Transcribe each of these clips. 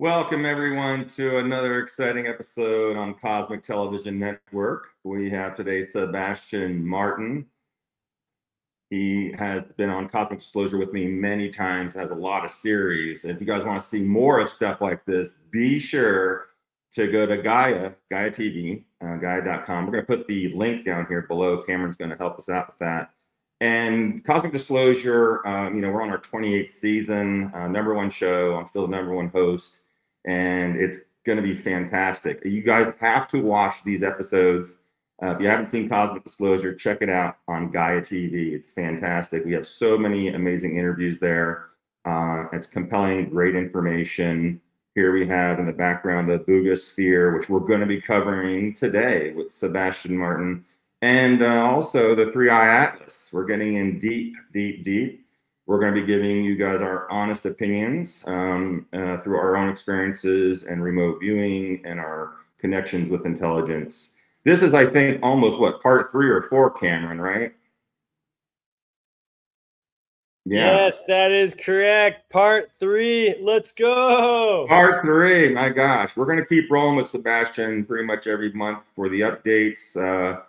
Welcome, everyone, to another exciting episode on Cosmic Television Network. We have today Sébastien Martin. He has been on Cosmic Disclosure with me many times, has a lot of series. If you guys want to see more of stuff like this, be sure to go to Gaia TV, Gaia.com. We're going to put the link down here below. Cameron's going to help us out with that. And Cosmic Disclosure, we're on our 28th season, #1 show. I'm still the #1 host. And it's going to be fantastic. You guys have to watch these episodes. If you haven't seen Cosmic Disclosure, check it out on Gaia TV. It's fantastic. We have so many amazing interviews there. It's compelling, great information. Here we have in the background the Buga Sphere, which we're going to be covering today with Sébastien Martin, and also the 3i Atlas. We're getting in deep, deep, deep. We're going to be giving you guys our honest opinions through our own experiences and remote viewing and our connections with intelligence. This is, I think, almost what, part 3 or 4, Cameron, right? Yeah. Yes, that is correct. Part 3. Let's go. Part 3. My gosh, we're going to keep rolling with Sébastien pretty much every month for the updates. A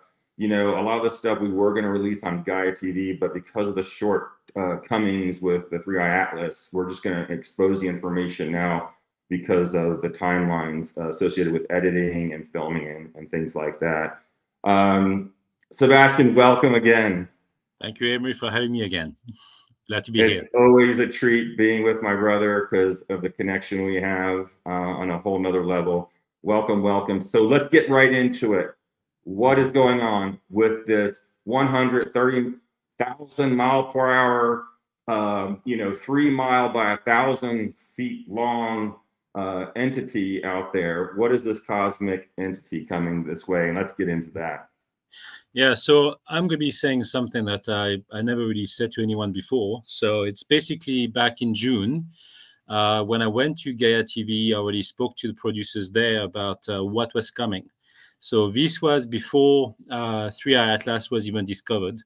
lot of the stuff we were going to release on Gaia TV, but because of the shortcomings with the 3i Atlas, we're just going to expose the information now because of the timelines associated with editing and filming and things like that. Sébastien, welcome again. Thank you, Emery, for having me again. Glad to be here. It's always a treat being with my brother because of the connection we have on a whole nother level. Welcome, welcome. So let's get right into it. What is going on with this 130,000 mile per hour, 3 mile by 1,000 feet long entity out there? What is this cosmic entity coming this way? And let's get into that. Yeah, so I'm going to be saying something that I never really said to anyone before. So it's basically back in June, when I went to Gaia TV, I already spoke to the producers there about what was coming. So this was before 3i Atlas was even discovered.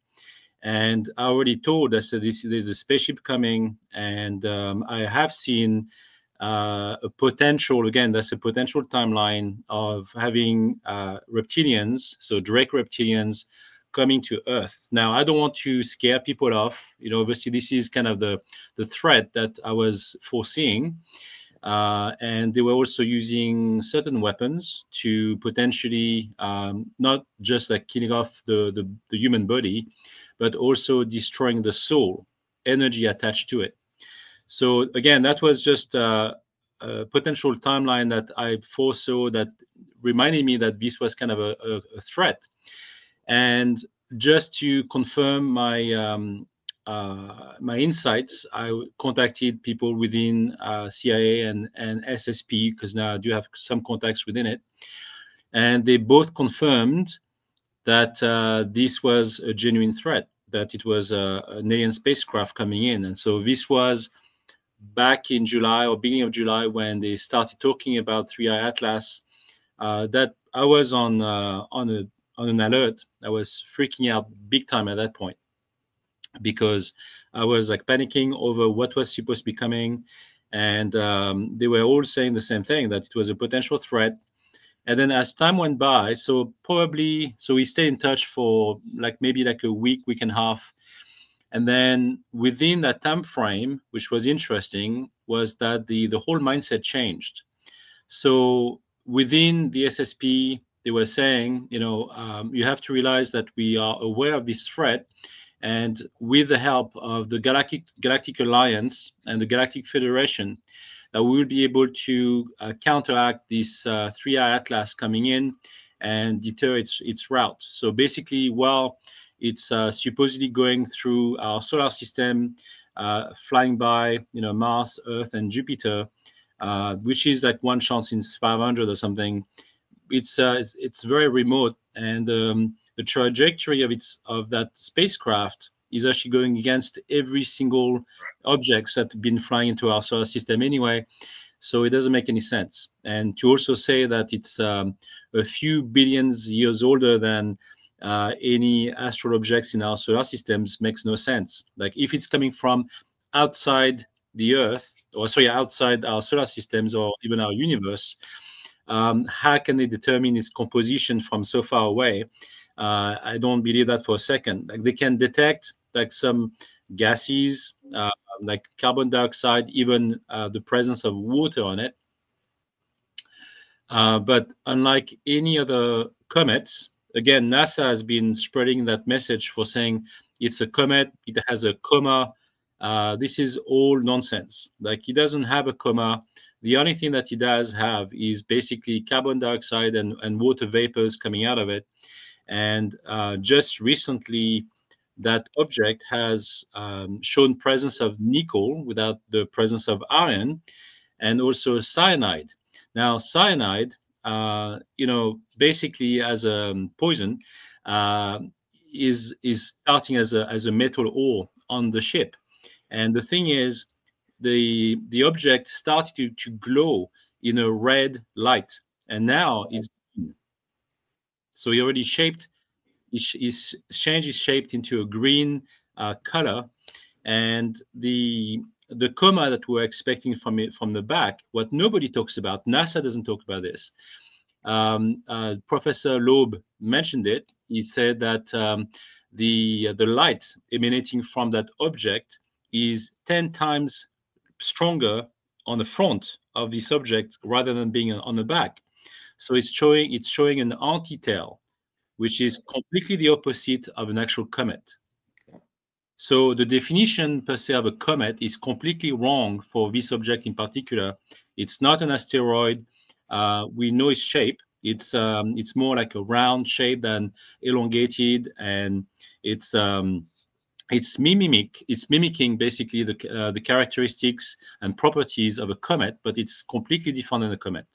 And I already told us that there's a spaceship coming, and I have seen a potential, again, that's a potential timeline of having reptilians, so direct reptilians, coming to Earth. Now, I don't want to scare people off. Obviously, this is kind of the threat that I was foreseeing. And they were also using certain weapons to potentially not just like killing off the human body, but also destroying the soul, energy attached to it. So again, that was just a potential timeline that I foresaw that reminded me that this was kind of a threat. And just to confirm my my insights, I contacted people within CIA and SSP, because now I do have some contacts within it. And they both confirmed that this was a genuine threat, that it was an alien spacecraft coming in. And so this was back in July or beginning of July when they started talking about 3i Atlas, that I was on an alert. I was freaking out big time at that point, because I was like panicking over what was supposed to be coming. And they were all saying the same thing, that it was a potential threat. And then as time went by, so we stayed in touch for maybe a week and a half. And then within that time frame, which was interesting, was that the whole mindset changed. So within the SSP, they were saying, you have to realize that we are aware of this threat. And with the help of the Galactic Alliance and the Galactic Federation, we will be able to counteract this 3i Atlas coming in and deter its route. So basically, while it's supposedly going through our solar system, flying by Mars, Earth, and Jupiter, which is like one chance in 500 or something, it's very remote, and the trajectory of that spacecraft is actually going against every single objects that have been flying into our solar system anyway. So it doesn't make any sense. And to also say that it's a few billions years older than any astral objects in our solar systems makes no sense. Like if it's coming from outside the Earth, or sorry, outside our solar systems or even our universe, how can they determine its composition from so far away? I don't believe that for a second. Like, they can detect like some gases, like carbon dioxide, even the presence of water on it. But unlike any other comets, again, NASA has been spreading that message for saying it's a comet, it has a coma. This is all nonsense. Like, it doesn't have a coma. The only thing that it does have is basically carbon dioxide and water vapors coming out of it. And just recently, that object has shown presence of nickel without the presence of iron, and also cyanide. Now, cyanide, basically as a poison, is starting as a metal ore on the ship. And the thing is, the object started to glow in a red light, and now it's green. So he already changed its shape into a green color, and the coma that we're expecting from it from the back, what nobody talks about, NASA doesn't talk about this. Professor Loeb mentioned it. He said that the light emanating from that object is 10 times stronger on the front of this object rather than being on the back. So it's showing an anti-tail, which is completely the opposite of an actual comet. So the definition per se of a comet is completely wrong for this object in particular. It's not an asteroid. We know its shape. It's more like a round shape than elongated, and it's mimicking basically the characteristics and properties of a comet, but it's completely different than a comet.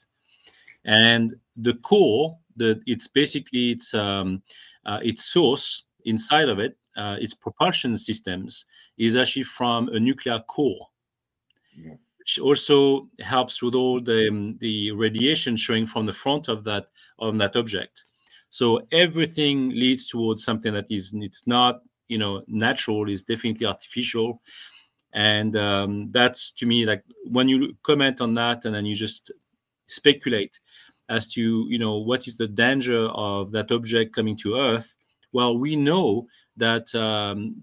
And the core, it's basically its source inside of it, its propulsion systems, is actually from a nuclear core, which also helps with all the radiation showing from the front of that object. So everything leads towards something that it's not natural, is definitely artificial. And that's, to me, like, when you comment on that and then you just speculate as to what is the danger of that object coming to Earth. Well, we know that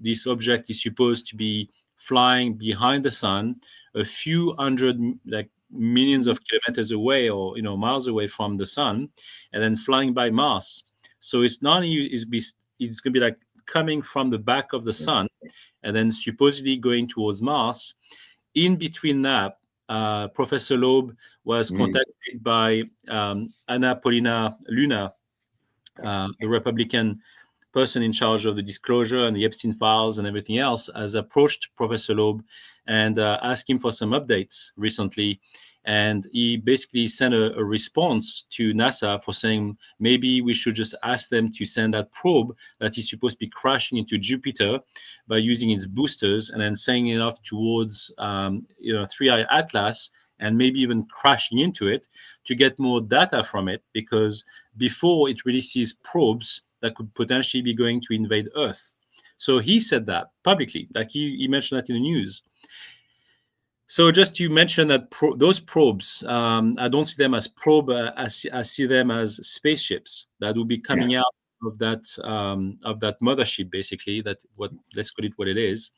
this object is supposed to be flying behind the sun a few hundred, like, millions of kilometers away, or miles away from the sun, and then flying by Mars. So it's not it's going to be like coming from the back of the sun and then supposedly going towards Mars. In between that, Professor Loeb was contacted by Anna Paulina Luna, the Republican person in charge of the disclosure and the Epstein files and everything else, has approached Professor Loeb and asked him for some updates recently. And he basically sent a response to NASA for saying maybe we should just ask them to send that probe that is supposed to be crashing into Jupiter by using its boosters, and then sending it off towards 3i Atlas, and maybe even crashing into it to get more data from it, because before it releases probes that could potentially be going to invade Earth. So he said that publicly, like he mentioned that in the news. So just to mention that those probes, I don't see them as probe. I see them as spaceships that will be coming out of that mothership, basically. Let's call it what it is.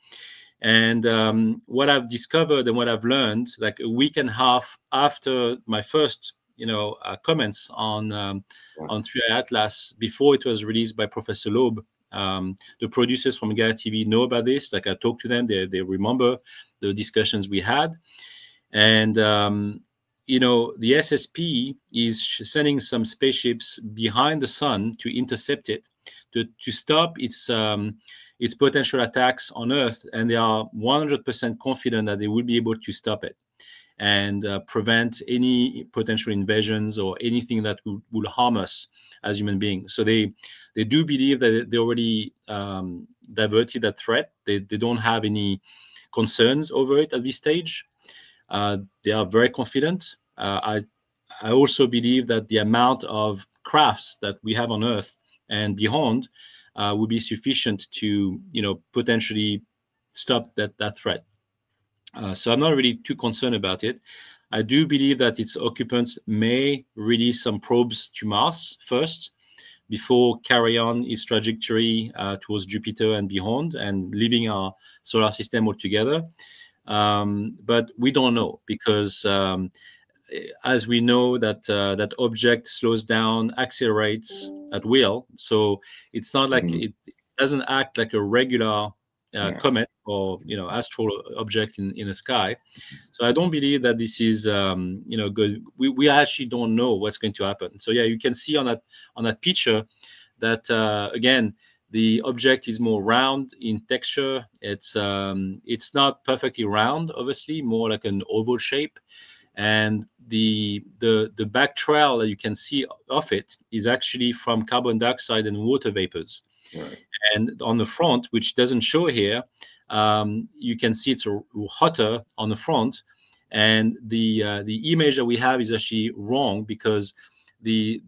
And what I've discovered and what I've learned, like a week and a half after my first, comments on 3i Atlas, before it was released by Professor Loeb, the producers from Gaia TV know about this. Like, I talked to them, they remember the discussions we had. And the SSP is sending some spaceships behind the sun to intercept it, to stop its potential attacks on Earth. And they are 100% confident that they will be able to stop it and prevent any potential invasions or anything that will harm us as human beings. So they do believe that they already diverted that threat. They don't have any concerns over it at this stage. They are very confident. I also believe that the amount of crafts that we have on Earth and beyond will be sufficient to potentially stop that threat. So I'm not really too concerned about it. I do believe that its occupants may release some probes to Mars first before carry on its trajectory towards Jupiter and beyond, and leaving our solar system altogether. But we don't know, because as we know that that object slows down, accelerates at will. So it's not like it doesn't act like a regular comet or astral object in the sky. So I don't believe that this is good. We actually don't know what's going to happen. So yeah, you can see on that picture that again, the object is more round in texture. It's not perfectly round, obviously, more like an oval shape. And the back trail that you can see of it is actually from carbon dioxide and water vapors. Right. And on the front, which doesn't show here, you can see it's hotter on the front. And the image that we have is actually wrong, because the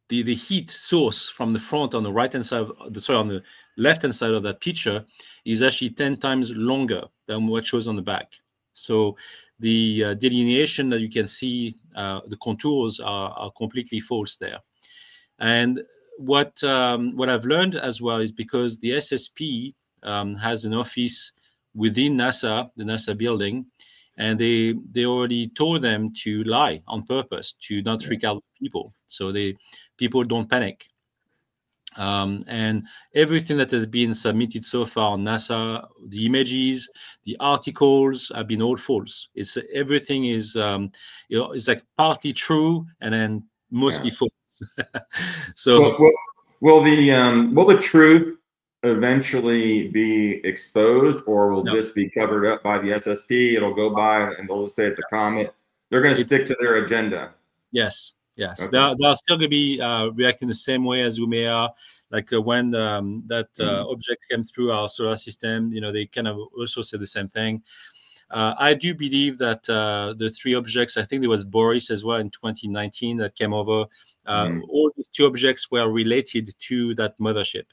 heat source from the front on the right hand side on the left hand side of that picture is actually 10 times longer than what shows on the back. So the delineation that you can see, the contours are completely false there. And what I've learned as well is because the SSP has an office within NASA, the NASA building, and they already told them to lie on purpose to not freak out people, so people don't panic. And everything that has been submitted so far on NASA, the images, the articles, have been all false. Everything is it's like partly true and then mostly false. So will the truth eventually be exposed, or will this be covered up by the SSP? It'll go by and they'll just say it's a comet. They're going to stick to their agenda. Yes. Okay. They're still going to be reacting the same way as we are. Like when that object came through our solar system, they kind of also said the same thing. I do believe that the three objects, I think there was Boris as well in 2019 that came over. All these two objects were related to that mothership.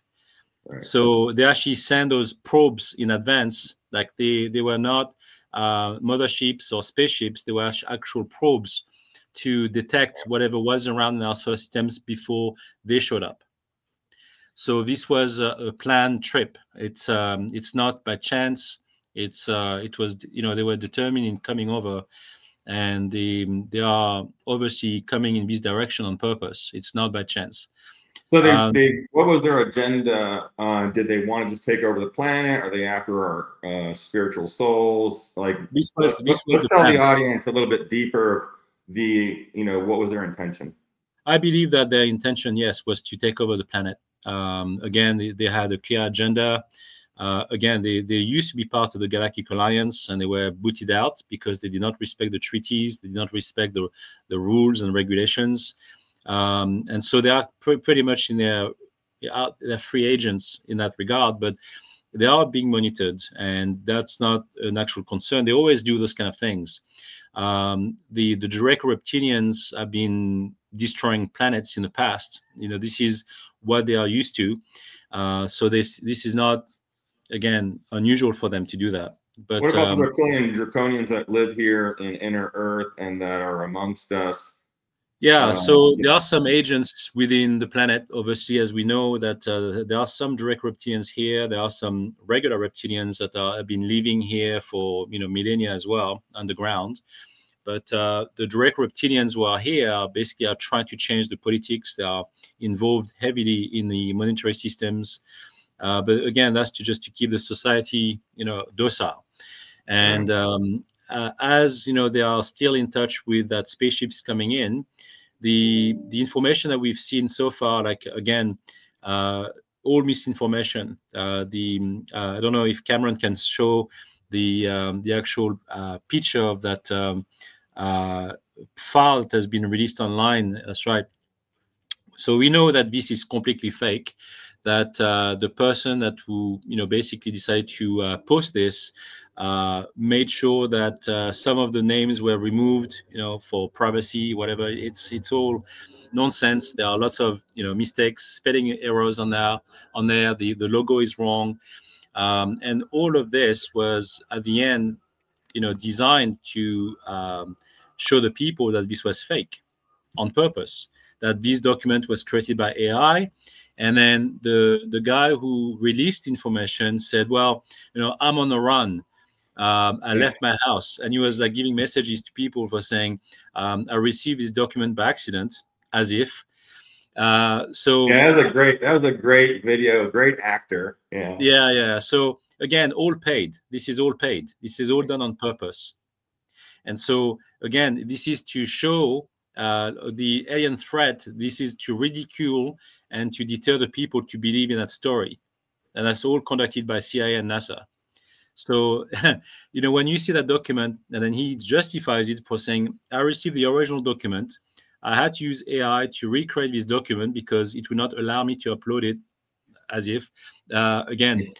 Right. So they actually sent those probes in advance. Like they were not motherships or spaceships. They were actual probes to detect whatever was around in our solar systems before they showed up. So this was a planned trip. It's not by chance. It was, they were determined in coming over, and they are obviously coming in this direction on purpose. It's not by chance. So what was their agenda? Did they want to just take over the planet? Are they after our spiritual souls? Like, let's tell the audience a little bit deeper. What was their intention? I believe that their intention, yes, was to take over the planet. Again, they had a clear agenda. Again, they used to be part of the Galactic Alliance, and they were booted out because they did not respect the treaties. They did not respect the rules and regulations. And so they are pretty much they're free agents in that regard, but they are being monitored, and that's not an actual concern. They always do those kind of things. The direct reptilians have been destroying planets in the past. This is what they are used to. So this is not, again, unusual for them to do that. But what about the reptilian draconians that live here in inner Earth and that are amongst us? Yeah, so there are some agents within the planet, obviously, as we know that there are some direct reptilians here. There are some regular reptilians that have been living here for millennia as well, underground. But the direct reptilians who are here basically are trying to change the politics. They are involved heavily in the monetary systems. But again, that's just to keep the society, docile. And as they are still in touch with that spaceships coming in. The information that we've seen so far, like again, all misinformation. I don't know if Cameron can show the actual picture of that file that has been released online. That's right. So we know that this is completely fake. That the person who basically decided to post this made sure that some of the names were removed, for privacy, whatever. It's all nonsense. There are lots of mistakes, spelling errors on there. The logo is wrong. And all of this was at the end, designed to show the people that this was fake on purpose, that this document was created by AI. And then the guy who released information said, well, I'm on the run. I left my house, and he was like giving messages to people for saying, I received this document by accident, as if. So yeah, that was a great video, great actor. Yeah. So again, all paid. This is all paid. This is all done on purpose. And so again, this is to show the alien threat. This is to ridicule and to deter the people to believe in that story. And that's all conducted by CIA and NASA. So, when you see that document, and then he justifies it for saying, I received the original document. I had to use AI to recreate this document because it would not allow me to upload it, as if. Again,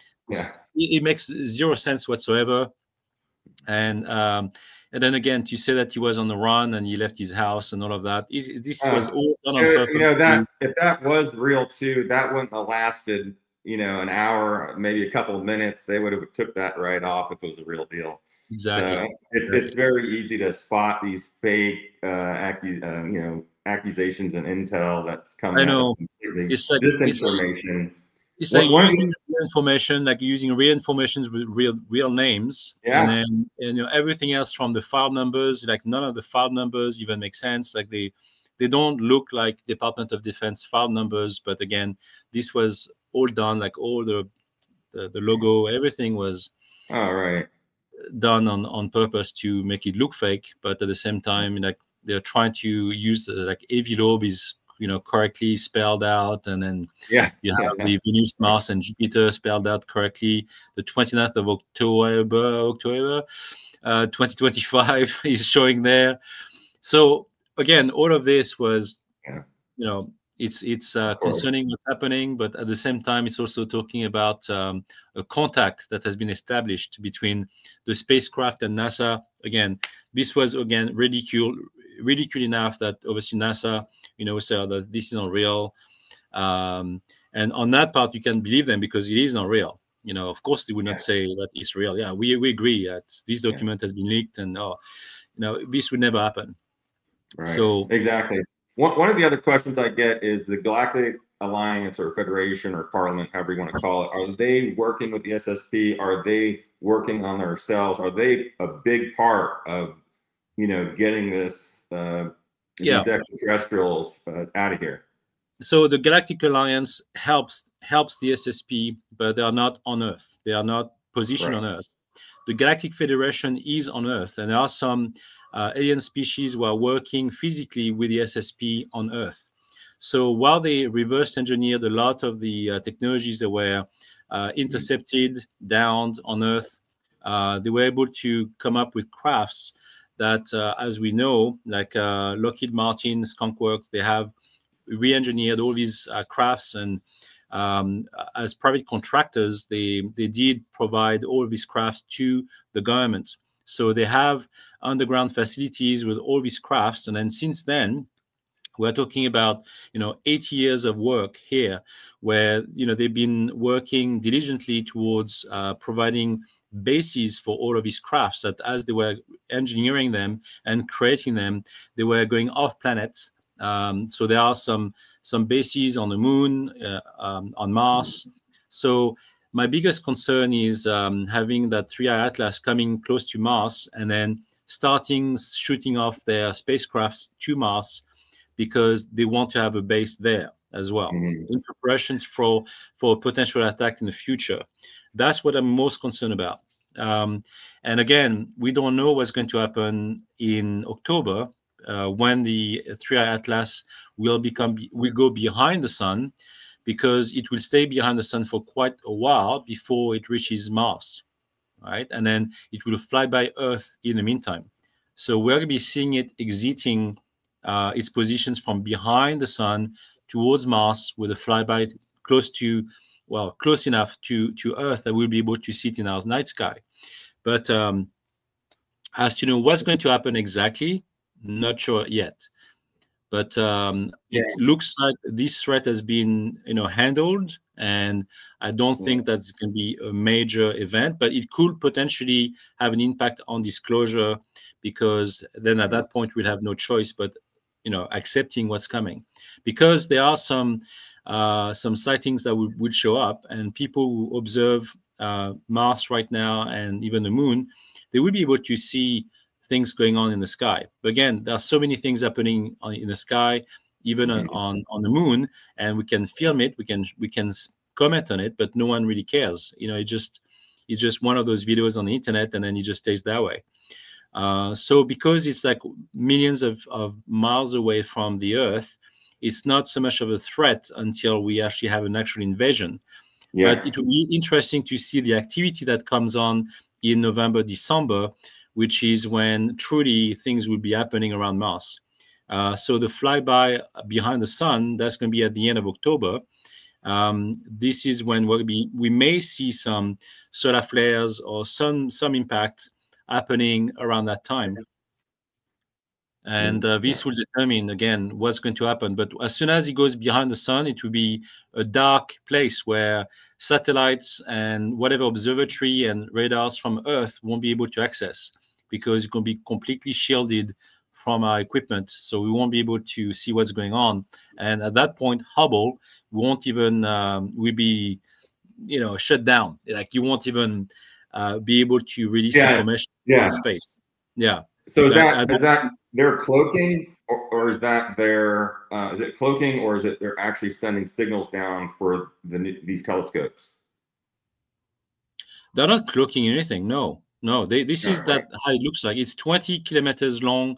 it makes zero sense whatsoever. And then again, to say that he was on the run and he left his house and all of that, this was all done on purpose. If that was real too, that wouldn't have lasted, an hour, maybe a couple of minutes. They would have took that right off if it was a real deal. Exactly. So it's very easy to spot these fake, accusations and intel that's coming. I know. It's like disinformation. It's like using real information, like using real information with real names, and then everything else from the file numbers. Like none of the file numbers even make sense. Like they don't look like Department of Defense file numbers. But again, this was all done, like all the logo, everything was done on purpose to make it look fake. But at the same time, like they're trying to use like Avilob is correctly spelled out, and then you have the Venus, Mars, and Jupiter spelled out correctly. The 29th of October 2025 is showing there. So again, all of this was, it's concerning what's happening, but at the same time, it's also talking about a contact that has been established between the spacecraft and NASA. Again, this was ridicule enough that obviously NASA, said that this is not real. And on that part, you can believe them because it is not real. Of course, they would not say that it's real. Yeah, we agree that this document has been leaked, and this would never happen. Right. So exactly. One of the other questions I get is the Galactic Alliance or Federation or Parliament, however you want to call it, are they working with the SSP? Are they working on themselves? Are they a big part of getting these extraterrestrials out of here? So the Galactic Alliance helps the SSP, but they are not on Earth. They are not positioned on Earth. The Galactic Federation is on Earth, and there are some alien species who are working physically with the SSP on Earth. So while they reverse engineered a lot of the technologies that were intercepted, downed on Earth, they were able to come up with crafts that, as we know, like Lockheed Martin, Skunk Works, they have re-engineered all these crafts, and as private contractors, they did provide all of these crafts to the government. So they have underground facilities with all these crafts, and then since then, we're talking about 80 years of work here, where they've been working diligently towards providing bases for all of these crafts. That as they were engineering them and creating them, they were going off planet. So there are some bases on the moon, on Mars. So my biggest concern is having that 3i Atlas coming close to Mars and then starting shooting off their spacecrafts to Mars, because they want to have a base there as well, in preparations for a potential attack in the future. That's what I'm most concerned about. And again, we don't know what's going to happen in October when the 3i Atlas will go behind the sun, because it will stay behind the sun for quite a while before it reaches Mars, right? And then it will fly by Earth in the meantime. So we're going to be seeing it exiting its positions from behind the sun towards Mars with a flyby close enough to Earth that we'll be able to see it in our night sky. But as to know what's going to happen exactly, not sure yet. but it looks like this threat has been, handled, and I don't think that's going to be a major event, but it could potentially have an impact on disclosure, because then at that point we'll have no choice but, accepting what's coming, because there are some sightings that would show up, and people who observe Mars right now and even the moon, they will be able to see things going on in the sky. But again, there are so many things happening in the sky, even on the moon, and we can film it, we can comment on it, but no one really cares. It's just one of those videos on the internet, and then it just stays that way. So because it's like millions of miles away from the Earth, it's not so much of a threat until we actually have an actual invasion. Yeah. But it will be interesting to see the activity that comes on in November, December, which is when truly things will be happening around Mars. So the flyby behind the sun, that's going to be at the end of October. This is when we may see some solar flares or some impact happening around that time. And this will determine, again, what's going to happen. But as soon as it goes behind the sun, it will be a dark place where satellites and whatever observatory and radars from Earth won't be able to access, because it's going to be completely shielded from our equipment. So we won't be able to see what's going on. And at that point, Hubble won't even, will be, shut down. Like you won't even be able to release information from space. Yeah. So is that their cloaking, or is that their is it cloaking, or is it they're actually sending signals down for these telescopes? They're not cloaking anything. No. This is how it looks like. It's 20 kilometers long.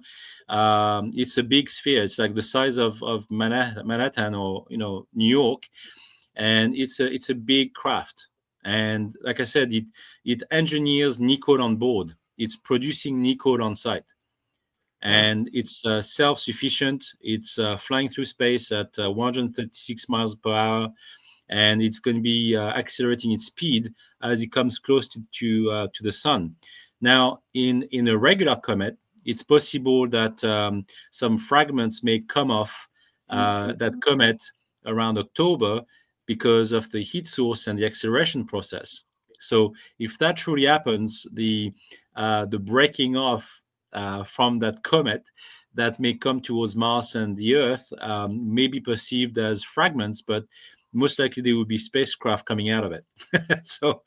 It's a big sphere. It's like the size of Manhattan or New York, and it's a big craft. And like I said, it engineers decode on board. It's producing decode on site, and it's self-sufficient. It's flying through space at 136 miles per hour, and it's going to be accelerating its speed as it comes close to the sun. Now, in a regular comet, it's possible that some fragments may come off that comet around October because of the heat source and the acceleration process. So if that truly happens, the breaking off from that comet that may come towards Mars and the Earth may be perceived as fragments, but most likely there will be spacecraft coming out of it. So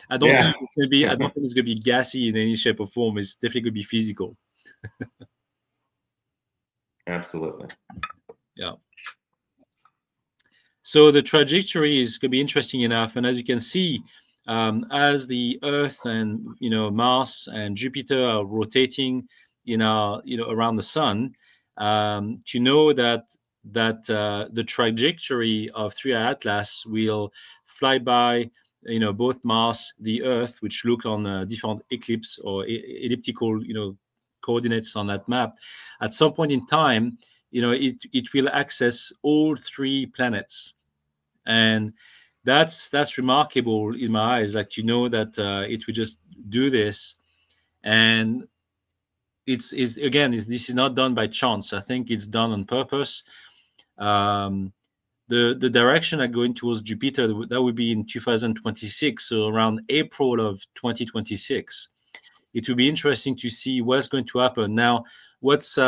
I don't think it's going to be. I don't think it's going to be gassy in any shape or form. It's definitely going to be physical. Absolutely. Yeah. So the trajectory is going to be interesting enough, and as you can see, as the Earth and Mars and Jupiter are rotating, around the sun, to know that the trajectory of 3i Atlas will fly by, both Mars, the Earth, which look on different eclipse or elliptical, coordinates on that map. At some point in time, it will access all three planets, and that's remarkable in my eyes. Like that it will just do this, and it's this is not done by chance. I think it's done on purpose. The direction are going towards Jupiter, that would be in 2026, so around April of 2026. It will be interesting to see what's going to happen. Now, what's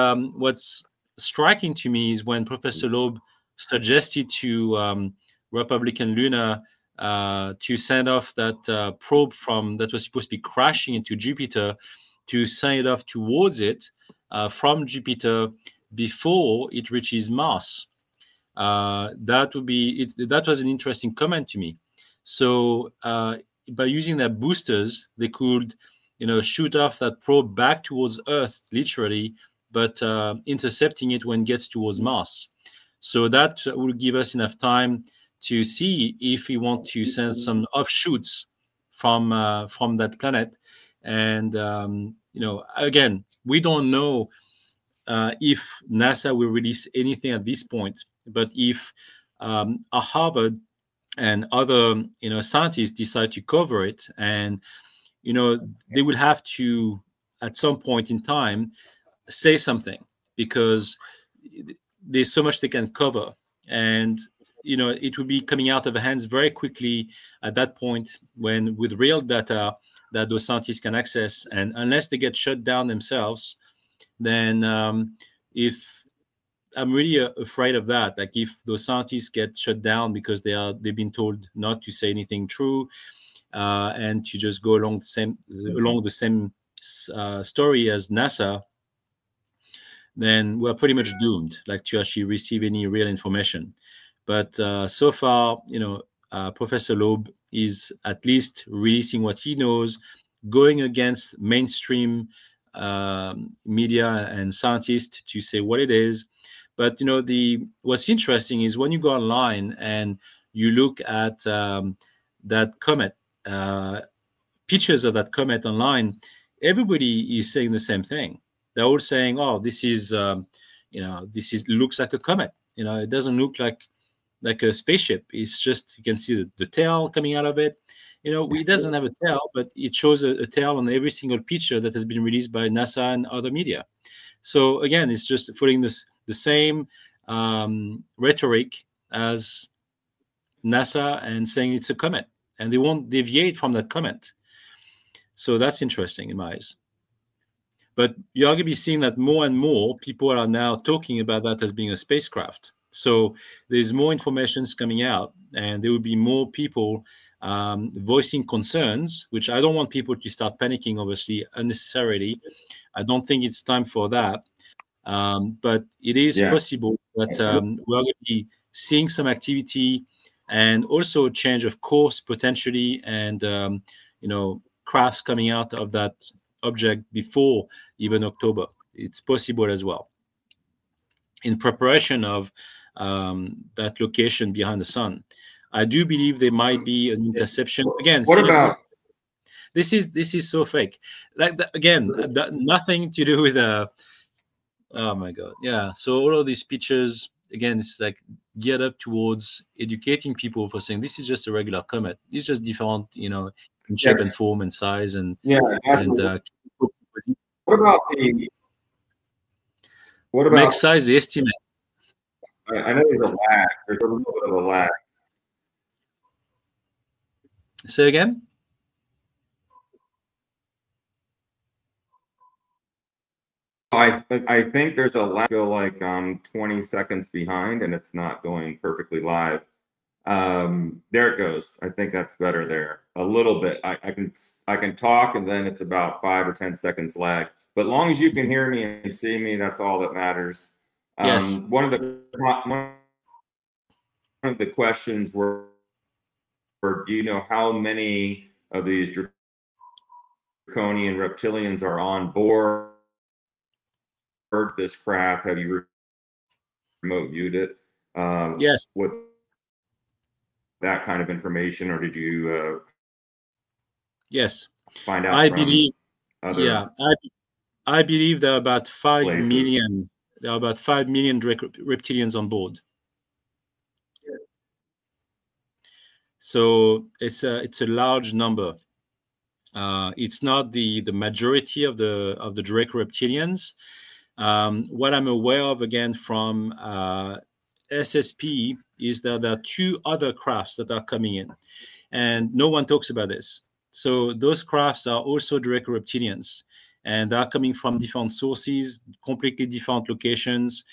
striking to me is when Professor Loeb suggested to Republican Luna to send off that probe that was supposed to be crashing into Jupiter, to send it off towards it from Jupiter before it reaches Mars. That was an interesting comment to me. So by using their boosters, they could shoot off that probe back towards Earth, literally, but intercepting it when it gets towards Mars. So that will give us enough time to see if we want to send some offshoots from that planet. And again, we don't know if NASA will release anything at this point. But if Harvard and other scientists decide to cover it, and they will have to, at some point in time, say something, because there's so much they can cover, and it would be coming out of the hands very quickly at that point, when with real data that those scientists can access, and unless they get shut down themselves, then if I'm really afraid of that, like if those scientists get shut down because they've been told not to say anything true, and to just go along the same story as NASA, then we're pretty much doomed, like, to actually receive any real information. But so far, Professor Loeb is at least releasing what he knows, going against mainstream media and scientists to say what it is. But what's interesting is when you go online and you look at that comet, pictures of that comet online, everybody is saying the same thing. They're all saying, "Oh, this is looks like a comet. It doesn't look like a spaceship. It's just, you can see the tail coming out of it. It doesn't have a tail, but it shows a tail on every single picture that has been released by NASA and other media." So again, it's just following the same rhetoric as NASA and saying it's a comet, and they won't deviate from that comet. So that's interesting in my eyes. But you're going to be seeing that more and more people are now talking about that as being a spacecraft. So there's more information coming out, and there will be more people voicing concerns, which I don't want people to start panicking, obviously, unnecessarily. I don't think it's time for that. But it is possible that we're going to be seeing some activity, and also a change of course potentially, and crafts coming out of that object before even October. It's possible as well, in preparation of that location behind the sun. I do believe there might be an interception again. What about this? Is so fake. Like nothing to do with oh my god, yeah. So all of these pictures, again, it's like geared up towards educating people for saying this is just a regular comet. It's just different, in shape and form and size, and what about make size the estimate. I know there's a lag. There's a little bit of a lag. Say again? I think there's a lag. I feel like I'm 20 seconds behind, and it's not going perfectly live. There it goes. I think that's better there. A little bit. I can talk, and then it's about 5 or 10 seconds lag. But as long as you can hear me and see me, that's all that matters. Yes. One of the questions were, do you know how many of these draconian reptilians are on board this craft? Have you remote viewed it? Yes. With that kind of information, or did you? Yes. Find out. I believe. Yeah, I believe there are about 5 places. million. There are about 5 million reptilians on board. So it's a large number. It's not the majority of the Draco reptilians. What I'm aware of, again, from SSP, is that there are 2 other crafts that are coming in, and no one talks about this. So those crafts are also Draco reptilians, and they are coming from different sources, completely different locations.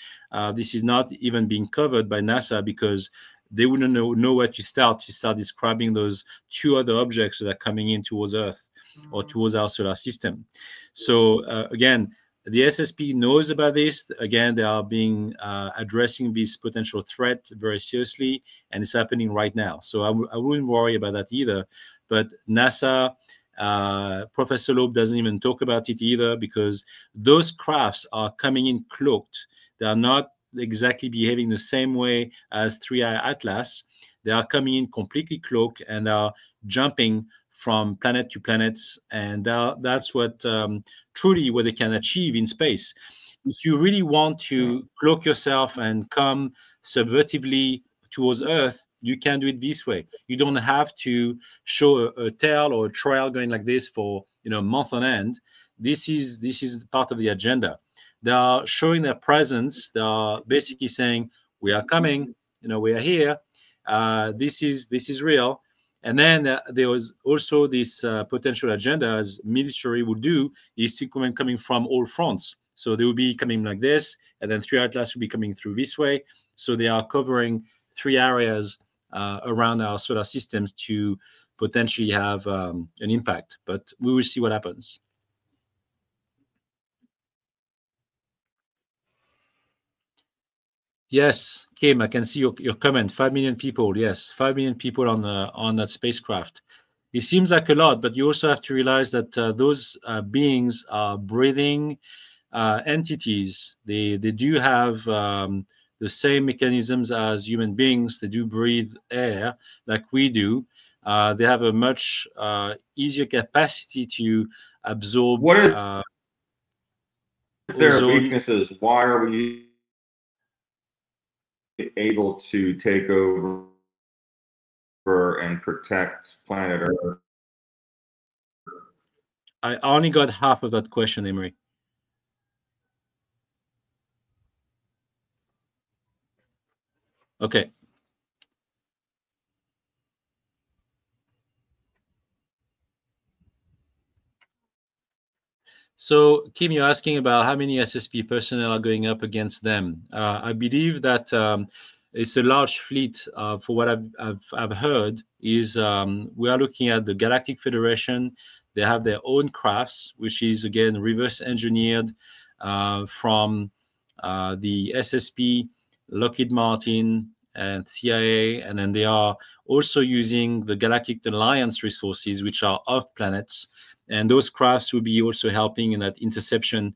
This is not even being covered by NASA, because they wouldn't know where to start describing those 2 other objects that are coming in towards Earth or towards our solar system. So again, the SSP knows about this. Again, they are being addressing this potential threat very seriously, and it's happening right now. So I wouldn't worry about that either. But NASA, Professor Loeb doesn't even talk about it either, because those crafts are coming in cloaked. They are not exactly behaving the same way as 3i Atlas. They are coming in completely cloaked, and are jumping from planet to planets, and that's what truly what they can achieve in space. If you really want to cloak yourself and come subvertively towards Earth, you can do it this way. You don't have to show a tail or a trail going like this for a month on end. This is part of the agenda. They are showing their presence. They are basically saying, we are coming, we are here. This is real. And then there was also this potential agenda, as military would do, is coming from all fronts. So they will be coming like this, and then 3 Atlas will be coming through this way. So they are covering 3 areas around our solar systems to potentially have an impact. But we will see what happens. Yes, Kim, I can see your comment. 5 million people. Yes, 5 million people on that spacecraft. It seems like a lot, but you also have to realize that those beings are breathing entities. They do have the same mechanisms as human beings. They do breathe air like we do. They have a much easier capacity to absorb. What are their weaknesses? Why are we able to take over and protect planet Earth? I only got half of that question, Emery. Okay. So, Kim, you're asking about how many SSP personnel are going up against them. I believe that it's a large fleet. For what I've heard, is we are looking at the Galactic Federation. They have their own crafts, which is again reverse engineered from the SSP, Lockheed Martin, and CIA, and then they are also using the Galactic Alliance resources, which are off planets. And those crafts will be also helping in that interception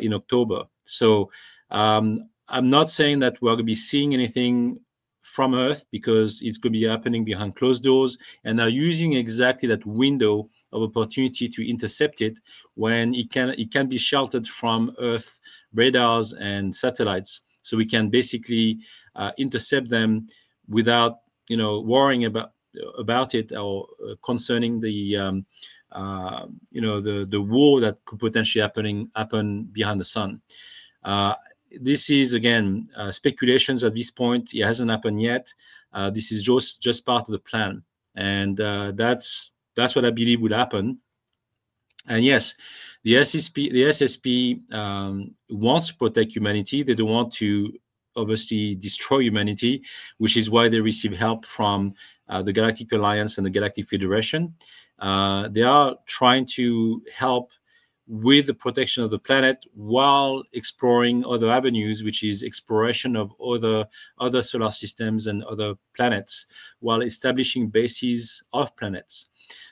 in October. So I'm not saying that we're going to be seeing anything from Earth, because it's going to be happening behind closed doors, and they're using exactly that window of opportunity to intercept it when it can be sheltered from Earth radars and satellites. So we can basically intercept them without worrying about it or concerning the the war that could potentially happen behind the sun. This is again speculations at this point. It hasn't happened yet. This is just part of the plan, and that's what I believe will happen. And yes, the SSP wants to protect humanity. They don't want to obviously destroy humanity, which is why they receive help from the Galactic Alliance and the Galactic Federation. They are trying to help with the protection of the planet while exploring other avenues, which is exploration of other solar systems and other planets, while establishing bases of planets.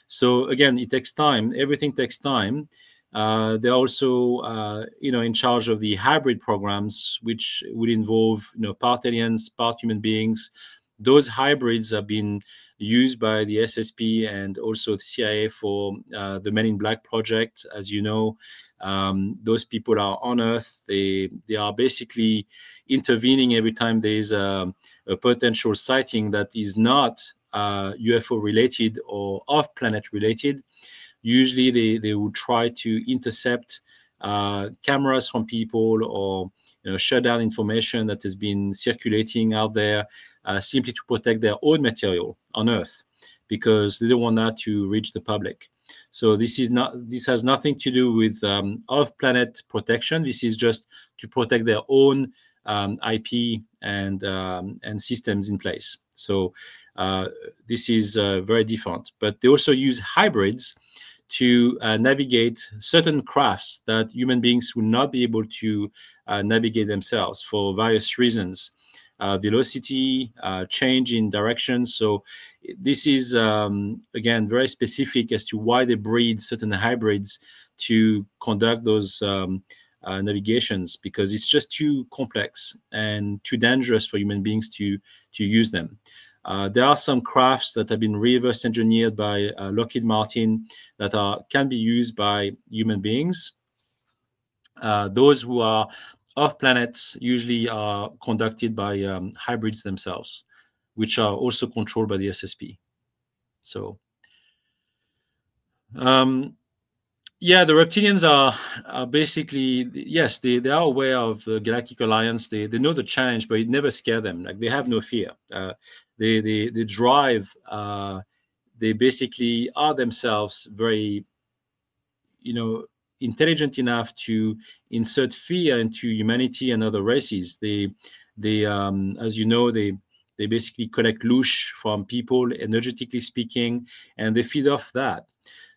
So again, it takes time. Everything takes time. They're also, in charge of the hybrid programs, which would involve, part aliens, part human beings. Those hybrids have been used by the SSP and also the CIA for the Men in Black project. As you know, those people are on Earth. They are basically intervening every time there is a potential sighting that is not UFO related or off-planet related. Usually they will try to intercept cameras from people, or shut down information that has been circulating out there, simply to protect their own material on Earth, because they don't want that to reach the public. So this has nothing to do with off-planet protection. This is just to protect their own IP and systems in place. So this is very different. But they also use hybrids to navigate certain crafts that human beings will not be able to navigate themselves for various reasons. Velocity, change in direction. So this is, again, very specific as to why they breed certain hybrids to conduct those navigations, because it's just too complex and too dangerous for human beings to use them. There are some crafts that have been reverse engineered by Lockheed Martin that can be used by human beings. Those who are off planets usually are conducted by hybrids themselves, which are also controlled by the SSP. So Yeah, the reptilians are basically, yes, they are aware of the Galactic Alliance. They know the challenge, but it never scares them. Like, they have no fear. They drive. They basically are themselves very, intelligent enough to insert fear into humanity and other races. They as you know, they basically collect loosh from people, energetically speaking, and they feed off that.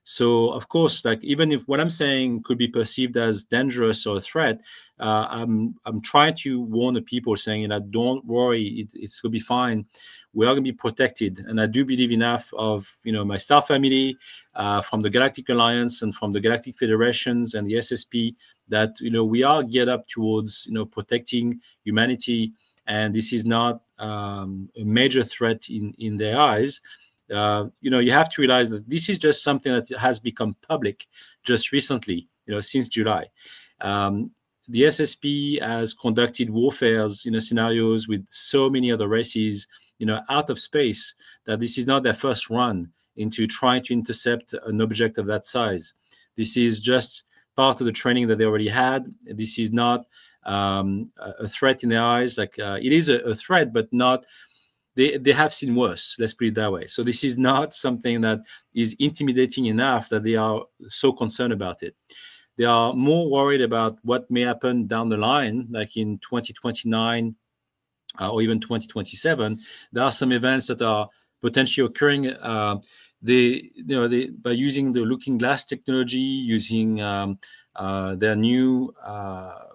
So of course, like, even if what I'm saying could be perceived as dangerous or a threat, I'm trying to warn the people, saying that don't worry, it's gonna be fine. We are gonna be protected, and I do believe enough of my star family, from the Galactic Alliance and from the Galactic Federations and the SSP, that we are geared up towards protecting humanity, and this is not a major threat in their eyes. You have to realize that this is just something that has become public just recently, since July. The SSP has conducted warfares, scenarios with so many other races, out of space, that this is not their first run into trying to intercept an object of that size. This is just part of the training that they already had. This is not a threat in their eyes. Like, it is a threat, but not. They have seen worse, let's put it that way. So this is not something that is intimidating enough that they are so concerned about it. They are more worried about what may happen down the line, like in 2029 or even 2027. There are some events that are potentially occurring. By using the looking glass technology, using their new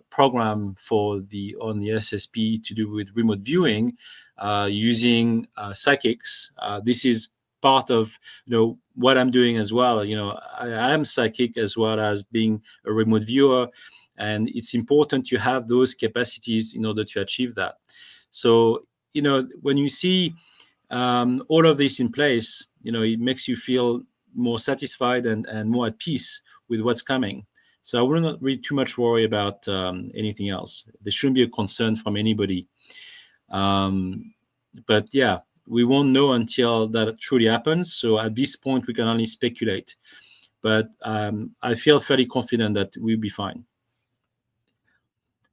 program on the SSP to do with remote viewing, using psychics. This is part of what I'm doing as well. I am psychic as well as being a remote viewer, and it's important to have those capacities in order to achieve that. So when you see all of this in place, it makes you feel more satisfied and more at peace with what's coming. So I would not really too much worry about anything else. There shouldn't be a concern from anybody. But yeah, we won't know until that truly happens. So at this point, we can only speculate. But I feel fairly confident that we'll be fine.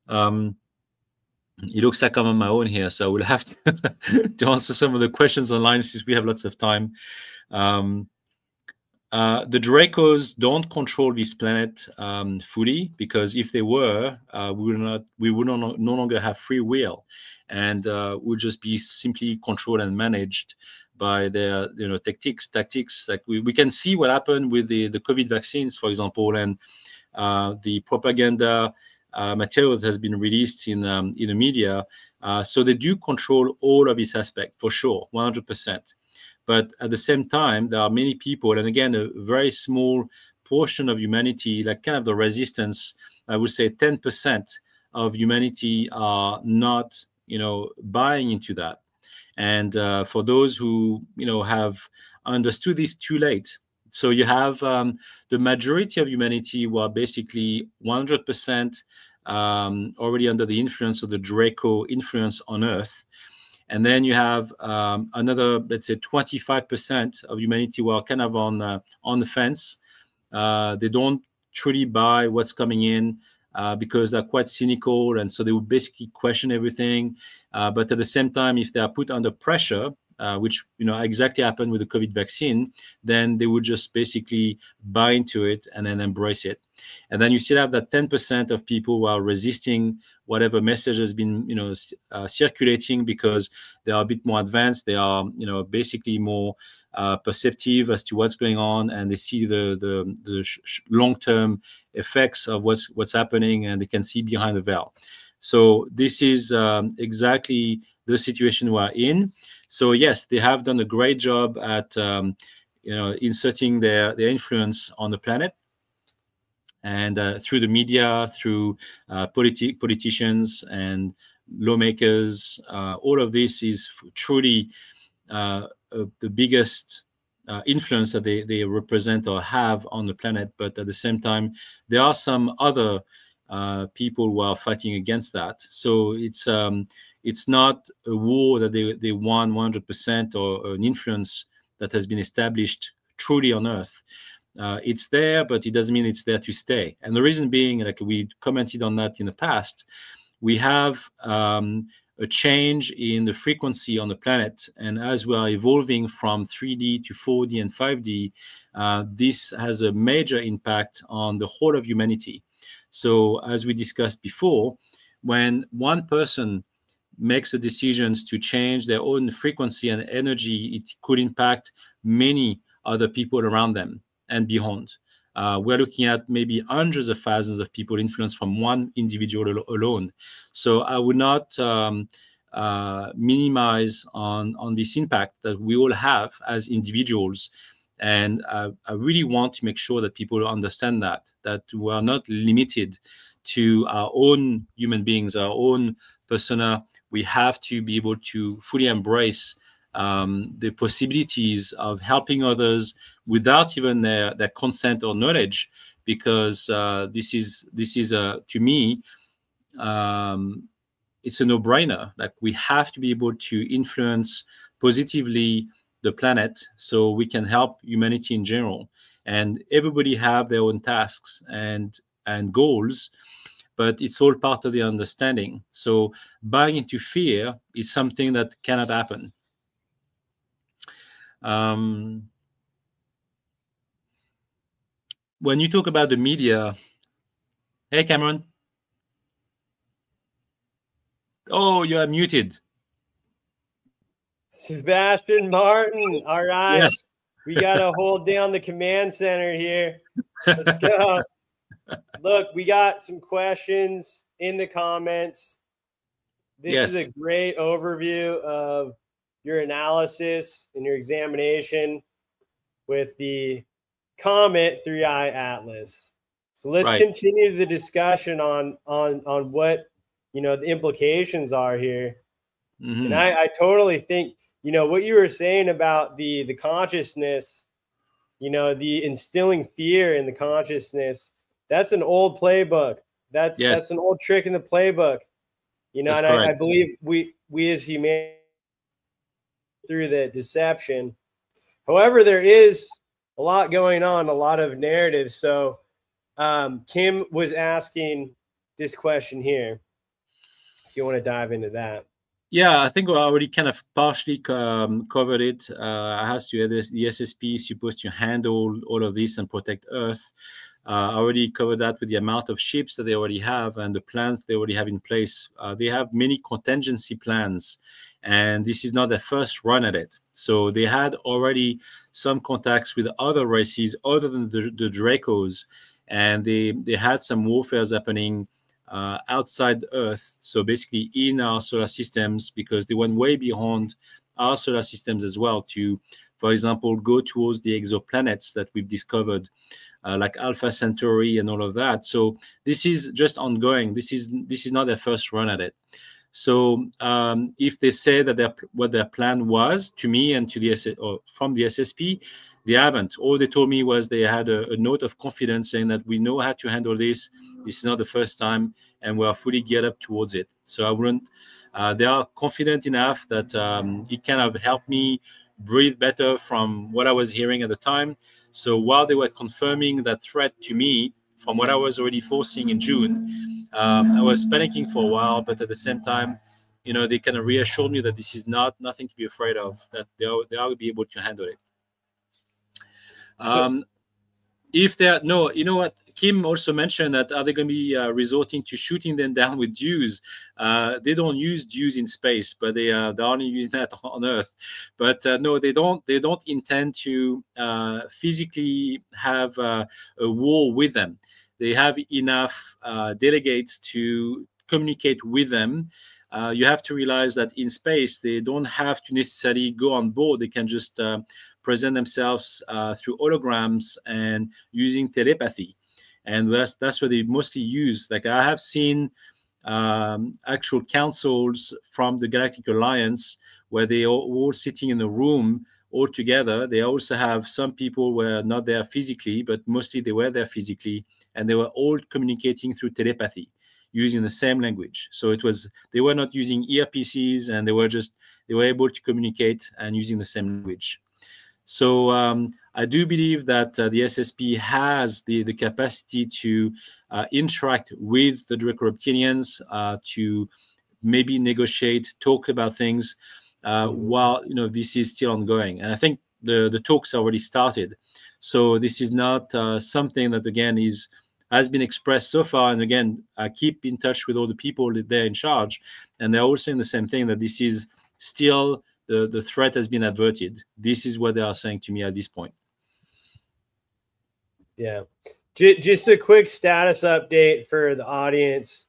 It looks like I'm on my own here, so I will have to answer some of the questions online since we have lots of time. The Dracos don't control this planet fully, because if they were, we would no longer have free will, and would just be simply controlled and managed by their tactics. Like we can see what happened with the COVID vaccines, for example, and the propaganda material that has been released in the media. So they do control all of this aspect for sure, 100%. But at the same time, there are many people, and again, a very small portion of humanity, like kind of the resistance, I would say 10% of humanity are not, buying into that. And for those who, have understood this too late. So you have the majority of humanity who are basically 100% already under the influence of the Draco influence on Earth. And then you have another, let's say, 25% of humanity who are kind of on the fence. They don't truly buy what's coming in because they're quite cynical, and so they would basically question everything. But at the same time, if they are put under pressure, which exactly happened with the COVID vaccine, then they would just basically buy into it and then embrace it. And then you still have that 10% of people who are resisting whatever message has been circulating, because they are a bit more advanced. They are basically more perceptive as to what's going on, and they see the long-term effects of what's happening, and they can see behind the veil. So this is exactly the situation we are in. So yes, they have done a great job at inserting their influence on the planet, and through the media, through politicians and lawmakers. All of this is truly the biggest influence that they represent or have on the planet. But at the same time, there are some other people who are fighting against that. So it's not a war that they won 100%, or an influence that has been established truly on Earth. It's there, but it doesn't mean it's there to stay. And the reason being, like we commented on that in the past, we have a change in the frequency on the planet. And as we are evolving from 3D to 4D and 5D, this has a major impact on the whole of humanity. So as we discussed before, when one person makes the decisions to change their own frequency and energy, it could impact many other people around them and beyond. We're looking at maybe hundreds of thousands of people influenced from one individual alone. So I would not minimize on this impact that we all have as individuals. And I really want to make sure that people understand that we are not limited to our own human beings, our own persona. We have to be able to fully embrace the possibilities of helping others without even their consent or knowledge, because this is to me, it's a no-brainer. Like, we have to be able to influence positively the planet so we can help humanity in general. And everybody have their own tasks and goals, but it's all part of the understanding. So buying into fear is something that cannot happen. When you talk about the media, hey, Cameron. Oh, you are muted. Sébastien Martin. All right. Yes. We got to hold down the command center here. Let's go. Look, we got some questions in the comments. This is a great overview of your analysis and your examination with the Comet 3i Atlas. So let's continue the discussion on what, you know, the implications are here. And I totally think, you know, what you were saying about the consciousness, you know, the instilling fear in the consciousness, that's an old playbook. That's an old trick in the playbook. You know, and I believe we as humanity through the deception. However, there is a lot going on, a lot of narratives. So Kim was asking this question here, if you want to dive into that. Yeah, I think we already kind of partially covered it. As to the SSP is supposed to handle all of this and protect Earth. I already covered that with the amount of ships that they already have and the plans they already have in place. They have many contingency plans, and this is not their first run at it. So they had already some contacts with other races other than the Dracos, and they had some warfares happening outside Earth, so basically in our solar systems, because they went way beyond our solar systems as well to, for example, go towards the exoplanets that we've discovered, like Alpha Centauri and all of that. So this is just ongoing. This is not their first run at it. So if they say that what their plan was to me and to the from the SSP, they haven't. All they told me was they had a note of confidence saying that we know how to handle this. This is not the first time, and we are fully geared up towards it. So I wouldn't. They are confident enough that it kind of helped me breathe better from what I was hearing at the time. So while they were confirming that threat to me from what I was already foreseeing in June, I was panicking for a while, but at the same time, you know, they kind of reassured me that this is nothing to be afraid of, that they are be able to handle it. If they're no, you know what? Kim also mentioned that are they going to be resorting to shooting them down with dews? They don't use dews in space, but they're only using that on Earth. But no, they don't intend to physically have a war with them. They have enough delegates to communicate with them. You have to realize that in space, they don't have to necessarily go on board. They can just present themselves through holograms and using telepathy. And that's what they mostly use. Like, I have seen actual councils from the Galactic Alliance where they are all sitting in a room all together. They also have some people were not there physically, but mostly they were there physically, and they were all communicating through telepathy, using the same language. So they were not using earpieces, and they were able to communicate and using the same language. So I do believe that the SSP has the capacity to interact with the Draco reptilians, to maybe negotiate, talk about things while this is still ongoing. And I think the talks already started. So this is not something that again has been expressed so far. And again, I keep in touch with all the people that they're in charge, and they're all saying the same thing, that this is still the threat has been averted. This is what they are saying to me at this point. Yeah. Just a quick status update for the audience.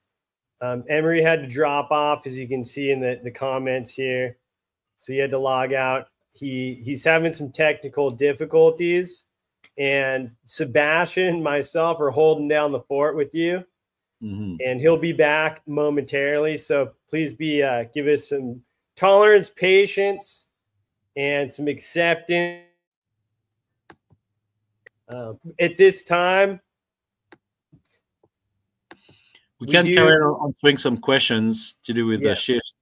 Emery had to drop off, as you can see in the comments here. So he had to log out. He's having some technical difficulties, and Sébastien and myself are holding down the fort with you. And he'll be back momentarily. So please give us some tolerance, patience, and some acceptance. At this time, we can carry on answering some questions to do with the shift.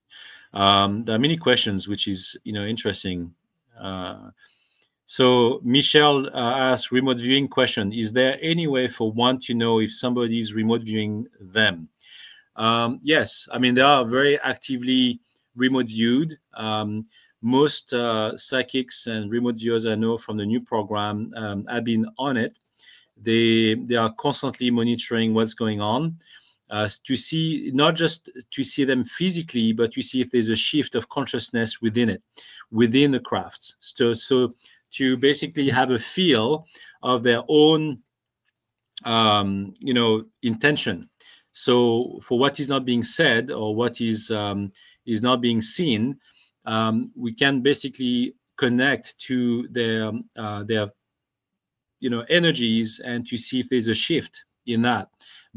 There are many questions, which is interesting. So Michelle asked, remote viewing question: is there any way for one to know if somebody is remote viewing them? Yes, I mean, they are very actively remote viewed. Most psychics and remote viewers I know from the new program have been on it. They are constantly monitoring what's going on, to see, not just to see them physically, but to see if there's a shift of consciousness within it, within the crafts. So to basically have a feel of their own, intention. So for what is not being said or what is not being seen, we can basically connect to their energies, and to see if there's a shift in that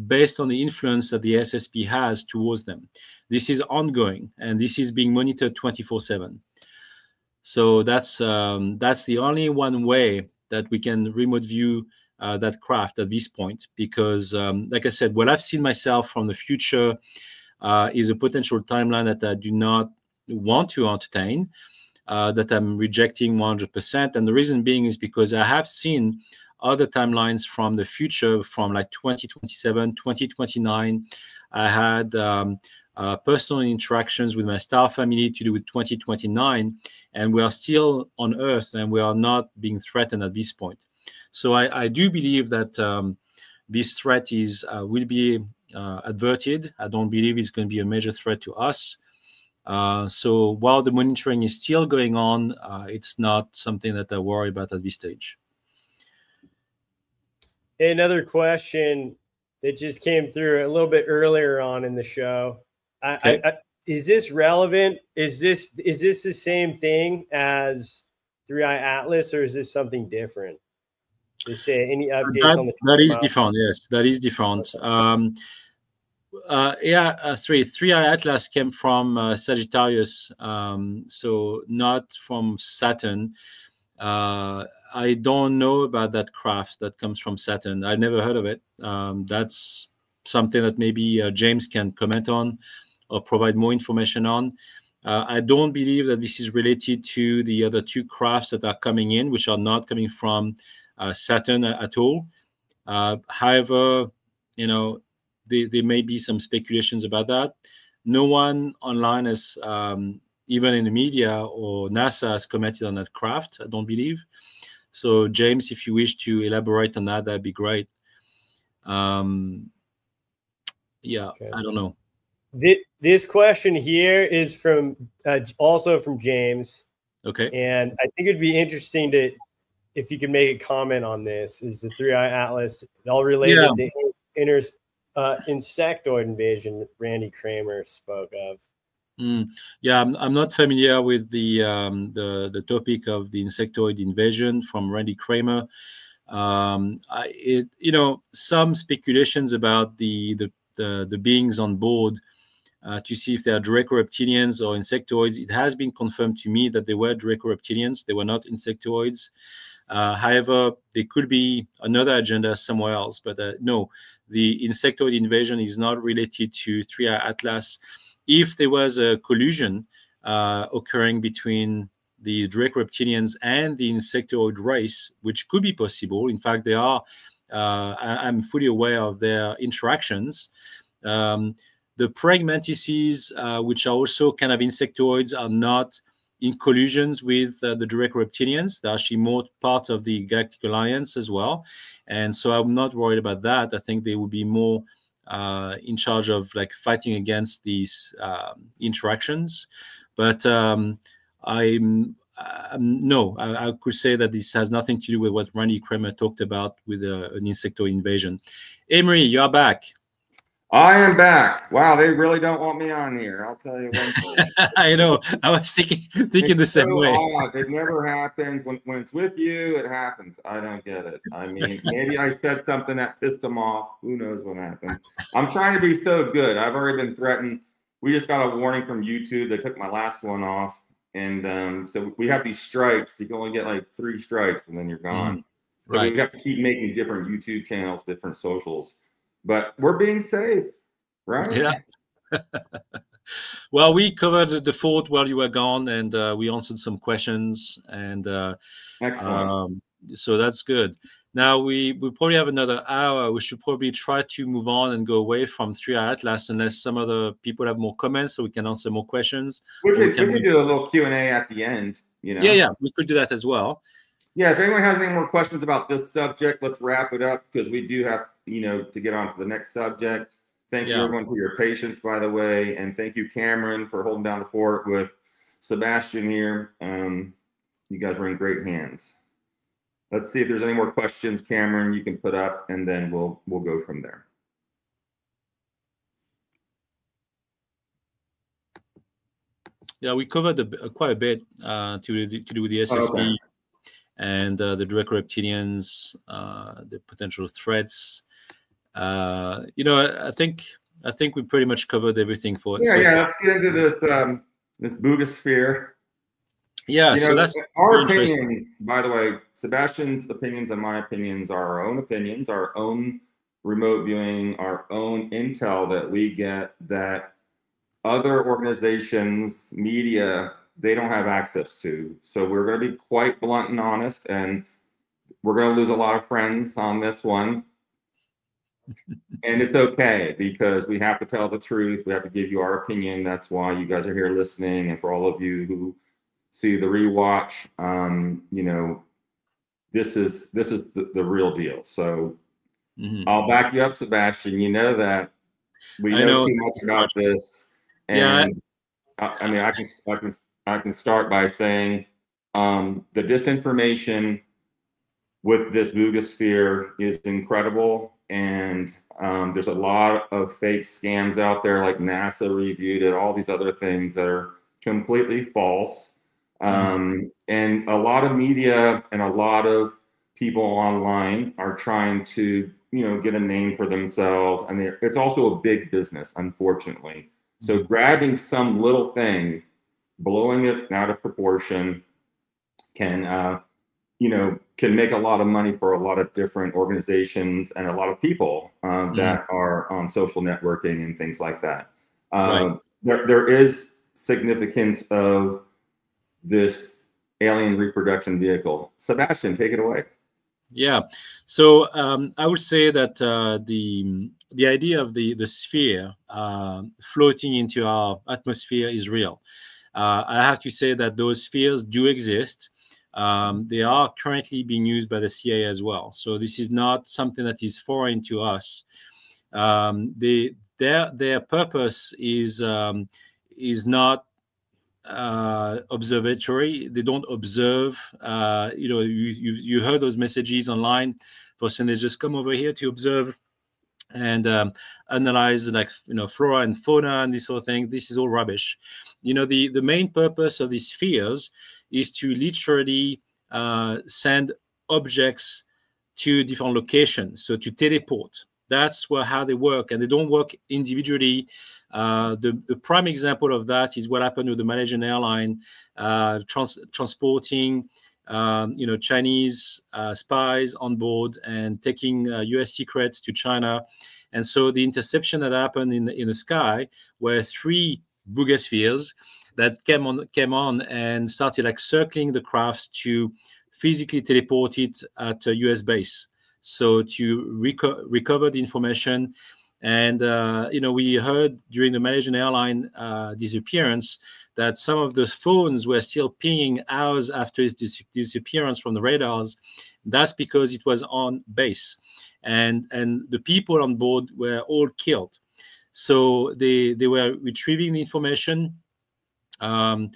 based on the influence that the SSP has towards them. This is ongoing, and this is being monitored 24/7. So that's the only one way that we can remote view that craft at this point, because like I said, what I've seen myself from the future is a potential timeline that I do not want to entertain, that I'm rejecting 100%. And the reason being is because I have seen other timelines from the future, from like 2027, 2029. I had personal interactions with my star family to do with 2029, and we are still on Earth, and we are not being threatened at this point. So I do believe that this threat will be averted. I don't believe it's going to be a major threat to us. So while the monitoring is still going on, it's not something that I worry about at this stage. Another question that just came through a little bit earlier on in the show. Okay. Is this relevant? Is this the same thing as 3i Atlas, or is this something different? They say any updates on the that is different. Yes, that is different. 3i Atlas came from Sagittarius, so not from Saturn. I don't know about that craft that comes from Saturn. I've never heard of it. That's something that maybe James can comment on or provide more information on. I don't believe that this is related to the other two crafts that are coming in, which are not coming from Saturn at all. However, there may be some speculations about that. No one online has, even in the media or NASA, has commented on that craft, I don't believe. So, James, if you wish to elaborate on that, that'd be great. Okay. I don't know. This question here is from also from James. Okay. And I think it'd be interesting if you could make a comment on this. Is the 3i Atlas all related to the insectoid invasion that Randy Kramer spoke of? Yeah, I'm not familiar with the topic of the insectoid invasion from Randy Kramer. Some speculations about the beings on board to see if they are Draco reptilians or insectoids. It has been confirmed to me that they were Draco reptilians. They were not insectoids. However, there could be another agenda somewhere else. But no, the insectoid invasion is not related to 3i Atlas. If there was a collusion occurring between the direct reptilians and the insectoid race, which could be possible. In fact, they are. I'm fully aware of their interactions. The pragmatices, which are also kind of insectoids, are not in collisions with the direct reptilians. They're actually more part of the Galactic Alliance as well. And so I'm not worried about that. I think they will be more in charge of like fighting against these interactions. But I could say that this has nothing to do with what Randy Kramer talked about with an insectoid invasion. Emery, you are back. I am back. Wow, they really don't want me on here. I'll tell you one thing. I know. I was thinking the same way. Odd. It never happens. When it's with you, it happens. I don't get it. I mean, maybe I said something that pissed them off. Who knows what happened? I'm trying to be so good. I've already been threatened. We just got a warning from YouTube. They took my last one off. And so we have these strikes. You can only get like 3 strikes and then you're gone. So right. we have to keep making different YouTube channels, different socials. But we're being safe, right? Yeah. Well, we covered the fort while you were gone, and we answered some questions. And excellent. So that's good. Now we probably have another hour. We should probably try to move on and go away from 3i Atlas, unless some other people have more comments, so we can answer more questions. We could do a little Q&A at the end. You know? Yeah, we could do that as well. Yeah, if anyone has any more questions about this subject, let's wrap it up because we do have, to get on to the next subject. Thank you, everyone, for your patience, by the way. And thank you, Cameron, for holding down the fort with Sébastien here. You guys were in great hands. Let's see if there's any more questions, Cameron, you can put up, and then we'll go from there. Yeah, we covered quite a bit to do with the SSB. Okay. And the direct reptilians, the potential threats. I think we pretty much covered everything for it. Yeah. Let's get into this Buga Sphere. Yeah. So that's our opinions. By the way, Sebastian's opinions and my opinions are our own opinions, our own remote viewing, our own intel that we get that other organizations, media, they don't have access to. So we're going to be quite blunt and honest, and we're going to lose a lot of friends on this one. And it's okay because we have to tell the truth. We have to give you our opinion. That's why you guys are here listening. And for all of you who see the rewatch, this is the real deal. So I'll back you up, Sebastian. You know that we know too much about this. And I mean, I can start by saying the disinformation with this Buga Sphere is incredible, and there's a lot of fake scams out there, like NASA reviewed it, all these other things that are completely false. And a lot of media and a lot of people online are trying to, get a name for themselves, and it's also a big business, unfortunately. So grabbing some little thing, blowing it out of proportion can make a lot of money for a lot of different organizations and a lot of people that are on social networking and things like that. There is significance of this alien reproduction vehicle. Sebastian, take it away. Yeah. So I would say that the idea of the sphere floating into our atmosphere is real. I have to say that those spheres do exist. They are currently being used by the CIA as well. So this is not something that is foreign to us. Their purpose is not observatory. They don't observe. You heard those messages online for saying they just come over here to observe and analyze, flora and fauna and this sort of thing. This is all rubbish. The main purpose of these spheres is to literally send objects to different locations, so to teleport. That's how they work, and they don't work individually. The prime example of that is what happened with the Malaysian airline transporting Chinese spies on board and taking US secrets to China. And so the interception that happened in the sky were 3 Buga spheres that came on and started like circling the crafts to physically teleport it at a US base, so to recover the information. And we heard during the Malaysian airline disappearance that some of the phones were still pinging hours after its disappearance from the radars. That's because it was on base, and the people on board were all killed. So they were retrieving the information. So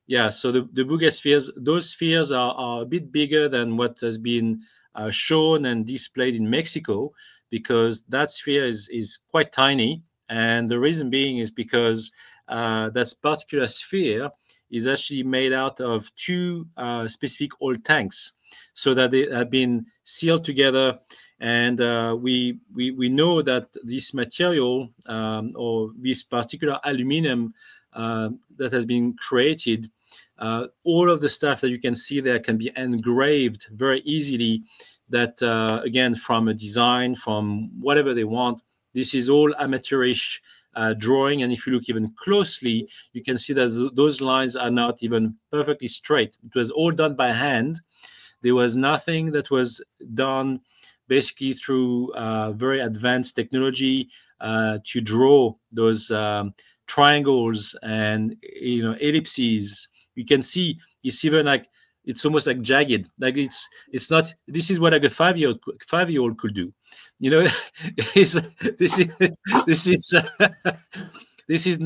the Buga spheres, those spheres are a bit bigger than what has been shown and displayed in Mexico, because that sphere is quite tiny. And the reason being is because that particular sphere is actually made out of two specific oil tanks, so that they have been sealed together. And we know that this material or this particular aluminum that has been created, all of the stuff that you can see there can be engraved very easily. That again, from a design, from whatever they want, this is all amateurish drawing. And if you look even closely, you can see that those lines are not even perfectly straight. It was all done by hand. There was nothing that was done basically through very advanced technology to draw those triangles and ellipses. You can see it's even like, it's almost like jagged. Like it's not. This is what like a five-year-old could do. This is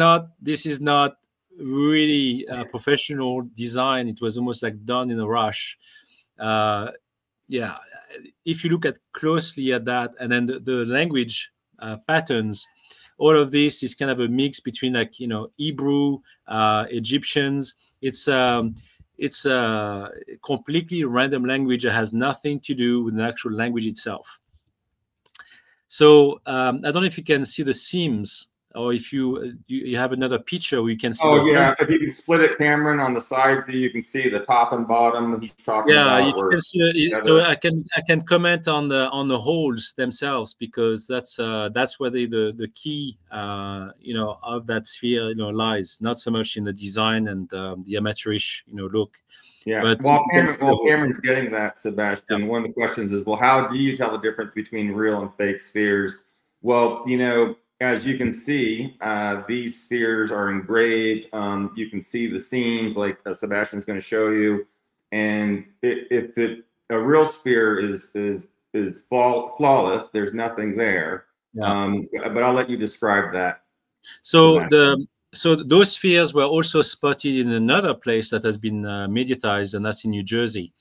not really professional design. It was almost like done in a rush. If you look at closely at that, and then the language patterns, all of this is kind of a mix between like Hebrew, Egyptians. It's a completely random language that has nothing to do with the actual language itself. So I don't know if you can see the seams, or if you have another picture where you can see. If you can split it, Cameron, on the side view, you can see the top and bottom. He's talking about. Yeah, you can see. So I can comment on the holes themselves, because that's where the key of that sphere lies. Not so much in the design and the amateurish look. Yeah. But while Cameron's getting that, Sebastian, one of the questions is, well, how do you tell the difference between real and fake spheres? Well, as you can see, these spheres are engraved. You can see the seams, like Sebastian's going to show you. And if a real sphere is flawless, there's nothing there. Yeah. But I'll let you describe that. So those spheres were also spotted in another place that has been mediatized, and that's in New Jersey.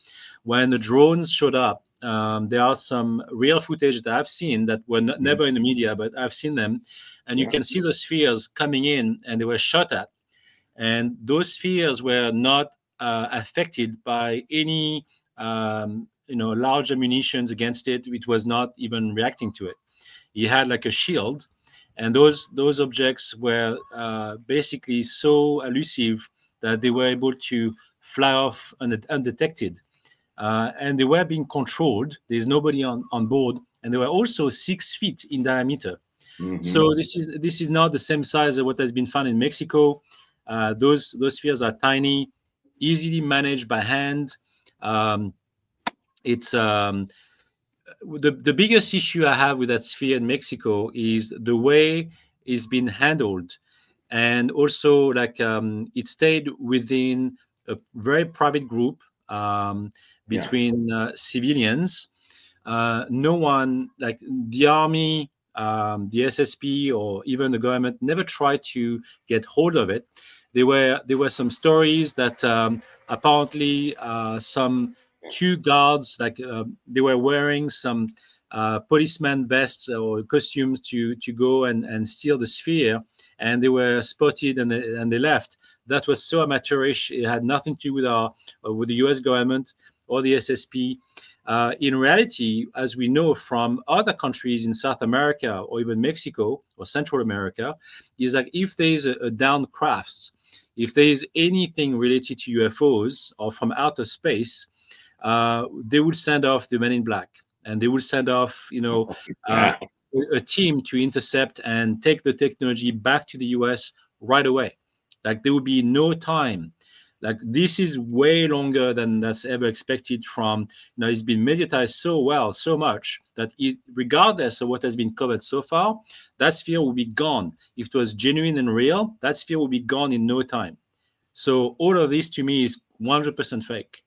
When the drones showed up, there are some real footage that I've seen that were never in the media, but I've seen them. And you can see the spheres coming in, and they were shot at. And those spheres were not affected by any large ammunitions against it. It was not even reacting to it. It had like a shield. And those objects were basically so elusive that they were able to fly off undetected. And they were being controlled. There's nobody on board. And they were also 6 feet in diameter. Mm-hmm. So this is not the same size as what has been found in Mexico. Those spheres are tiny, easily managed by hand. The biggest issue I have with that sphere in Mexico is the way it's been handled, and also like it stayed within a very private group between civilians. No one, like the army, the SSP, or even the government, never tried to get hold of it. There were some stories that apparently some 2 guards, like they were wearing some policeman vests or costumes to go and steal the sphere, and they were spotted and they left. That was so amateurish. It had nothing to do with the US government or the SSP. In reality, as we know from other countries in South America or even Mexico or Central America, is like if there is a downed craft, if there is anything related to UFOs or from outer space, they will send off the Men in Black, and they will send off, a team to intercept and take the technology back to the US right away. Like there would be no time. Like this is way longer than that's ever expected from, it's been mediatized so well, so much that regardless of what has been covered so far, that sphere will be gone. If it was genuine and real, that sphere will be gone in no time. So all of this to me is 100% fake.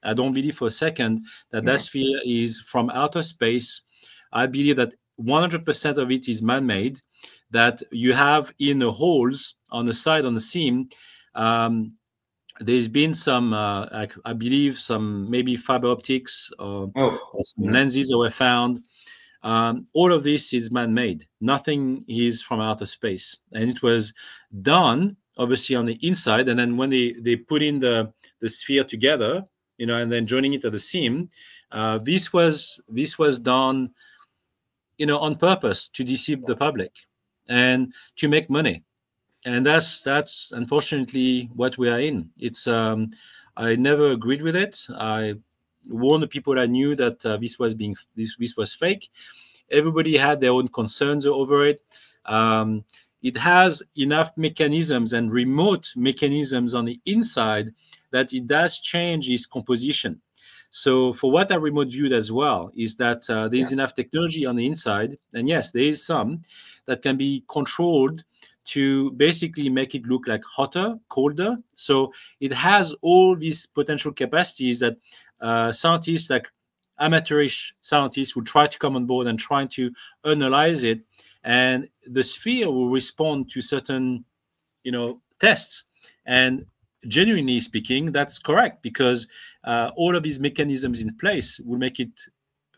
I don't believe for a second that that sphere is from outer space. I believe that 100% of it is man-made, that you have in the holes on the side, on the seam, there's been some, I believe, some maybe fiber optics or some lenses that were found. All of this is man-made. Nothing is from outer space. And it was done, obviously, on the inside. And then when they put in the sphere together, and then joining it at the seam, this was done, on purpose to deceive the public and to make money. And that's unfortunately what we are in. It's I never agreed with it. I warned the people I knew that this was fake. Everybody had their own concerns over it. It has enough mechanisms and remote mechanisms on the inside that it does change its composition. So for what I remote viewed as well is that there's enough technology on the inside, and yes, there is some that can be controlled to basically make it look like hotter, colder. So it has all these potential capacities that scientists, like amateurish scientists, will try to come on board and try to analyze it. And the sphere will respond to certain, tests. And genuinely speaking, that's correct, because all of these mechanisms in place will make it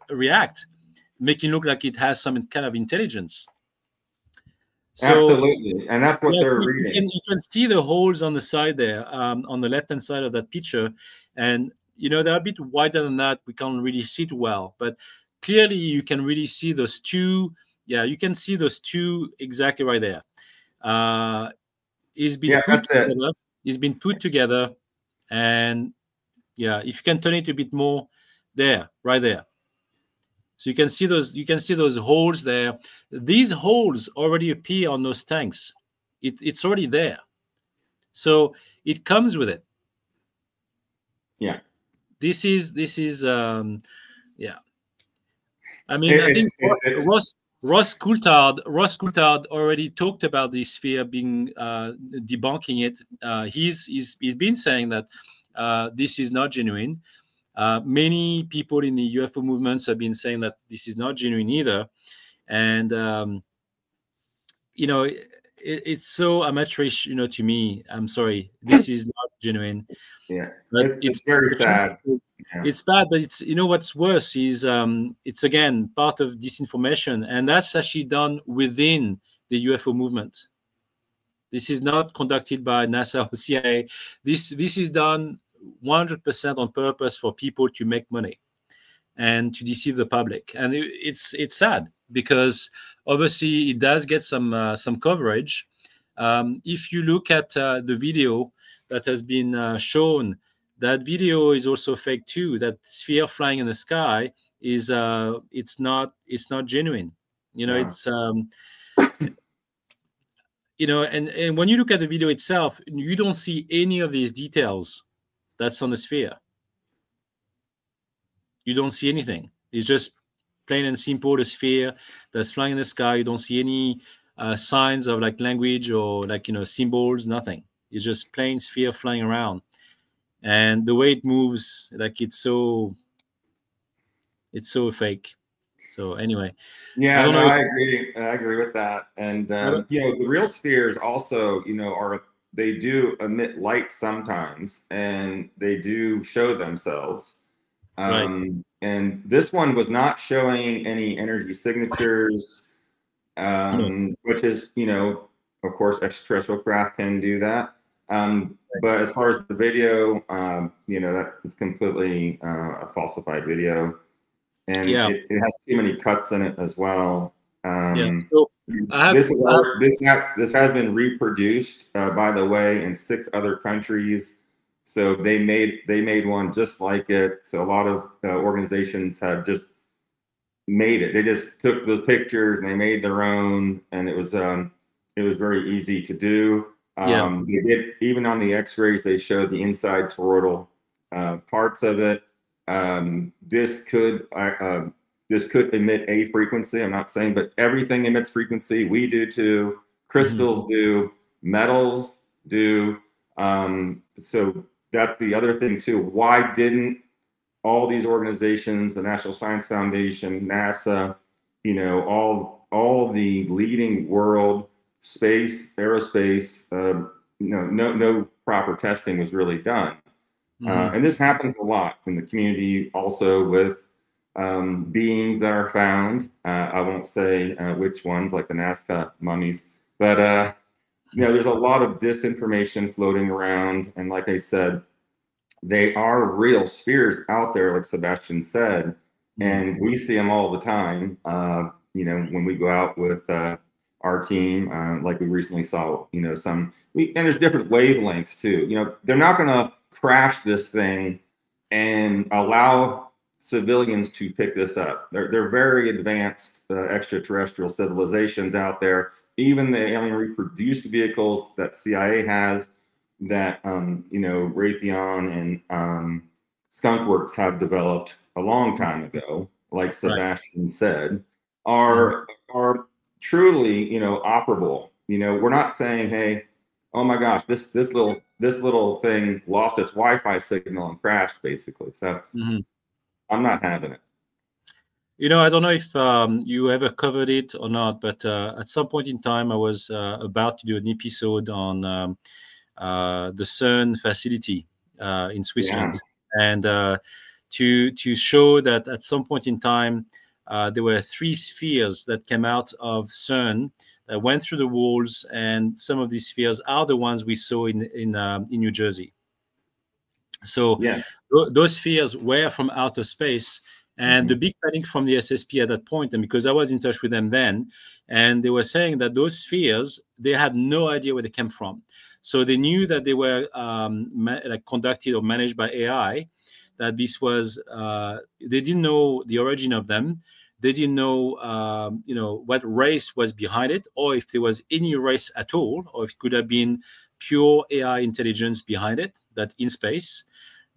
react, making it look like it has some kind of intelligence. So, absolutely, and that's what they're reading. You can see the holes on the side there, on the left-hand side of that picture, and they're a bit wider than that. We can't really see it well, but clearly you can really see those two. Yeah, you can see those two exactly right there. It's been put together. It's been put together, and if you can turn it a bit more, there, right there. So you can see those holes there. These holes already appear on those tanks. It's already there. So it comes with it. Yeah. This is yeah. I mean, I think Ross Coulthard already talked about this sphere being debunking it. He's been saying that this is not genuine. Many people in the UFO movements have been saying that this is not genuine either. And, it's so amateurish, to me. I'm sorry. This is not genuine. Yeah, but it's very sad. It's bad, but it's, what's worse is it's, again, part of disinformation. And that's actually done within the UFO movement. This is not conducted by NASA or CIA. This is done 100% on purpose for people to make money and to deceive the public. And it's sad, because obviously it does get some coverage. If you look at the video that has been shown, that video is also fake too. That sphere flying in the sky is it's not genuine. It's and when you look at the video itself, you don't see any of these details that's on the sphere. You don't see anything. It's just plain and simple the sphere that's flying in the sky. You don't see any signs of like language or like symbols, nothing. It's just plain sphere flying around. And the way it moves, like it's so fake. So anyway, yeah, I agree with that. And the real spheres also, they do emit light sometimes, and they do show themselves. Right. And this one was not showing any energy signatures, which is, of course, extraterrestrial craft can do that. But as far as the video, that is completely a falsified video, and it has too many cuts in it as well. So this has been reproduced, by the way, in 6 other countries. So they made one just like it. So a lot of organizations have just made it. They just took those pictures and they made their own, and it was very easy to do. Yeah. They did, even on the X-rays, they showed the inside toroidal parts of it. This could emit a frequency. I'm not saying, but everything emits frequency. We do too. Crystals do. Metals do. So that's the other thing too. Why didn't all these organizations, the National Science Foundation, NASA, you know, all the leading world space, aerospace, no proper testing was really done. And this happens a lot in the community also with beings that are found. I won't say which ones, like the Nazca mummies, but you know, there's a lot of disinformation floating around. And like I said, they are real spheres out there, like Sébastien said, and we see them all the time. You know, when we go out with our team, like we recently saw, you know, and there's different wavelengths too. You know, they're not going to crash this thing and allow civilians to pick this up. They're very advanced extraterrestrial civilizations out there. Even the alien reproduced vehicles that CIA has, that you know, Raytheon and Skunkworks have developed a long time ago, like Sébastien said, are truly, you know, operable. You know, we're not saying, hey, oh my gosh, this little thing lost its Wi-Fi signal and crashed, basically. So I'm not having it. You know, I don't know if you ever covered it or not, but at some point in time, I was about to do an episode on the CERN facility in Switzerland, and to show that at some point in time, there were 3 spheres that came out of CERN that went through the walls, and some of these spheres are the ones we saw in New Jersey. So those spheres were from outer space. And the big panic from the SSP at that point, and because I was in touch with them then, and they were saying that those spheres, they had no idea where they came from. So they knew that they were like conducted or managed by AI, that this was, they didn't know the origin of them. They didn't know, you know, what race was behind it, or if there was any race at all, or if it could have been pure AI intelligence behind it, that in space,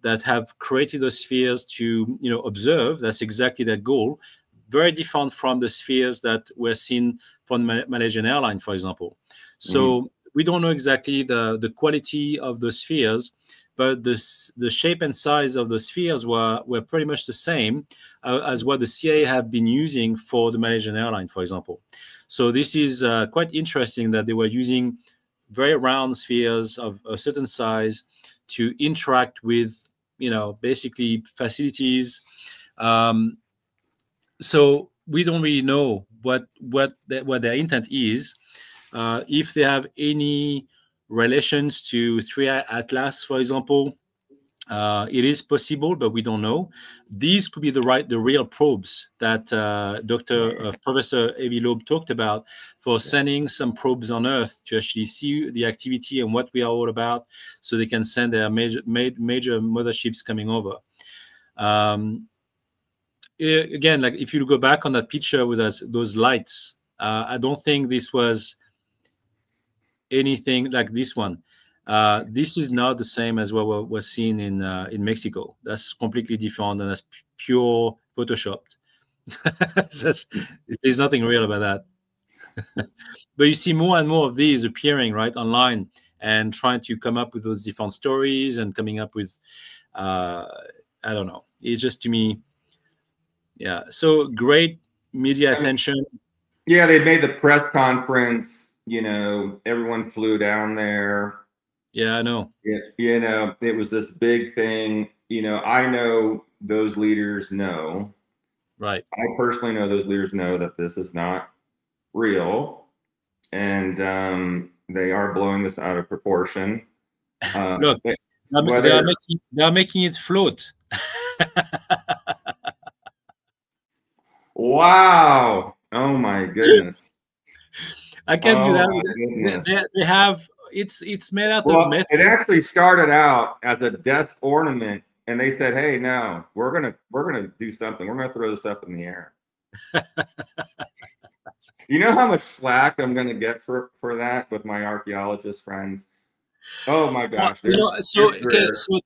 that have created those spheres to, you know, observe. That's exactly their goal. Very different from the spheres that were seen from Malaysian airline, for example. So we don't know exactly the quality of the spheres, but the shape and size of the spheres were pretty much the same as what the CIA have been using for the Malaysian airline, for example. So this is quite interesting that they were using very round spheres of a certain size to interact with, you know, basically facilities. So we don't really know what their intent is. If they have any relations to 3 Atlas, for example, it is possible, but we don't know. These could be the real probes that Professor Avi Loeb talked about, for sending some probes on Earth to actually see the activity and what we are all about, so they can send their major motherships coming over. Again, like if you go back on that picture with those lights, I don't think this was anything like this one. This is not the same as what was seen in Mexico. That's completely different, and that's pure photoshopped. There's nothing real about that. But you see more and more of these appearing right online, and trying to come up with those different stories and coming up with, I don't know. It's just, to me, yeah. So great media attention. Yeah, they made the press conference. You know, everyone flew down there. Yeah, I know. You know, it was this big thing. You know, I know those leaders know. Right. I personally know those leaders know that this is not real, and they are blowing this out of proportion. Look, they are making it float. Wow! Oh my goodness! I can't do that. They have. It's made out of metal. It actually started out as a desk ornament, and they said, "Hey, no, we're gonna do something. We're gonna throw this up in the air." You know how much slack I'm gonna get for that with my archaeologist friends? Oh my gosh! So okay, so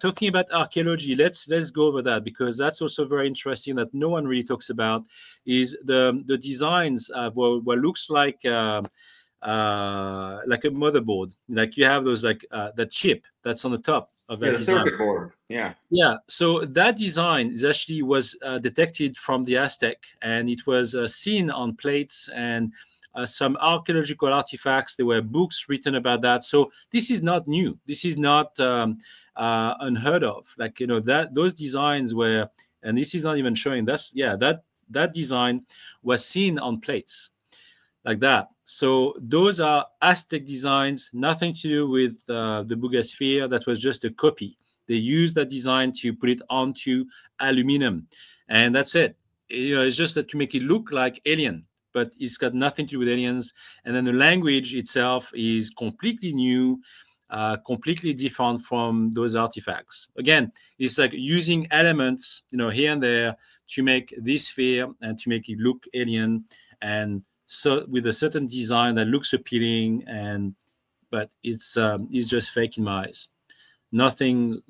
talking about archaeology, let's go over that, because that's also very interesting that no one really talks about. Is the designs what looks like a motherboard, like you have those that chip that's on the top of that the design. circuit board. Yeah. Yeah. So that design is actually was detected from the Aztec, and it was seen on plates and some archaeological artifacts. There were books written about that. So this is not new. This is not unheard of. Like, that those designs were, and this is not even showing. That design was seen on plates like that. So those are Aztec designs, nothing to do with the Buga Sphere. That was just a copy. They used that design to put it onto aluminum, and that's it. It's just that to make it look like alien, but it's got nothing to do with aliens. And then the language itself is completely new, completely different from those artifacts. Again, it's like using elements, here and there to make this sphere and to make it look alien, and so with a certain design that looks appealing, but it's just fake in my eyes. Nothing.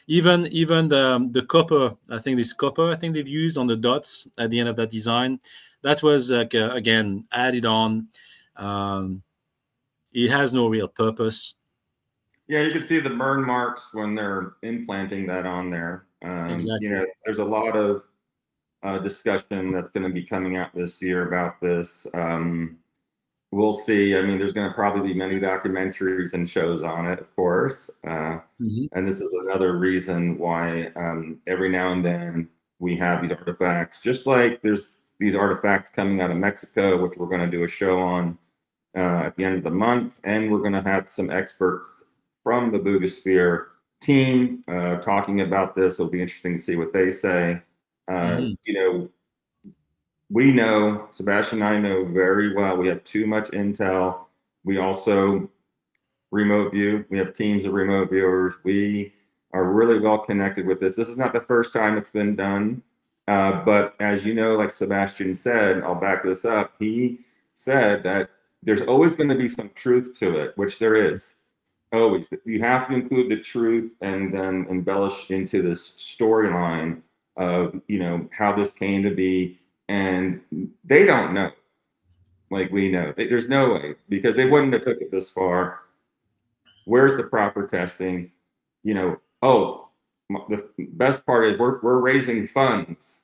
Even the copper, I think they've used on the dots at the end of that design, that was again added on. It has no real purpose. Yeah, you can see the burn marks when they're implanting that on there. Exactly. There's a lot of discussion that's going to be coming out this year about this. We'll see. I mean, there's going to probably be many documentaries and shows on it, of course. And this is another reason why every now and then we have these artifacts, just like there's these artifacts coming out of Mexico, which we're going to do a show on at the end of the month. And we're going to have some experts from the Buga Sphere team talking about this. It'll be interesting to see what they say. We know, Sébastien and I know very well, we have too much intel. We also remote view. We have teams of remote viewers. We are really well connected with this. This is not the first time it's been done. But as you know, like Sébastien said, I'll back this up. He said that there's always going to be some truth to it, which there is. Always. You have to include the truth and then embellish into this storyline of, how this came to be. And they don't know, like we know. There's no way, because they wouldn't have took it this far. Where's the proper testing? The best part is we're raising funds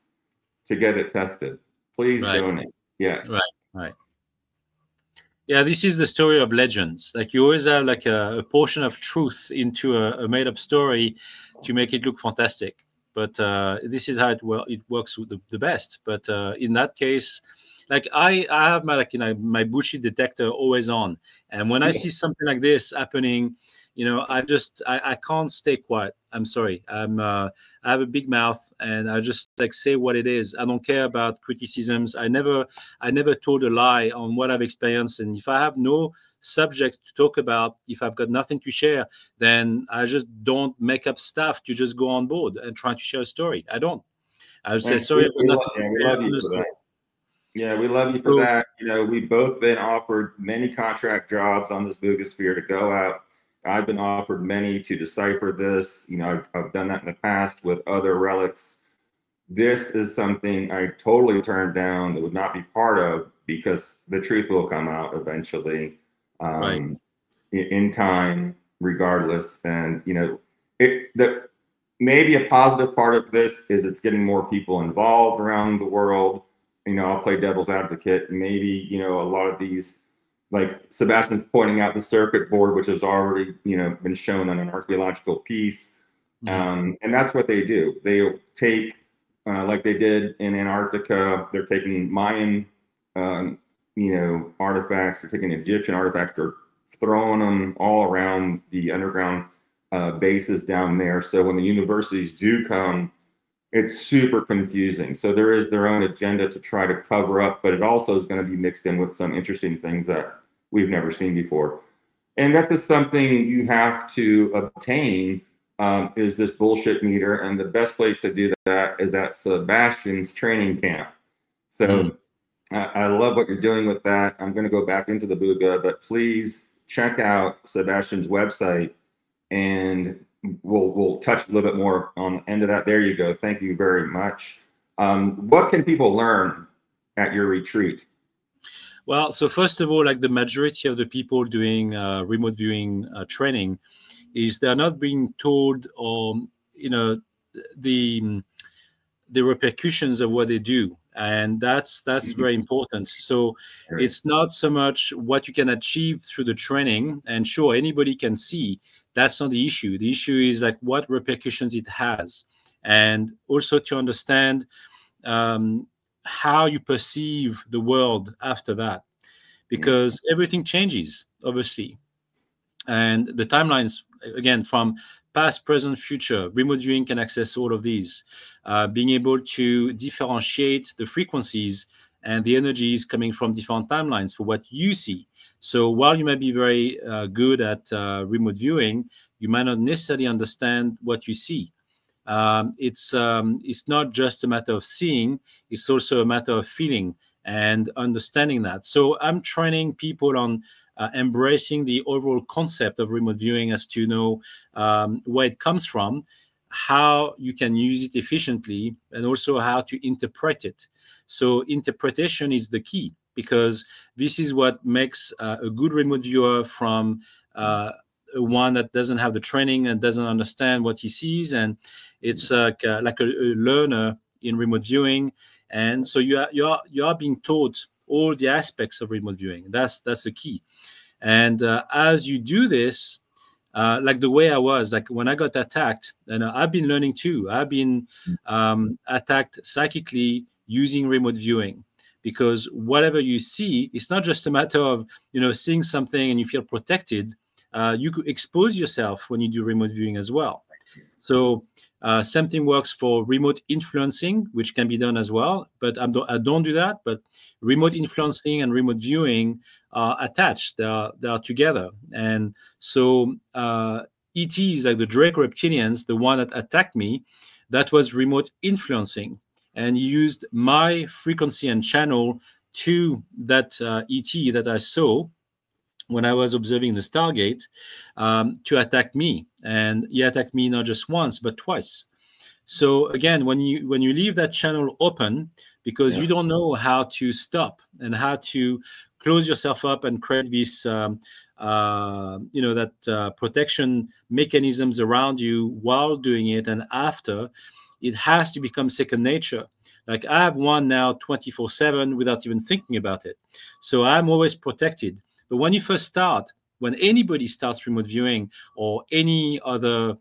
to get it tested. Please donate. Yeah. Right. Yeah, this is the story of legends. Like, you always have like a portion of truth into a made-up story to make it look fantastic. But this is how it works the best. But in that case, like I have my bullshit detector always on, and when I see something like this happening, I can't stay quiet. I'm sorry. I have a big mouth, and I just say what it is. I don't care about criticisms. I never told a lie on what I've experienced, and if I have no subject to talk about, if I've got nothing to share, then I just don't make up stuff to just go on board and try to share a story. I don't. I would say sorry. We love you for that. Yeah, we love you for that. We've both been offered many contract jobs on this Buga Sphere to go out. I've been offered many to decipher this. I've done that in the past with other relics. This is something I totally turned down, that would not be part of, because the truth will come out eventually, in time, regardless. And maybe a positive part of this is it's getting more people involved around the world. I'll play devil's advocate. Maybe a lot of these, like Sébastien's pointing out, the circuit board, which has already been shown on an archaeological piece, and that's what they do. They take, like they did in Antarctica, they're taking Mayan artifacts, they're taking Egyptian artifacts, they're throwing them all around the underground bases down there. So when the universities do come, it's super confusing. So there is their own agenda to try to cover up, but it also is going to be mixed in with some interesting things that we've never seen before. And that is something you have to obtain, is this bullshit meter. And the best place to do that is at Sébastien's training camp. So I love what you're doing with that. I'm going to go back into the Buga, but please check out Sebastian's website, and we'll touch a little bit more on the end of that. There you go. Thank you very much. What can people learn at your retreat? Well, so first of all, like the majority of the people doing remote viewing training is they're not being told, or the repercussions of what they do, and that's very important. So it's not so much what you can achieve through the training, and sure, anybody can see. That's not the issue. The issue is like what repercussions it has, and also to understand how you perceive the world after that, because everything changes, obviously. And the timelines, again, from past, present, future, remote viewing can access all of these, being able to differentiate the frequencies and the energies coming from different timelines for what you see. So while you might be very good at remote viewing, you might not necessarily understand what you see. It's not just a matter of seeing, it's also a matter of feeling and understanding that. So I'm training people on embracing the overall concept of remote viewing as to know where it comes from, how you can use it efficiently, and also how to interpret it. So interpretation is the key, because this is what makes a good remote viewer from one that doesn't have the training and doesn't understand what he sees. And it's like a learner in remote viewing. And so you are being taught all the aspects of remote viewing. That's the key. And as you do this, like the way I was, like when I got attacked, and I've been learning too. I've been attacked psychically using remote viewing, because whatever you see, it's not just a matter of seeing something and you feel protected. You could expose yourself when you do remote viewing as well. So same thing works for remote influencing, which can be done as well, but I don't do that. But remote influencing and remote viewing are attached. They are together. And so ETs, like the Drake reptilians, the one that attacked me, that was remote influencing. And he used my frequency and channel to that ET that I saw when I was observing the Stargate, to attack me. And he attacked me not just once, but twice. So again, when you leave that channel open, because you don't know how to stop and how to close yourself up and create this, protection mechanisms around you while doing it and after, it has to become second nature. Like I have one now 24/7 without even thinking about it. So I'm always protected. But when you first start, when anybody starts remote viewing or any other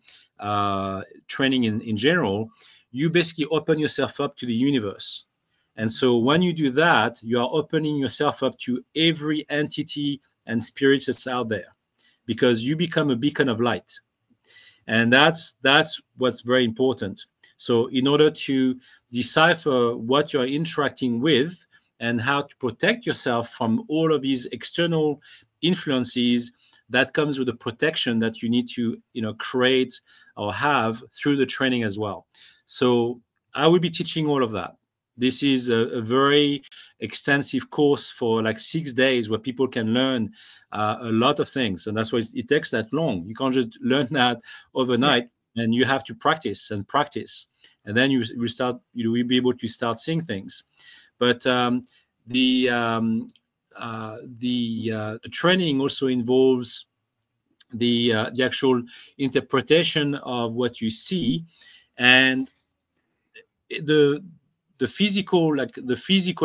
training in general, you basically open yourself up to the universe. And so when you do that, you are opening yourself up to every entity and spirits that's out there, because you become a beacon of light. And that's what's very important. So in order to decipher what you're interacting with and how to protect yourself from all of these external influences, that comes with the protection that you need to create or have through the training as well. So I will be teaching all of that. This is a very extensive course for like 6 days where people can learn a lot of things. And that's why it takes that long. You can't just learn that overnight, and you have to practice and practice. And then you will be able to start seeing things. But the training also involves the actual interpretation of what you see, and the physical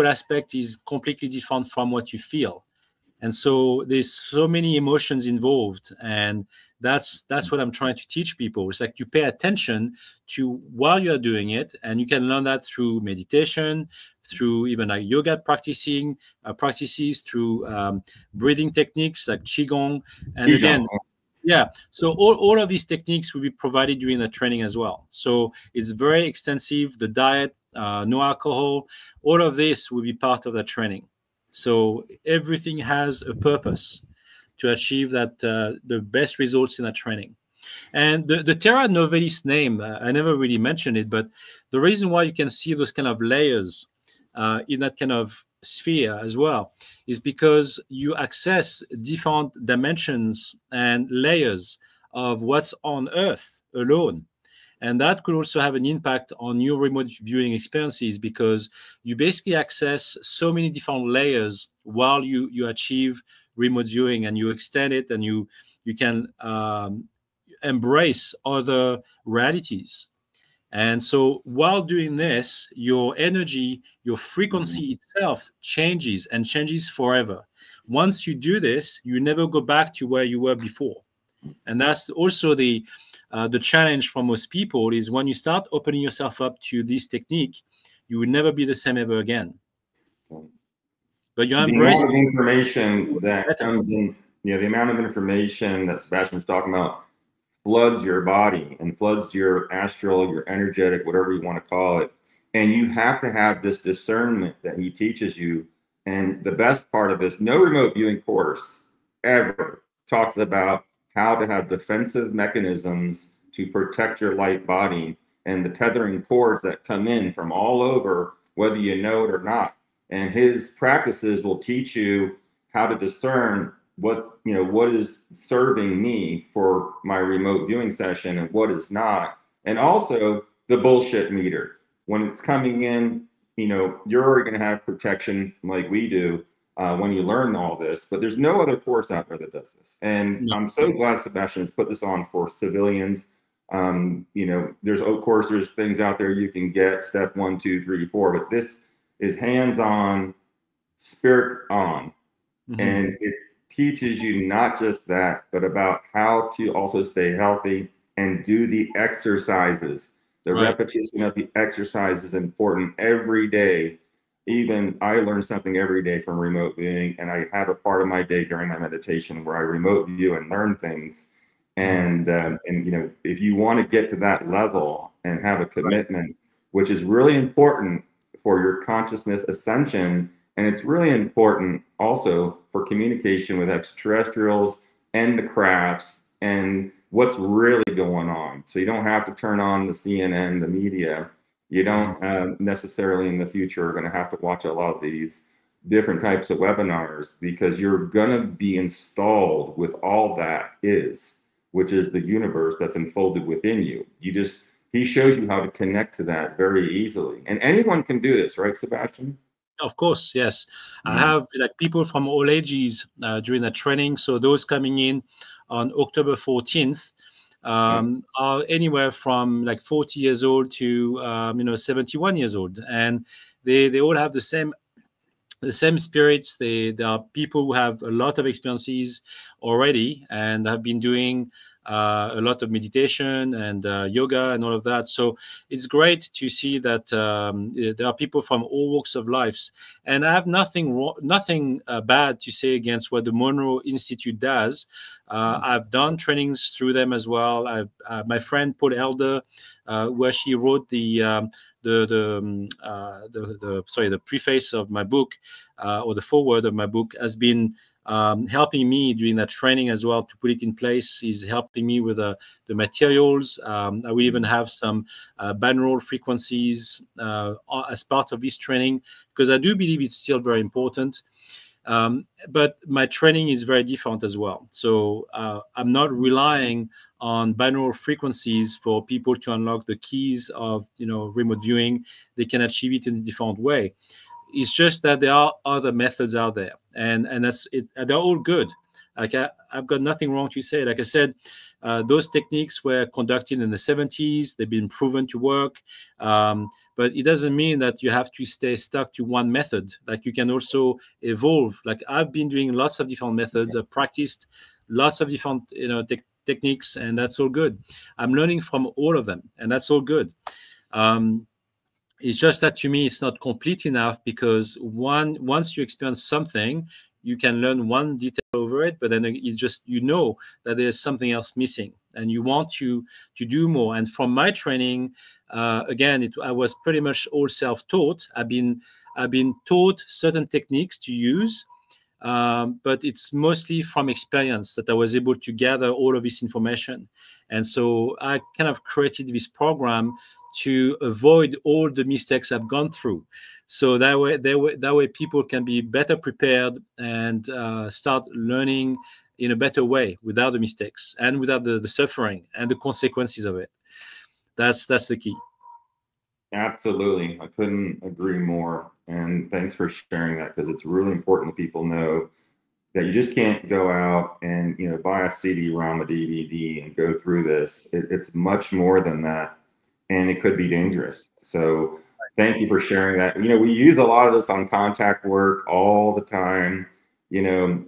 aspect is completely different from what you feel. And so there's so many emotions involved, and that's what I'm trying to teach people. It's like you pay attention to while you're doing it, and you can learn that through meditation, through even like yoga practices, through breathing techniques like qigong, and again, so all of these techniques will be provided during the training as well. So it's very extensive. The diet, no alcohol, all of this will be part of the training. So everything has a purpose to achieve that the best results in that training. And the Terra Novalis name, I never really mentioned it, but the reason why you can see those kind of layers in that kind of sphere as well, is because you access different dimensions and layers of what's on Earth alone. And that could also have an impact on your remote viewing experiences, because you basically access so many different layers while you achieve remote viewing, and you extend it, and you can embrace other realities. And so while doing this, your energy, your frequency itself changes, and changes forever. Once you do this, you never go back to where you were before. And that's also the challenge for most people, is when you start opening yourself up to this technique, you will never be the same ever again. But you embrace the amount of information that comes in, the amount of information that Sébastien was talking about floods your body and floods your astral, your energetic, whatever you want to call it. And you have to have this discernment that he teaches you. And the best part of this, no remote viewing course ever talks about how to have defensive mechanisms to protect your light body, and the tethering cords that come in from all over, whether you know it or not. And his practices will teach you how to discern what is serving me for my remote viewing session and what is not. And also the bullshit meter. When it's coming in, you're already going to have protection like we do when you learn all this, but there's no other course out there that does this. And I'm so glad Sébastien has put this on for civilians. There's of course there's things out there you can get, step 1, 2, 3, 4, but this is hands-on, spirit on. And it teaches you not just that, but about how to also stay healthy and do the exercises. The repetition of the exercise is important every day. Even I learn something every day from remote viewing, and I have a part of my day during my meditation where I remote view and learn things. And if you want to get to that level and have a commitment, which is really important for your consciousness ascension, and it's really important also for communication with extraterrestrials and the crafts and what's really going on. So you don't have to turn on the CNN, the media. You don't necessarily in the future are going to have to watch a lot of these different types of webinars, because you're going to be installed with all that is, which is the universe that's unfolded within you. He shows you how to connect to that very easily. And anyone can do this, right, Sébastien? Of course, yes. I have people from all ages during that training. So those coming in on October 14th are anywhere from 40 years old to 71 years old, and they all have the same spirits. They are people who have a lot of experiences already and have been doing a lot of meditation and yoga and all of that. So it's great to see that there are people from all walks of lives. And I have nothing bad to say against what the Monroe Institute does. I've done trainings through them as well. My friend Paul Elder, where she wrote the preface of my book, or the foreword of my book, has been helping me during that training as well to put it in place. He's helping me with the materials. I will even have some binaural frequencies as part of this training, because I do believe it's still very important. But my training is very different as well. So I'm not relying on binaural frequencies for people to unlock the keys of remote viewing. They can achieve it in a different way. It's just that there are other methods out there, and that's it. They're all good. I've got nothing wrong to say. Like I said, those techniques were conducted in the 70s. They've been proven to work. But it doesn't mean that you have to stay stuck to one method. Like, you can also evolve. Like, I've been doing lots of different methods. I've practiced lots of different techniques, and that's all good. I'm learning from all of them, and that's all good. It's just that to me, it's not complete enough, because once you experience something, you can learn one detail over it, but then you know that there's something else missing, and you want to do more. And from my training, again, I was pretty much all self-taught. I've been taught certain techniques to use, but it's mostly from experience that I was able to gather all of this information. And so I kind of created this program to avoid all the mistakes I've gone through. So that way people can be better prepared and start learning in a better way without the mistakes and without the suffering and the consequences of it. That's the key. Absolutely. I couldn't agree more. And thanks for sharing that, because it's really important that people know that you just can't go out and, you know, buy a CD-ROM, a DVD, and go through this. It's much more than that, and it could be dangerous. So thank you for sharing that. You know, we use a lot of this on contact work all the time. You know,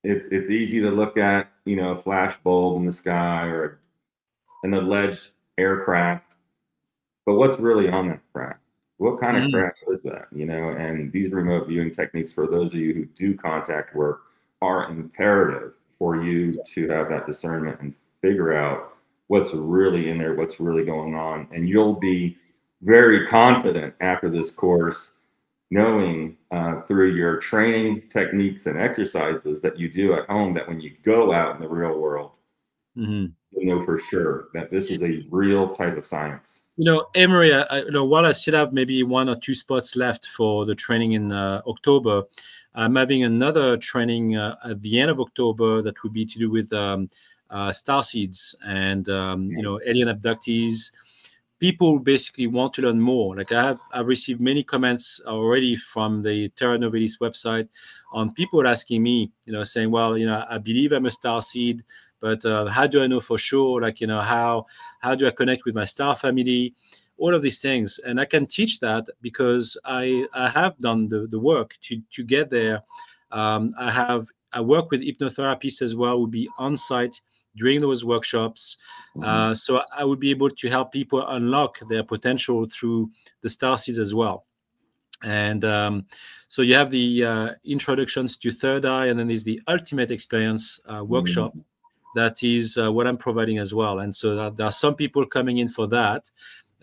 it's easy to look at, you know, a flash bulb in the sky or an alleged aircraft, but what's really on that craft? What kind of craft is that? You know, and these remote viewing techniques, for those of you who do contact work, are imperative for you to have that discernment and figure out what's really in there, what's really going on. And you'll be very confident after this course, knowing through your training techniques and exercises that you do at home, that when you go out in the real world, you know for sure that this is a real type of science. You know, Emery, you know, while I still have maybe 1 or 2 spots left for the training in October, I'm having another training at the end of October that would be to do with starseeds and, you know, alien abductees. People basically want to learn more. Like I've received many comments already from the Terra Novalis website on people asking me, you know, saying, well, you know, I believe I'm a starseed, but how do I know for sure? Like, you know, how do I connect with my star family? All of these things. And I can teach that because I have done the work to get there. I work with hypnotherapists as well, who will be on site during those workshops. So I would be able to help people unlock their potential through the starseeds as well. And so you have the introductions to Third Eye, and then there's the Ultimate Experience workshop. That is what I'm providing as well. And so there are some people coming in for that,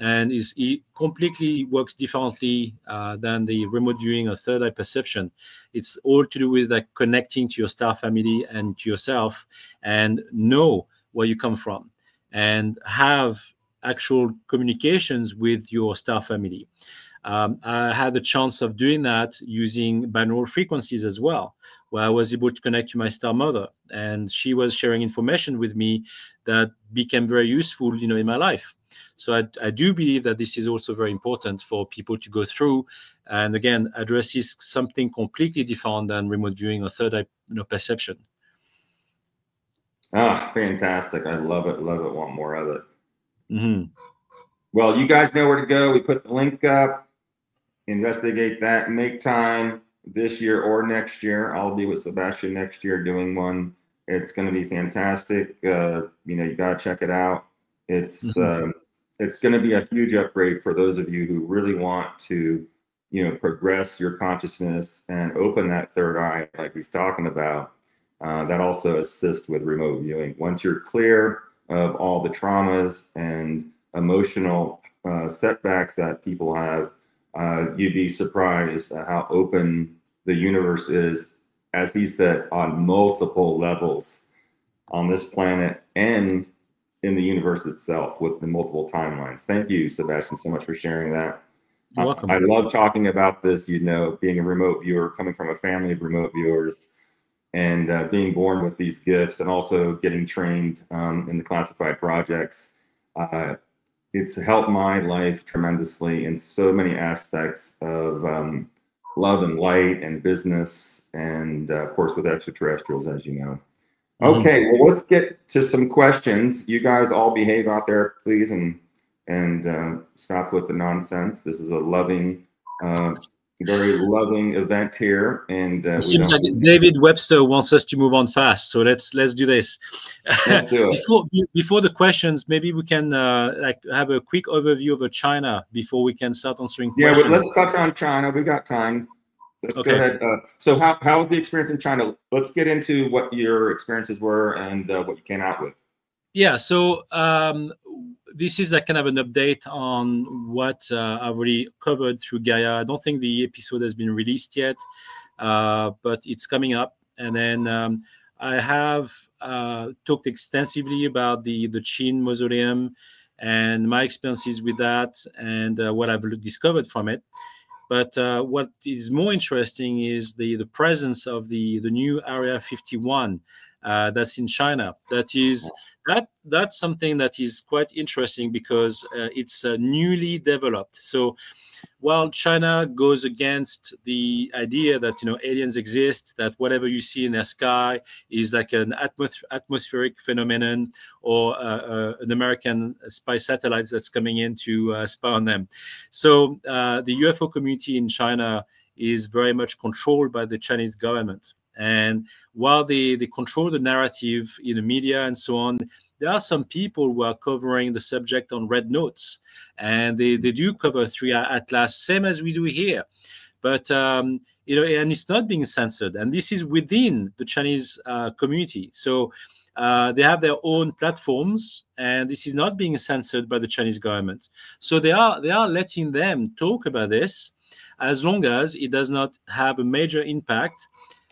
and it completely works differently than the remote viewing or third eye perception. It's all to do with like connecting to your star family and to yourself, and know where you come from, and have actual communications with your star family. I had the chance of doing that using binaural frequencies as well, where I was able to connect to my star mother, and she was sharing information with me that became very useful, you know, in my life. So I do believe that this is also very important for people to go through, and again, addresses something completely different than remote viewing or third eye, you know, perception. Ah, fantastic. I love it. Love it. Want more of it. Well, you guys know where to go. We put the link up. Investigate that. Make time this year or next year. I'll be with Sébastien next year doing one. It's going to be fantastic. You know, you got to check it out. It's going to be a huge upgrade for those of you who really want to, you know, progress your consciousness and open that third eye, like he's talking about. That also assists with remote viewing. Once you're clear of all the traumas and emotional setbacks that people have, you'd be surprised at how open the universe is, as he said, on multiple levels on this planet and in the universe itself with the multiple timelines. Thank you, Sébastien, so much for sharing that. You're welcome. I love talking about this, you know, being a remote viewer, coming from a family of remote viewers, and being born with these gifts, and also getting trained in the classified projects. It's helped my life tremendously in so many aspects of love and light and business, and of course with extraterrestrials, as you know. Okay, well, let's get to some questions. You guys all behave out there, please, and stop with the nonsense. This is a loving, very loving event here, and it seems like David Webster wants us to move on fast, so let's do this. Let's do it. Before the questions, maybe we can like have a quick overview of China before we can start answering questions. Yeah, but let's touch on China. We got time. Let's go ahead. So how was the experience in China? Let's get into what your experiences were and what you came out with. Yeah, so this is like kind of an update on what I've already covered through Gaia. I don't think the episode has been released yet, but it's coming up. And then I have talked extensively about the Qin Mausoleum and my experiences with that, and what I've discovered from it. But what is more interesting is the presence of the new Area 51 that's in China. That's something that is quite interesting because it's newly developed. So while China goes against the idea that aliens exist, that whatever you see in the sky is like an atmospheric phenomenon, or an American spy satellite that's coming in to spy on them. So the UFO community in China is very much controlled by the Chinese government. And while they control the narrative in the media and so on, there are some people who are covering the subject on red notes, and they do cover 3 Atlas, same as we do here. But and it's not being censored, and this is within the Chinese community. So they have their own platforms, and this is not being censored by the Chinese government. So they are letting them talk about this, as long as it does not have a major impact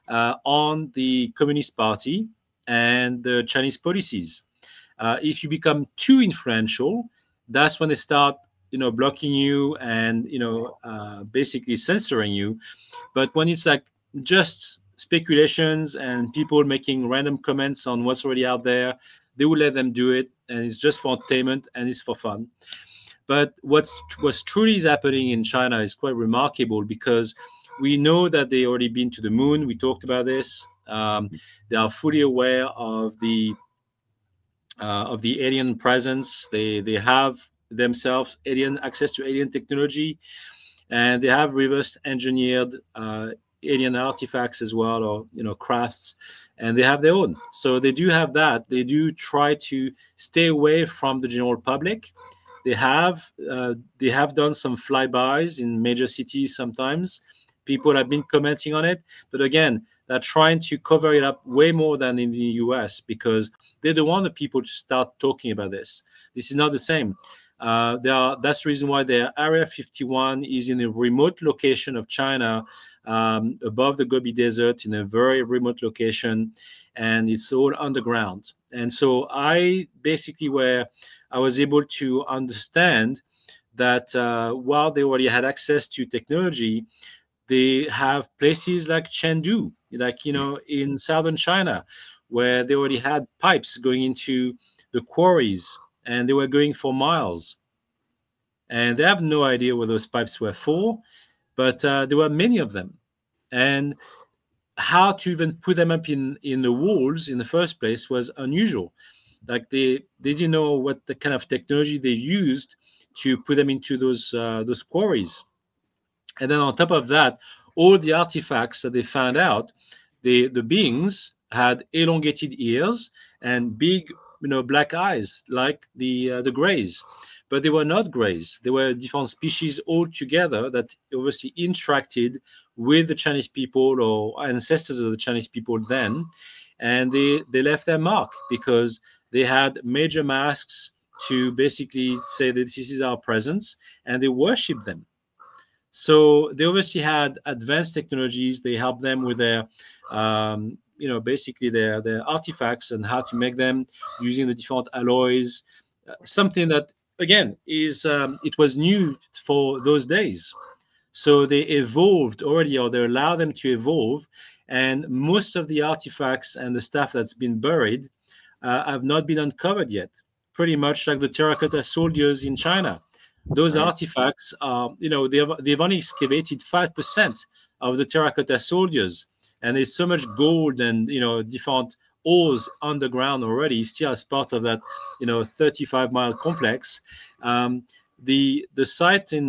on the Communist Party and the Chinese policies. If you become too influential, that's when they start, blocking you and, basically censoring you. But when it's like just speculations and people making random comments on what's already out there, they will let them do it, and it's just for entertainment and it's for fun. But what's truly is happening in China is quite remarkable, because we know that they already been to the moon. We talked about this. They are fully aware of the alien presence. They have themselves access to alien technology, and they have reverse engineered alien artifacts as well, or crafts, and they have their own. So they do have that. They do try to stay away from the general public. They have done some flybys in major cities sometimes. People have been commenting on it, but again, they're trying to cover it up way more than in the US, because they don't want the people to start talking about this. This is not the same. That's the reason why their Area 51 is in a remote location of China, above the Gobi Desert, in a very remote location, and it's all underground. And so I was able to understand that while they already had access to technology, they have places like Chengdu, in southern China, where they already had pipes going into the quarries, and they were going for miles. And they have no idea what those pipes were for, but there were many of them. And how to even put them up in the walls in the first place was unusual. Like they didn't know what the kind of technology they used to put them into those quarries. And then on top of that, all the artifacts that they found out, the beings had elongated ears and big, black eyes, like the greys. But they were not greys. They were different species altogether that obviously interacted with the Chinese people or ancestors of the Chinese people then. And they left their mark, because they had major masks to basically say that this is our presence, and they worshipped them. So they obviously had advanced technologies. They helped them with their, basically their artifacts and how to make them using the different alloys. Something that, again, is it was new for those days. So they evolved already, or they allowed them to evolve. And most of the artifacts and the stuff that's been buried have not been uncovered yet. Pretty much like the terracotta soldiers in China. Those artifacts are, they've only excavated 5% of the terracotta soldiers, and there's so much gold and different ores underground already, still as part of that 35-mile complex. The site in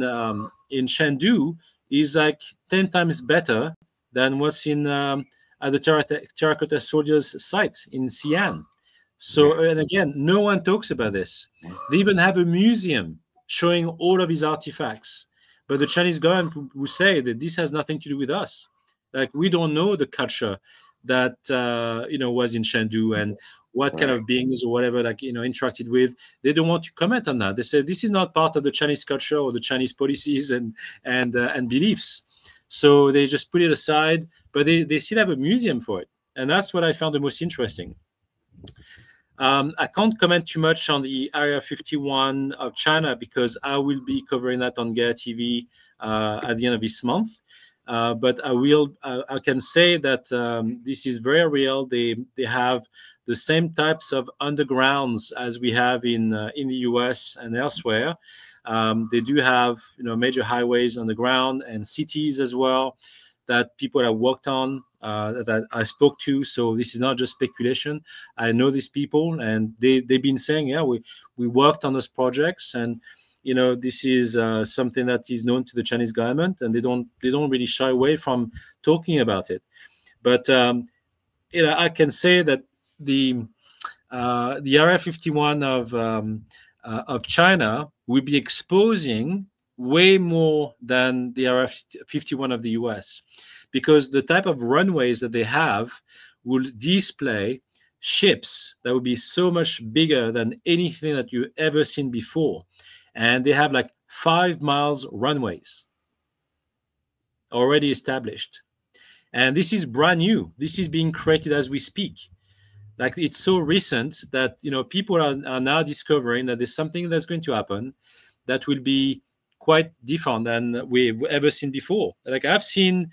Chengdu is like 10 times better than what's in at the terracotta soldiers site in Xi'an. So, and again, no one talks about this. They even have a museum showing all of his artifacts, but the Chinese government will say that this has nothing to do with us. Like, we don't know the culture that was in Chengdu and what kind of beings or whatever interacted with. They don't want to comment on that. They say this is not part of the Chinese culture or the Chinese policies and beliefs. So they just put it aside, but they still have a museum for it, and that's what I found the most interesting. I can't comment too much on the Area 51 of China because I will be covering that on Gaia TV at the end of this month. But I can say that this is very real. They have the same types of undergrounds as we have in the US and elsewhere. They do have major highways on the ground and cities as well that people have worked on, that I spoke to. So this is not just speculation. I know these people, and they've been saying, yeah, we worked on those projects, and this is something that is known to the Chinese government, and they don't really shy away from talking about it. But I can say that the Area 51 of China will be exposing way more than the Area 51 of the US, because the type of runways that they have will display ships that will be so much bigger than anything that you've ever seen before. And they have like 5 miles runways already established. And this is brand new. This is being created as we speak. Like, it's so recent that people are now discovering that there's something that's going to happen that will be quite different than we've ever seen before. Like, I've seen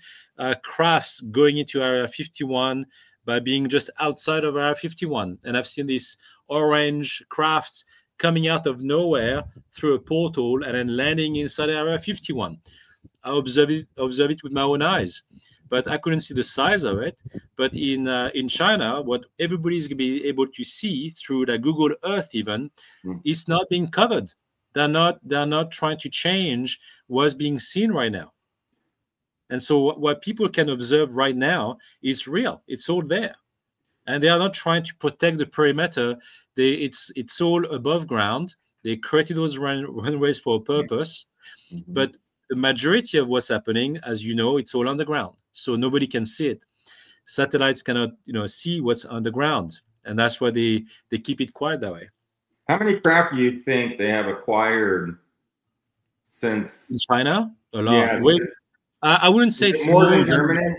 crafts going into Area 51 by being just outside of Area 51, and I've seen these orange crafts coming out of nowhere through a portal and then landing inside Area 51. I observe it with my own eyes, but I couldn't see the size of it. But in China, what everybody is going to be able to see through the Google Earth even is not being covered. They're not trying to change what's being seen right now. And so what people can observe right now is real. It's all there. And they are not trying to protect the perimeter. It's all above ground. They created those runways for a purpose. But the majority of what's happening, as you know, it's all underground. So nobody can see it. Satellites cannot, see what's underground. And that's why they keep it quiet that way. How many craft do you think they have acquired since? In China? A lot. Yeah, I wouldn't say it's more than Germany.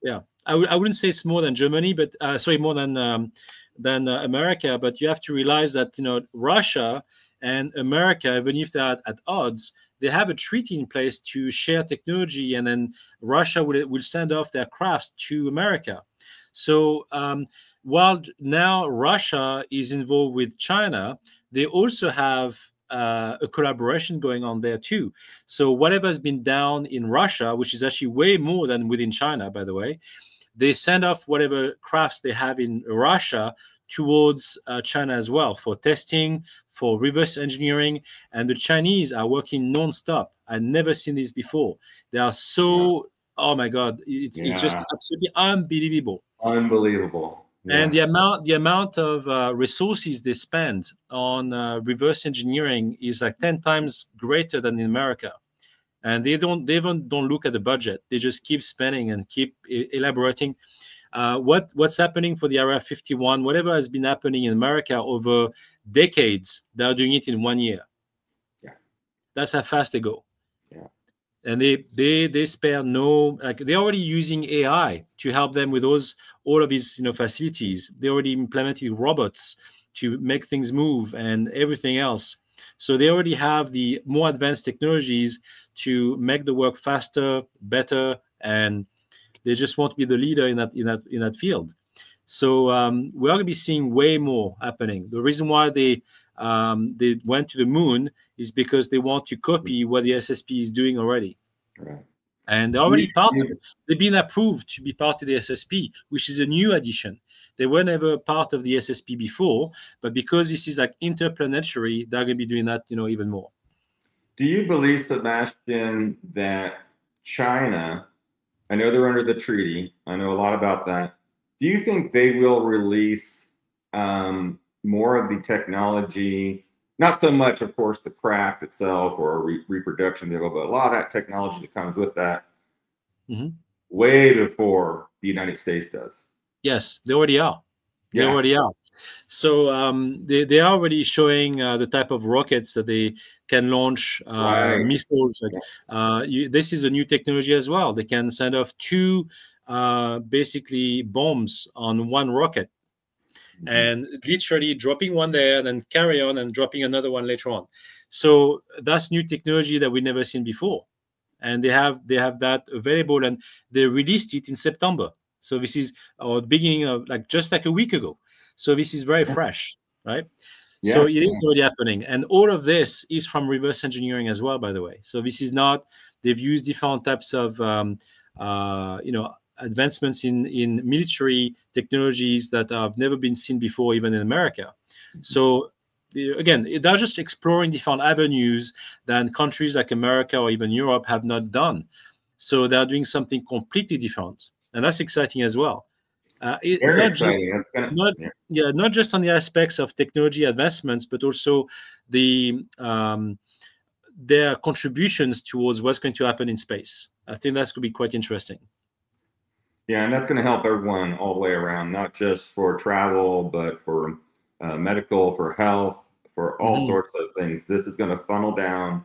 Yeah, I wouldn't say it's more than Germany, but more than America. But you have to realize that Russia and America, even if they're at odds, they have a treaty in place to share technology, and then Russia will send off their crafts to America. So while now Russia is involved with China, they also have a collaboration going on there too. So whatever has been down in Russia, which is actually way more than within China, by the way, they send off whatever crafts they have in Russia towards China as well for testing, for reverse engineering. And the Chinese are working non-stop. I've never seen this before. They are so, oh my God, it's just absolutely unbelievable. Unbelievable. Yeah. And the amount of resources they spend on reverse engineering is like 10 times greater than in America. And they even don't look at the budget. They just keep spending and keep elaborating. What's happening for the Area 51, whatever has been happening in America over decades, they're doing it in 1 year. Yeah. That's how fast they go. Yeah. And they spare no, like, they're already using AI to help them with all of these facilities. They already implemented robots to make things move and everything else. So they already have the more advanced technologies to make the work faster, better, and they just want to be the leader in that field. So we are going to be seeing way more happening. The reason why they went to the moon is because they want to copy what the SSP is doing already. Right. And they're already part of it. They've been approved to be part of the SSP, which is a new addition. They were never part of the SSP before, but because this is like interplanetary, they're going to be doing that, even more. Do you believe, Sébastien, that China, I know they're under the treaty, I know a lot about that. Do you think they will release more of the technology, not so much, of course, the craft itself or reproduction vehicle, but a lot of that technology that comes with that way before the United States does? Yes, they already are. They already are. So they are already showing the type of rockets that they can launch, missiles. This is a new technology as well. They can send off two basically bombs on one rocket. and literally dropping one there and then carry on and dropping another one later on. So that's new technology that we've never seen before. And they have that available, and they released it in September. So this is our beginning of just like a week ago. So this is very fresh, right? Yeah. So it is already happening. And all of this is from reverse engineering as well, by the way. So this is not, they've used different types of, advancements in military technologies that have never been seen before, even in America. So again, they're just exploring different avenues than countries like America or even Europe have not done. So they're doing something completely different. And that's exciting as well. Very exciting. Not just on the aspects of technology advancements, but also the their contributions towards what's going to happen in space. I think that's going to be quite interesting. Yeah, and that's going to help everyone all the way around, not just for travel, but for medical, for health, for all sorts of things. This is going to funnel down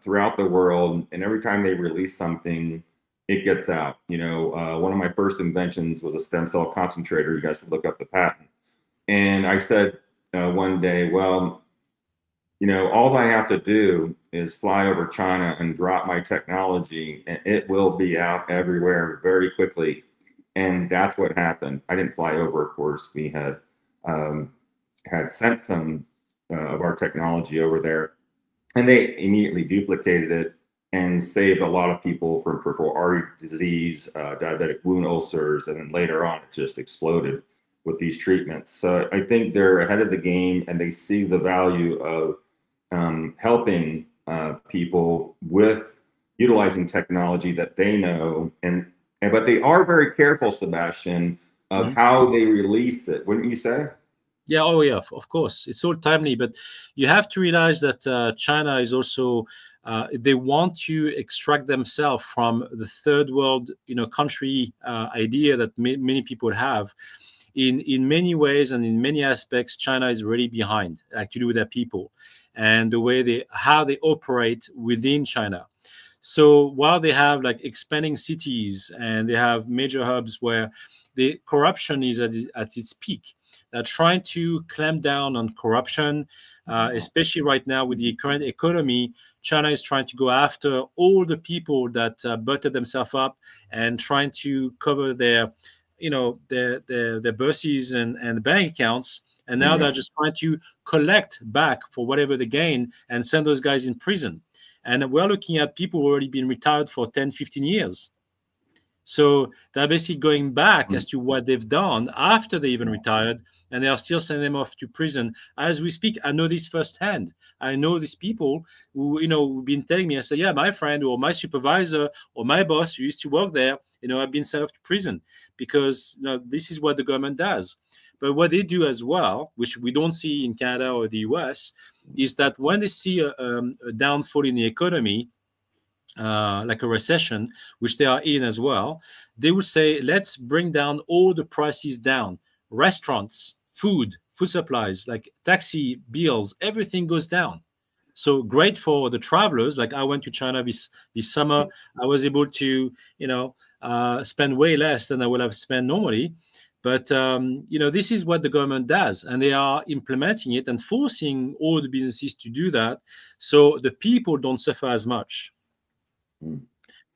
throughout the world, and every time they release something, it gets out. One of my first inventions was a stem cell concentrator. You guys can look up the patent. And I said one day, well, all I have to do is fly over China and drop my technology, and it will be out everywhere very quickly. And that's what happened. I didn't fly over, of course. We had sent some of our technology over there, and they immediately duplicated it and saved a lot of people from peripheral artery disease, diabetic wound ulcers, and then later on it just exploded with these treatments. So I think they're ahead of the game, and they see the value of helping people with utilizing technology that they know, but they are very careful, Sébastien, of how they release it, wouldn't you say? Yeah, oh yeah, of course. It's all timely, but you have to realize that China is also, they want to extract themselves from the third world, country idea that many people have. In many ways and in many aspects, China is really behind, actually, with their people and the way how they operate within China. So while they have expanding cities and they have major hubs where the corruption is at its peak, they're trying to clamp down on corruption, especially right now with the current economy. China is trying to go after all the people that butted themselves up and trying to cover their bourses and bank accounts. And now they're just trying to collect back for whatever they gain and send those guys in prison. And we're looking at people who already been retired for 10, 15 years. So they're basically going back as to what they've done after they even retired, and they are still sending them off to prison as we speak. I know this firsthand. I know these people who, who've been telling me, I say, yeah, my friend or my supervisor or my boss who used to work there, I've been sent off to prison because this is what the government does. But what they do as well, which we don't see in Canada or the US, is that when they see a downfall in the economy, like a recession, which they are in as well, they would say, let's bring down all the prices down. Restaurants, food supplies, like taxi bills, everything goes down. So great for the travelers. Like I went to China this summer. I was able to, spend way less than I would have spent normally. But, this is what the government does, and they are implementing it and forcing all the businesses to do that so the people don't suffer as much.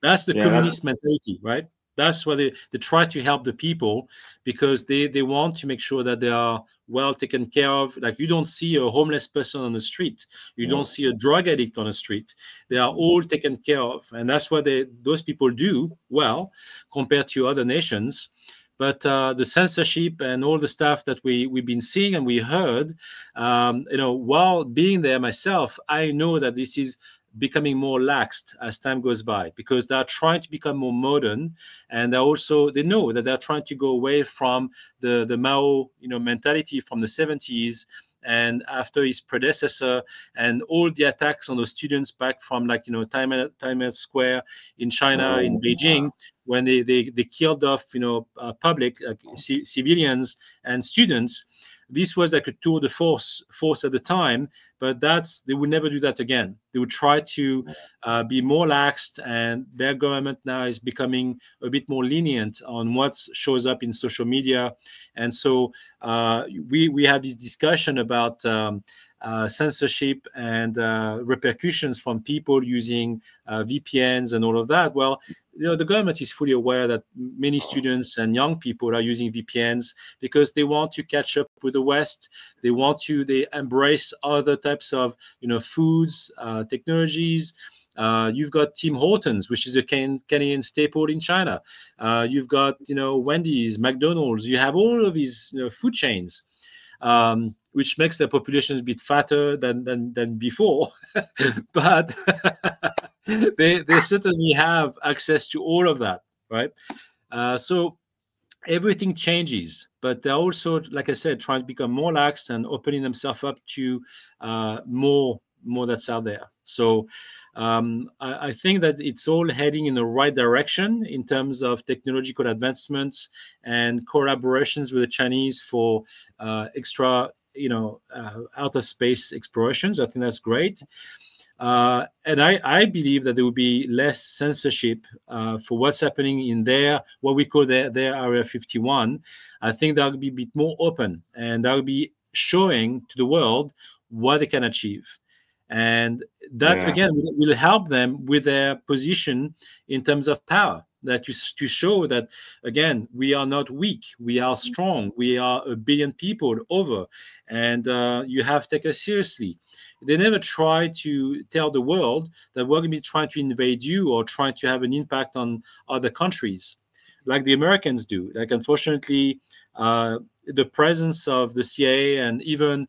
That's the communist mentality, right? That's why they try to help the people, because they want to make sure that they are well taken care of. Like you don't see a homeless person on the street. You don't see a drug addict on the street. They are all taken care of. And that's what those people do well compared to other nations. But the censorship and all the stuff that we've been seeing and we heard, while being there myself, I know that this is becoming more laxed as time goes by, because they're trying to become more modern, and they know that they're trying to go away from the Mao mentality from the 70s and after his predecessor, and all the attacks on the students back from Tiananmen Square in China, in Beijing, when they killed off public civilians and students. this was like a tour de force at the time, but they would never do that again. They would try to be more laxed, and their government now is becoming a bit more lenient on what shows up in social media. And so we had this discussion about censorship and repercussions from people using VPNs and all of that. Well, the government is fully aware that many students and young people are using VPNs because they want to catch up with the West. They embrace other types of, foods, technologies. You've got Tim Hortons, which is a Canadian staple in China. You've got, Wendy's, McDonald's. You have all of these food chains, which makes their populations a bit fatter than before. But they certainly have access to all of that, right? So everything changes, but they're also, like I said, trying to become more lax and opening themselves up to more that's out there. So I think that it's all heading in the right direction in terms of technological advancements and collaborations with the Chinese for extra, outer space explorations. I think that's great. And I believe that there will be less censorship for what's happening in what we call their Area 51. I think that will be a bit more open, and that will be showing to the world what they can achieve. And that, again, will help them with their position in terms of power, to show that, again, we are not weak, we are strong, we are 1 billion people over, and you have to take us seriously. They never try to tell the world that we're going to be trying to invade you or trying to have an impact on other countries like the Americans do. Like, unfortunately, the presence of the CIA and even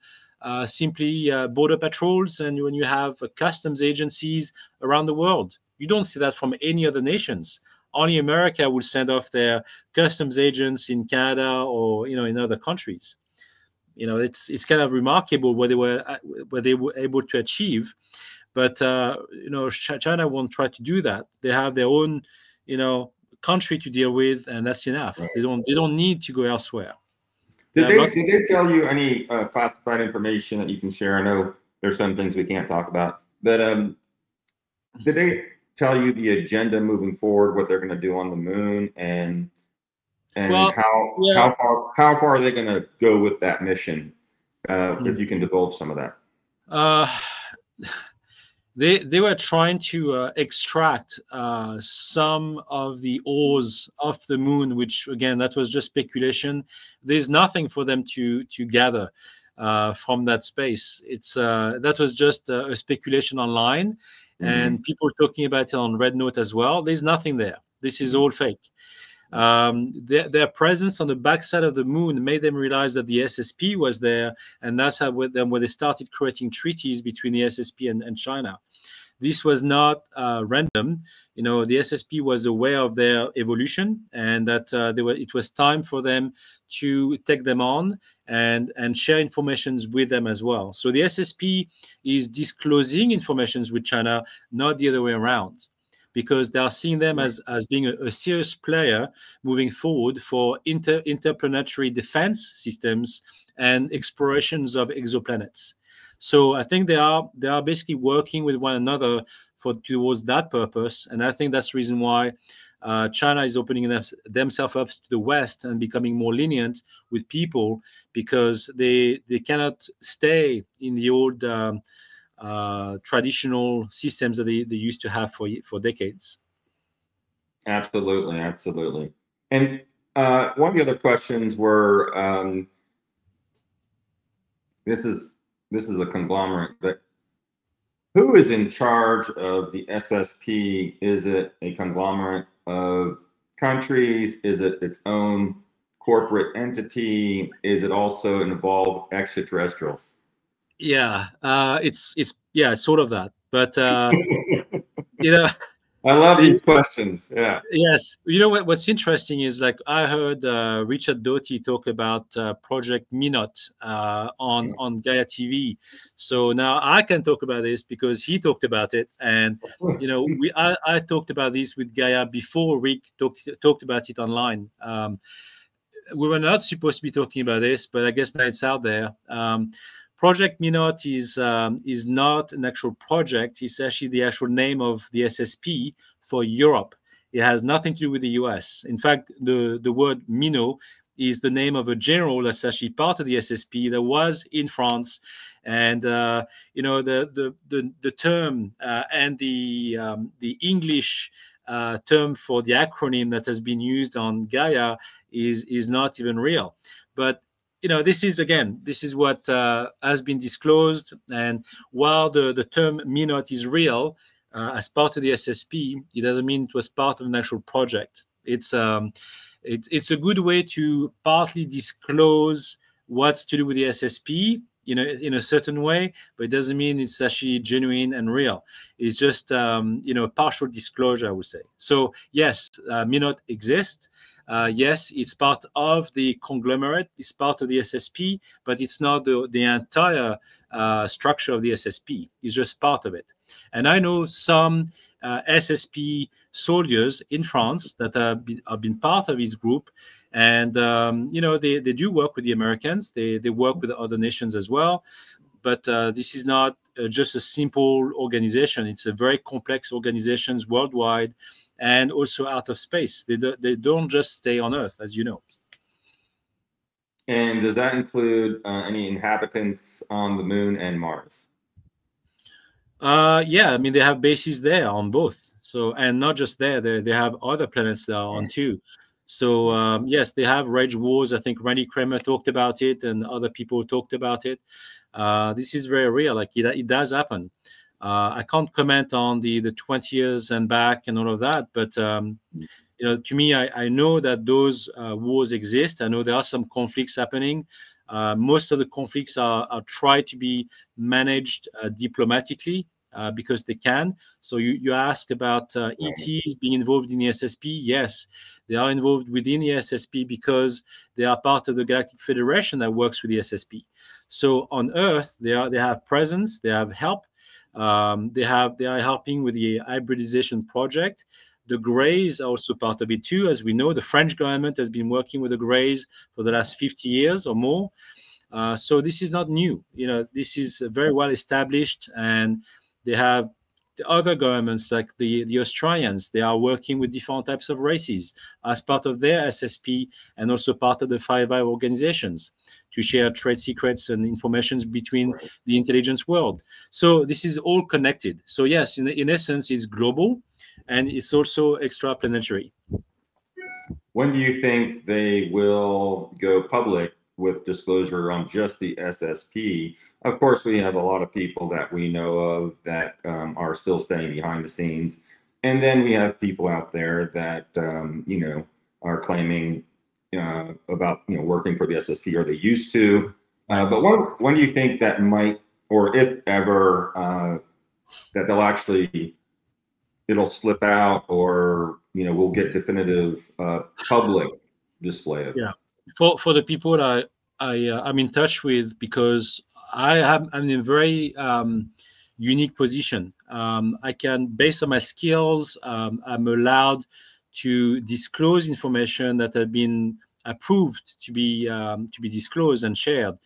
simply border patrols, and when you have customs agencies around the world, you don't see that from any other nations. Only America will send off their customs agents in Canada or in other countries. It's kind of remarkable what they were able to achieve, but China won't try to do that. They have their own country to deal with, and that's enough. Right. They don't need to go elsewhere. Did they tell you any classified information that you can share? I know there's some things we can't talk about, but did they tell you the agenda moving forward, what they're going to do on the moon, and how far are they going to go with that mission? If you can divulge some of that. They were trying to extract some of the ores off the moon, which, again, that was just speculation. There's nothing for them to gather from that space. That was just a speculation online, and people talking about it on Red Note as well. There's nothing there. This is all fake. Their presence on the backside of the moon made them realize that the SSP was there, and that's how when they started creating treaties between the SSP and China. This was not random. The SSP was aware of their evolution, and that it was time for them to take them on and share information with them as well. So the SSP is disclosing information with China, not the other way around, because they are seeing them as being a serious player moving forward for interplanetary defense systems and explorations of exoplanets. So I think they are basically working with one another towards that purpose, and I think that's the reason why China is opening themselves up to the West and becoming more lenient with people, because they cannot stay in the old traditional systems that they used to have for decades. Absolutely. And one of the other questions were, this is a conglomerate, but who is in charge of the SSP? Is it a conglomerate of countries? Is it its own corporate entity? Is it also involve extraterrestrials? Yeah, it's sort of that, but I love these questions. Yeah. Yes. What's interesting is, like, I heard Richard Doty talk about Project Minot on Gaia TV. So now I can talk about this because he talked about it, and I talked about this with Gaia before Rick talked about it online. we were not supposed to be talking about this, but I guess now it's out there. Project Minot is not an actual project. It's actually the actual name of the SSP for Europe. It has nothing to do with the US. In fact, the word Minot is the name of a general that's actually part of the SSP that was in France. And you know, the term and the English term for the acronym that has been used on Gaia is not even real. But you know, this is what has been disclosed. And while the term Minot is real as part of the SSP, it doesn't mean it was part of an actual project. It's a good way to partly disclose what's to do with the SSP, you know, in a certain way, but it doesn't mean it's actually genuine and real. It's just, you know, partial disclosure, I would say. So yes, Minot exists. Yes, it's part of the conglomerate. It's part of the SSP, but it's not the entire structure of the SSP. It's just part of it. And I know some SSP soldiers in France that have been part of this group. And, you know, they do work with the Americans. They work with other nations as well. But this is not just a simple organization. It's a very complex organization worldwide and also out of space. They don't just stay on Earth, as you know. And does that include any inhabitants on the moon and Mars? Yeah, I mean, they have bases there on both. So, and not just there, they have other planets there on too. So, yes, they have rage wars. I think Randy Kramer talked about it and other people talked about it. This is very real. Like it does happen. I can't comment on the 20 years and back and all of that, but you know, to me, I know that those wars exist. I know there are some conflicts happening. Most of the conflicts are tried to be managed diplomatically because they can. So you ask about ETs being involved in the SSP. Yes, they are involved within the SSP because they are part of the Galactic Federation that works with the SSP. So on Earth, they have presence, they have help. They are helping with the hybridization project. The Greys are also part of it too. As we know, the French government has been working with the Greys for the last 50 years or more. So this is not new. You know, this is very well established, and they have the other governments like the Australians. They are working with different types of races as part of their SSP and also part of the Five Eyes organizations to share trade secrets and information between the intelligence world. So this is all connected. So yes, in essence, it's global. And it's also extraplanetary. When do you think they will go public with disclosure on just the SSP? Of course, we have a lot of people that we know of that are still staying behind the scenes. And then we have people out there that, you know, are claiming about, you know, working for the SSP, or they used to. But when do you think that might, or if ever, that they'll actually, it'll slip out, or, you know, we'll get definitive public display of it? Yeah, for the people that I'm in touch with, because I'm in a very unique position. I can, based on my skills, I'm allowed to disclose information that have been approved to be disclosed and shared.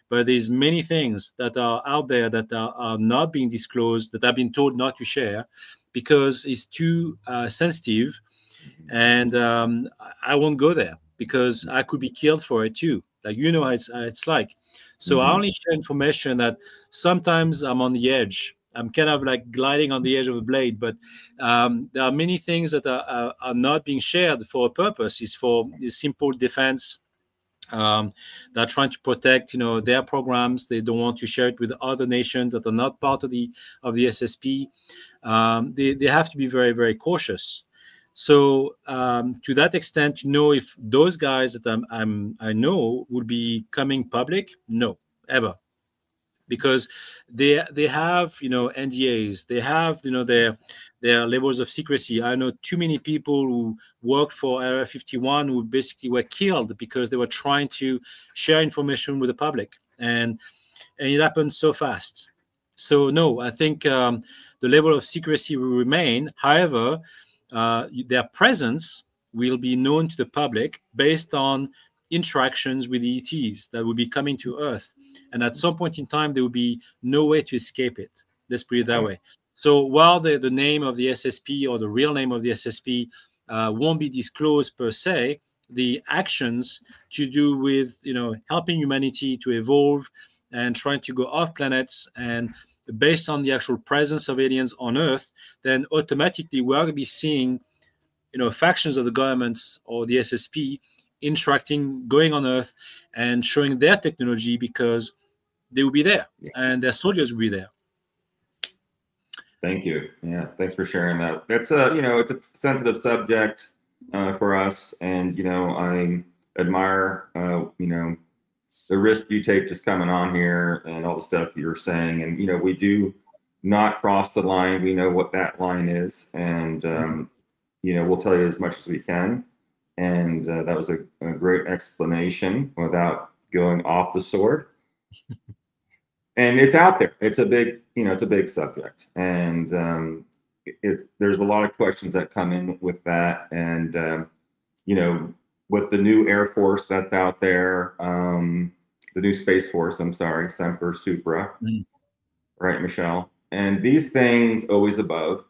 But there's many things that are out there that are not being disclosed, that I've been told not to share because it's too sensitive, and I won't go there because I could be killed for it too. Like, you know how it's like. So I only share information that sometimes I'm on the edge. I'm kind of like gliding on the edge of a blade, but there are many things that are not being shared for a purpose. It's for the simple defense. They're trying to protect, you know, their programs. They don't want to share it with other nations that are not part of the SSP. They have to be very, very cautious. So to that extent, to know if those guys that I know will be coming public, no, ever. Because they have, you know, NDAs, they have, you know, their levels of secrecy. I know too many people who worked for Area 51 who basically were killed because they were trying to share information with the public, and it happened so fast. So no, I think the level of secrecy will remain. However, their presence will be known to the public based on interactions with the ETs that will be coming to Earth. And at some point in time, there will be no way to escape it. Let's put it that way. So while the name of the SSP or the real name of the SSP won't be disclosed per se, the actions to do with, you know, helping humanity to evolve and trying to go off planets, and based on the actual presence of aliens on Earth, then automatically we're going to be seeing, you know, factions of the governments or the SSP interacting, going on Earth and showing their technology, because they will be there and their soldiers will be there. Thank you. Yeah, thanks for sharing that. That's a, you know, it's a sensitive subject for us, and you know, I admire you know, the risk you take just coming on here and all the stuff you're saying, and you know, we do not cross the line. We know what that line is, and you know, we'll tell you as much as we can. And that was a great explanation without going off the sword. And it's out there. It's a big, you know, it's a big subject, and there's a lot of questions that come in with that. And you know, with the new Air Force that's out there, the new Space Force, I'm sorry, Semper Supra, right, Michelle? And these things always above,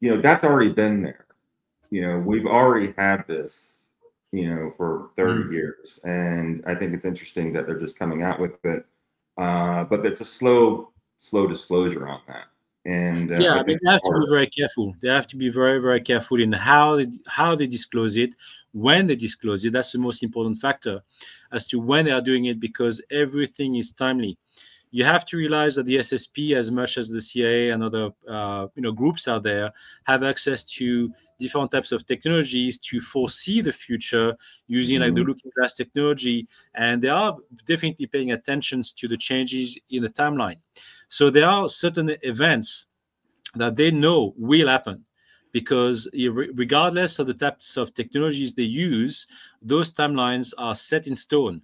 you know, that's already been there. You know, we've already had this, you know, for 30 years, and I think it's interesting that they're just coming out with it. But it's a slow disclosure on that. And yeah, I mean, they have to be very careful. They have to be very, very careful in how they disclose it, when they disclose it. That's the most important factor as to when they are doing it, because everything is timely. You have to realize that the SSP, as much as the CIA and other you know, groups out there, have access to different types of technologies to foresee the future using like the looking glass technology, and they are definitely paying attention to the changes in the timeline. So there are certain events that they know will happen, because regardless of the types of technologies they use, those timelines are set in stone.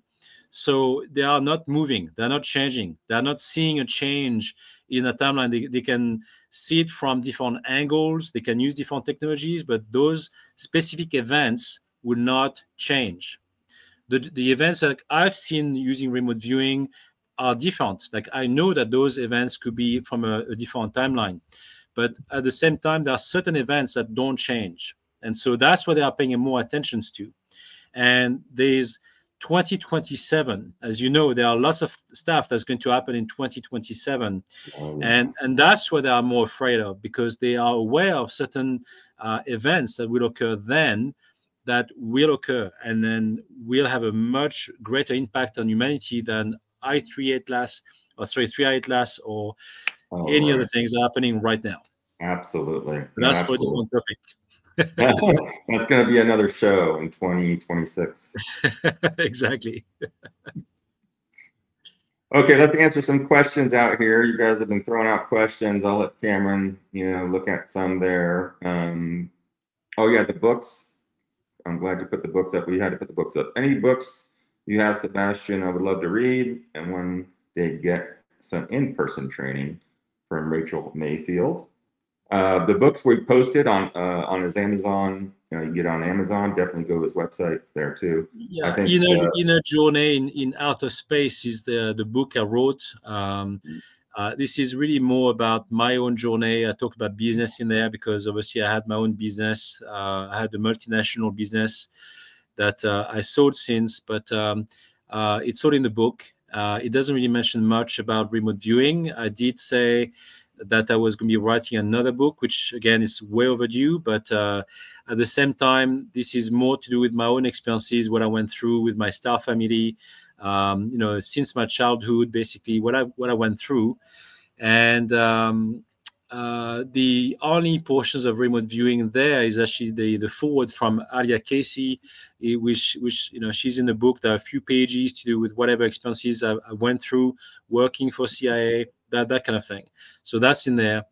So they are not moving, they're not changing, they're not seeing a change in a timeline. They can see it from different angles, they can use different technologies, but those specific events will not change. The events that I've seen using remote viewing are different. Like, I know that those events could be from a different timeline, but at the same time, there are certain events that don't change. And so that's what they are paying more attention to. And there's 2027, as you know, there are lots of stuff that's going to happen in 2027. And that's what they are more afraid of, because they are aware of certain events that will occur then, that will occur, and then will have a much greater impact on humanity than I-3 Atlas, or 3I Atlas, or any other things that are happening right now. Absolutely. That's for a different topic. That's going to be another show in 2026. Exactly. Okay, let's answer some questions out here. You guys have been throwing out questions. I'll let Cameron, you know, look at some there. Oh yeah, the books. I'm glad you put the books up. We had to put the books up. Any books you have, Sébastien, I would love to read, and when they get some in-person training from Rachel Mayfield. The books we posted on his Amazon, you know, you can get on Amazon. Definitely go to his website there too. Yeah, I think, Inner Journey in Outer Space is the book I wrote. This is really more about my own journey. I talk about business in there, because obviously I had my own business. I had a multinational business that I sold since, but it's all in the book. It doesn't really mention much about remote viewing. I did say that I was going to be writing another book, which again is way overdue, but at the same time, this is more to do with my own experiences, what I went through with my star family, you know, since my childhood, basically what I went through. And the only portions of remote viewing there is actually the forward from Alia Casey, which you know, she's in the book. There are a few pages to do with whatever experiences I went through working for CIA, that kind of thing. So that's in there,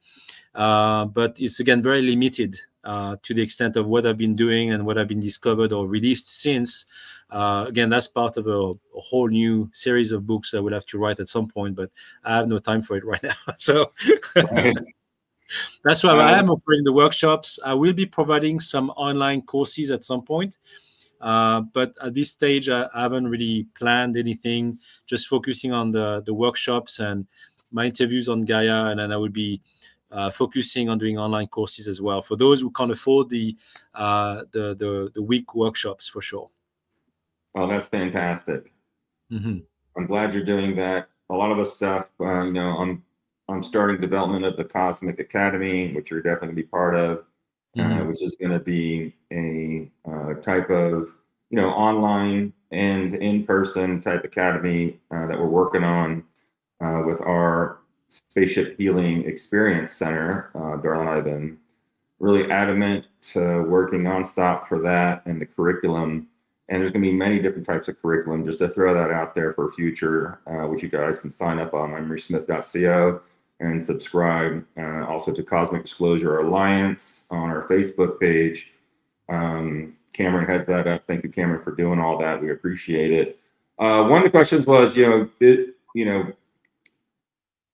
but it's again very limited to the extent of what I've been doing and what I've been discovered or released since. Again, that's part of a whole new series of books I will have to write at some point, but I have no time for it right now. So that's why I am offering the workshops. I will be providing some online courses at some point. But at this stage, I haven't really planned anything, just focusing on the workshops and my interviews on Gaia, and then I will be focusing on doing online courses as well for those who can't afford the week workshops, for sure. Well, that's fantastic. Mm-hmm. I'm glad you're doing that. A lot of the stuff, you know, I'm starting development of the Cosmic Academy, which you're definitely going to be part of, which is going to be a type of, you know, online and in-person type academy that we're working on with our Spaceship Healing Experience Center. Darla and I have been really adamant working nonstop for that and the curriculum. And there's going to be many different types of curriculum, just to throw that out there for future, which you guys can sign up on emerysmith.co and subscribe. Also to Cosmic Disclosure Alliance on our Facebook page. Cameron heads that up. Thank you, Cameron, for doing all that. We appreciate it. One of the questions was, you know,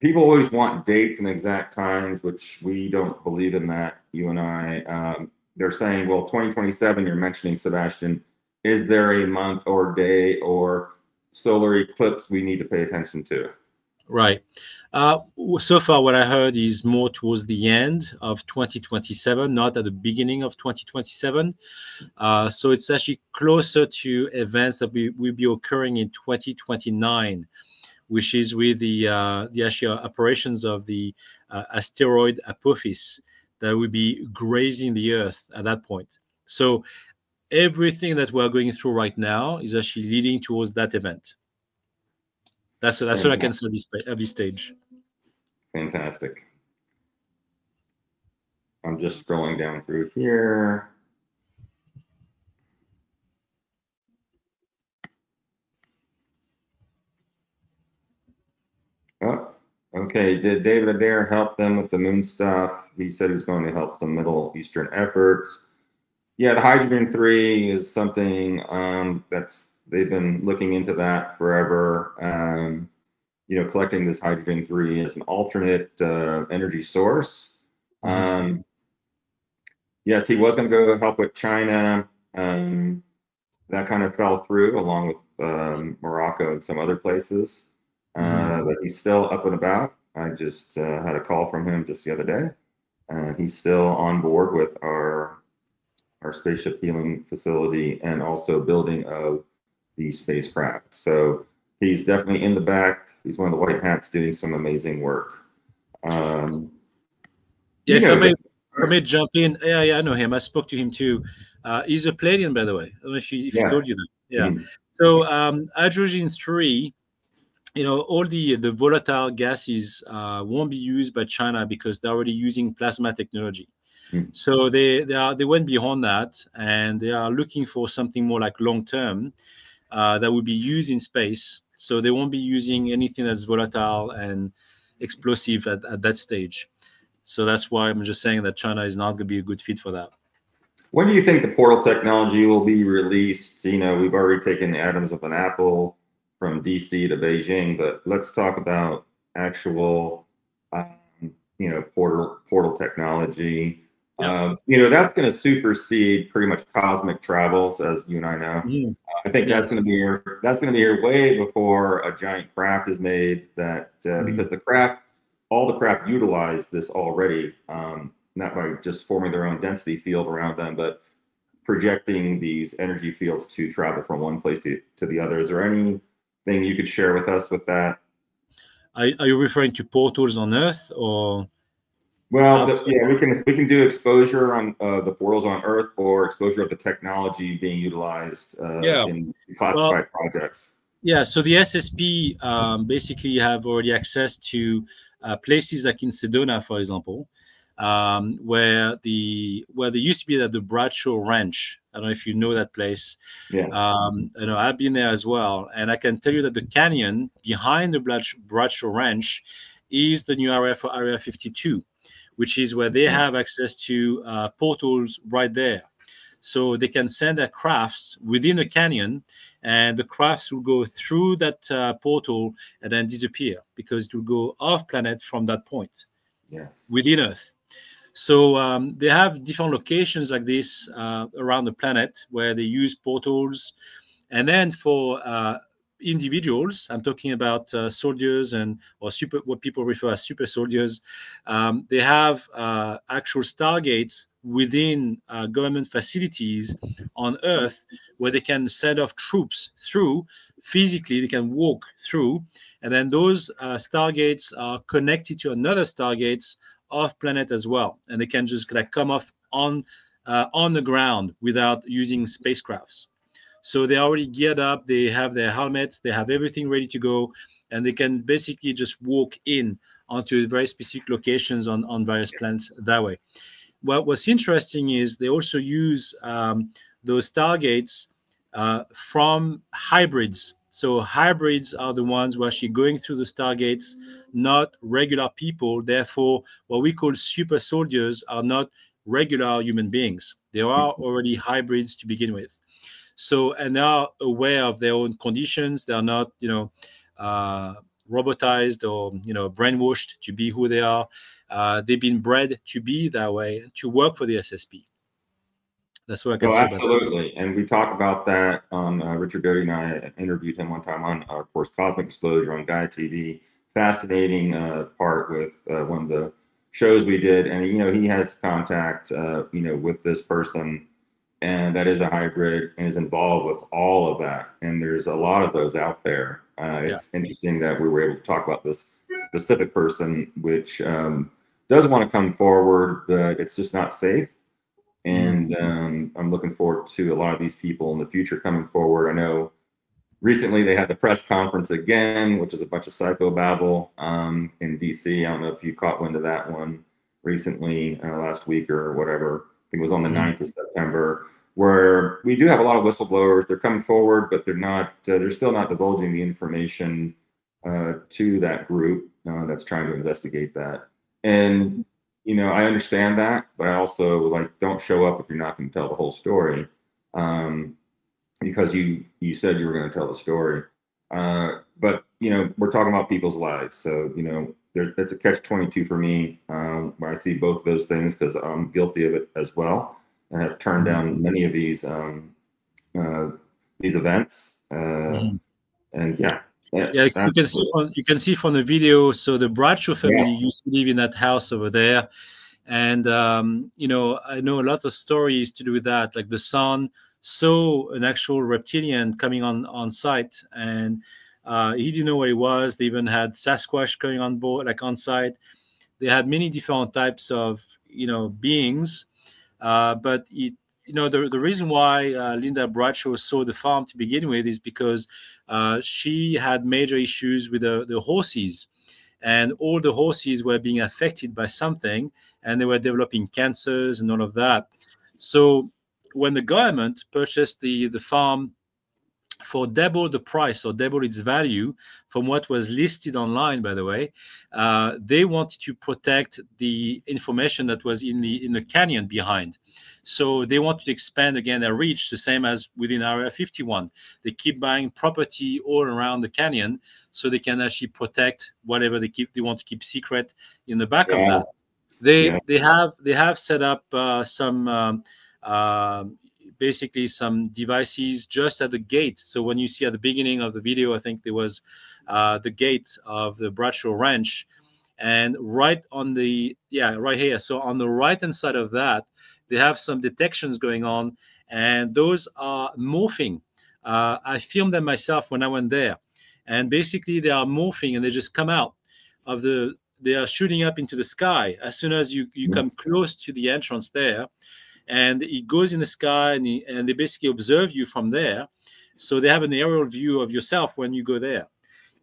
people always want dates and exact times, which we don't believe in that, you and I. They're saying, well, 2027, you're mentioning, Sébastien. Is there a month or day or solar eclipse we need to pay attention to? Right. So far, what I heard is more towards the end of 2027, not at the beginning of 2027. So it's actually closer to events that will be occurring in 2029, which is with the actual operations of the asteroid Apophis that will be grazing the Earth at that point. So everything that we're going through right now is actually leading towards that event. That's what I can say at this stage. Fantastic. I'm just scrolling down through here. Oh, okay. Did David Adair help them with the moon stuff? He said he was going to help some Middle Eastern efforts. Yeah, the hydrogen 3 is something they've been looking into that forever. You know, collecting this hydrogen 3 as an alternate energy source. Yes, he was going to go help with China. That kind of fell through, along with Morocco and some other places. But he's still up and about. I just had a call from him just the other day. He's still on board with our spaceship healing facility and also building of the spacecraft. So he's definitely in the back. He's one of the white hats doing some amazing work. Yeah, if I may jump in. Yeah, I know him. I spoke to him too. He's a Pleiadian, by the way. I don't know if he told you that. Yeah. So hydrogen 3, you know, all the volatile gases won't be used by China because they're already using plasma technology. So they went beyond that, and they are looking for something more like long term that will be used in space. So they won't be using anything that's volatile and explosive at that stage. So that's why I'm just saying that China is not going to be a good fit for that. When do you think the portal technology will be released? You know, we've already taken the atoms of an apple from DC to Beijing, but let's talk about actual, you know, portal technology. Yeah. You know, that's going to supersede pretty much cosmic travels, as you and I know. I think that's going to be here. That's going to be here way before a giant craft is made. That because all the craft utilize this already, not by just forming their own density field around them, but projecting these energy fields to travel from one place to the other. Is there anything you could share with us with that? Are you referring to portals on Earth or? Well, yeah, we can do exposure on the portals on Earth or exposure of the technology being utilized in classified projects. Yeah, so the SSP basically have already access to places like in Sedona, for example, where there used to be at the Bradshaw Ranch. I don't know if you know that place. Yes. You know, I've been there as well, and I can tell you that the canyon behind the Bradshaw Ranch is the new area for Area 52, which is where they have access to portals right there. So they can send their crafts within the canyon, and the crafts will go through that portal and then disappear because it will go off planet from that point within Earth. So they have different locations like this around the planet where they use portals. And then for individuals, I'm talking about soldiers or what people refer as super soldiers. They have actual stargates within government facilities on Earth where they can send off troops through. Physically, they can walk through, and then those stargates are connected to another stargates off planet as well, and they can just like come off on the ground without using spacecrafts. So they're already geared up. They have their helmets. They have everything ready to go, and they can basically just walk in onto very specific locations on various planets that way. What's interesting is they also use those stargates from hybrids. So hybrids are the ones who are actually going through the stargates, not regular people. Therefore, what we call super soldiers are not regular human beings. They are already hybrids to begin with. So, and they are aware of their own conditions. They are not, robotized or, brainwashed to be who they are. They've been bred to be that way, to work for the SSP. That's what I can say about that. Absolutely. And we talk about that on Richard Doty and I interviewed him one time on, of course, Cosmic Disclosure on Gaia TV. Fascinating part with one of the shows we did. And, he has contact, with this person, and that is a hybrid and is involved with all of that. And there's a lot of those out there. It's interesting that we were able to talk about this specific person, which does want to come forward, but it's just not safe. And I'm looking forward to a lot of these people in the future coming forward. I know recently they had the press conference again, which is a bunch of psychobabble in DC. I don't know if you caught wind of that one recently, last week or whatever. I think it was on the 9th of September, where we do have a lot of whistleblowers. They're coming forward, but they're still not divulging the information to that group that's trying to investigate that. And I understand that, but I also don't show up if you're not going to tell the whole story, because you said you were going to tell the story. But we're talking about people's lives, so that's a catch-22 for me, where I see both of those things, because I'm guilty of it as well, and have turned down many of these events. And you can see from the video. So the Bradshaw family used to live in that house over there, and I know a lot of stories to do with that. Like the son saw an actual reptilian coming on site, and he didn't know what it was. They even had Sasquatch going on board, on site. They had many different types of beings, but the reason why Linda Bradshaw saw the farm to begin with is because she had major issues with the horses, and all the horses were being affected by something, and they were developing cancers and all of that. So when the government purchased the farm for double the price or double its value from what was listed online, by the way, they wanted to protect the information that was in the canyon behind. So they wanted to expand again their reach, the same as within Area 51. They keep buying property all around the canyon so they can actually protect whatever they want to keep secret in the back of that. They have set up some basically some devices just at the gate. So when you see at the beginning of the video, I think there was the gate of the Bradshaw Ranch, and right here. So on the right hand side of that, they have some detections going on, and those are morphing. I filmed them myself when I went there, and basically they are morphing, and they just come out of they are shooting up into the sky as soon as you come close to the entrance there. And it goes in the sky, and they basically observe you from there. So they have an aerial view of yourself when you go there.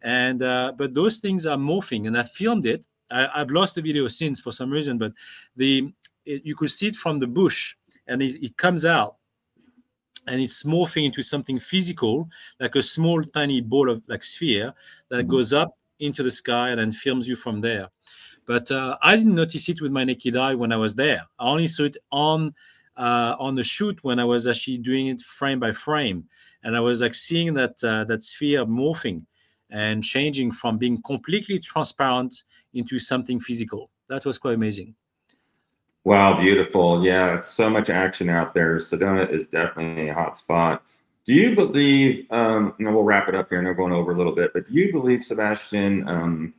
And but those things are morphing, and I filmed it. I've lost the video since for some reason, but you could see it from the bush, and it comes out, and it's morphing into something physical, like a small, tiny ball of sphere that goes up into the sky and then films you from there. But I didn't notice it with my naked eye when I was there. I only saw it on the shoot when I was actually doing it frame by frame, and I was seeing that sphere morphing and changing from being completely transparent into something physical. That was quite amazing. Wow, beautiful. Yeah, it's so much action out there. Sedona is definitely a hot spot. Do you believe, we'll wrap it up here and we're going over a little bit, but do you believe, Sebastian,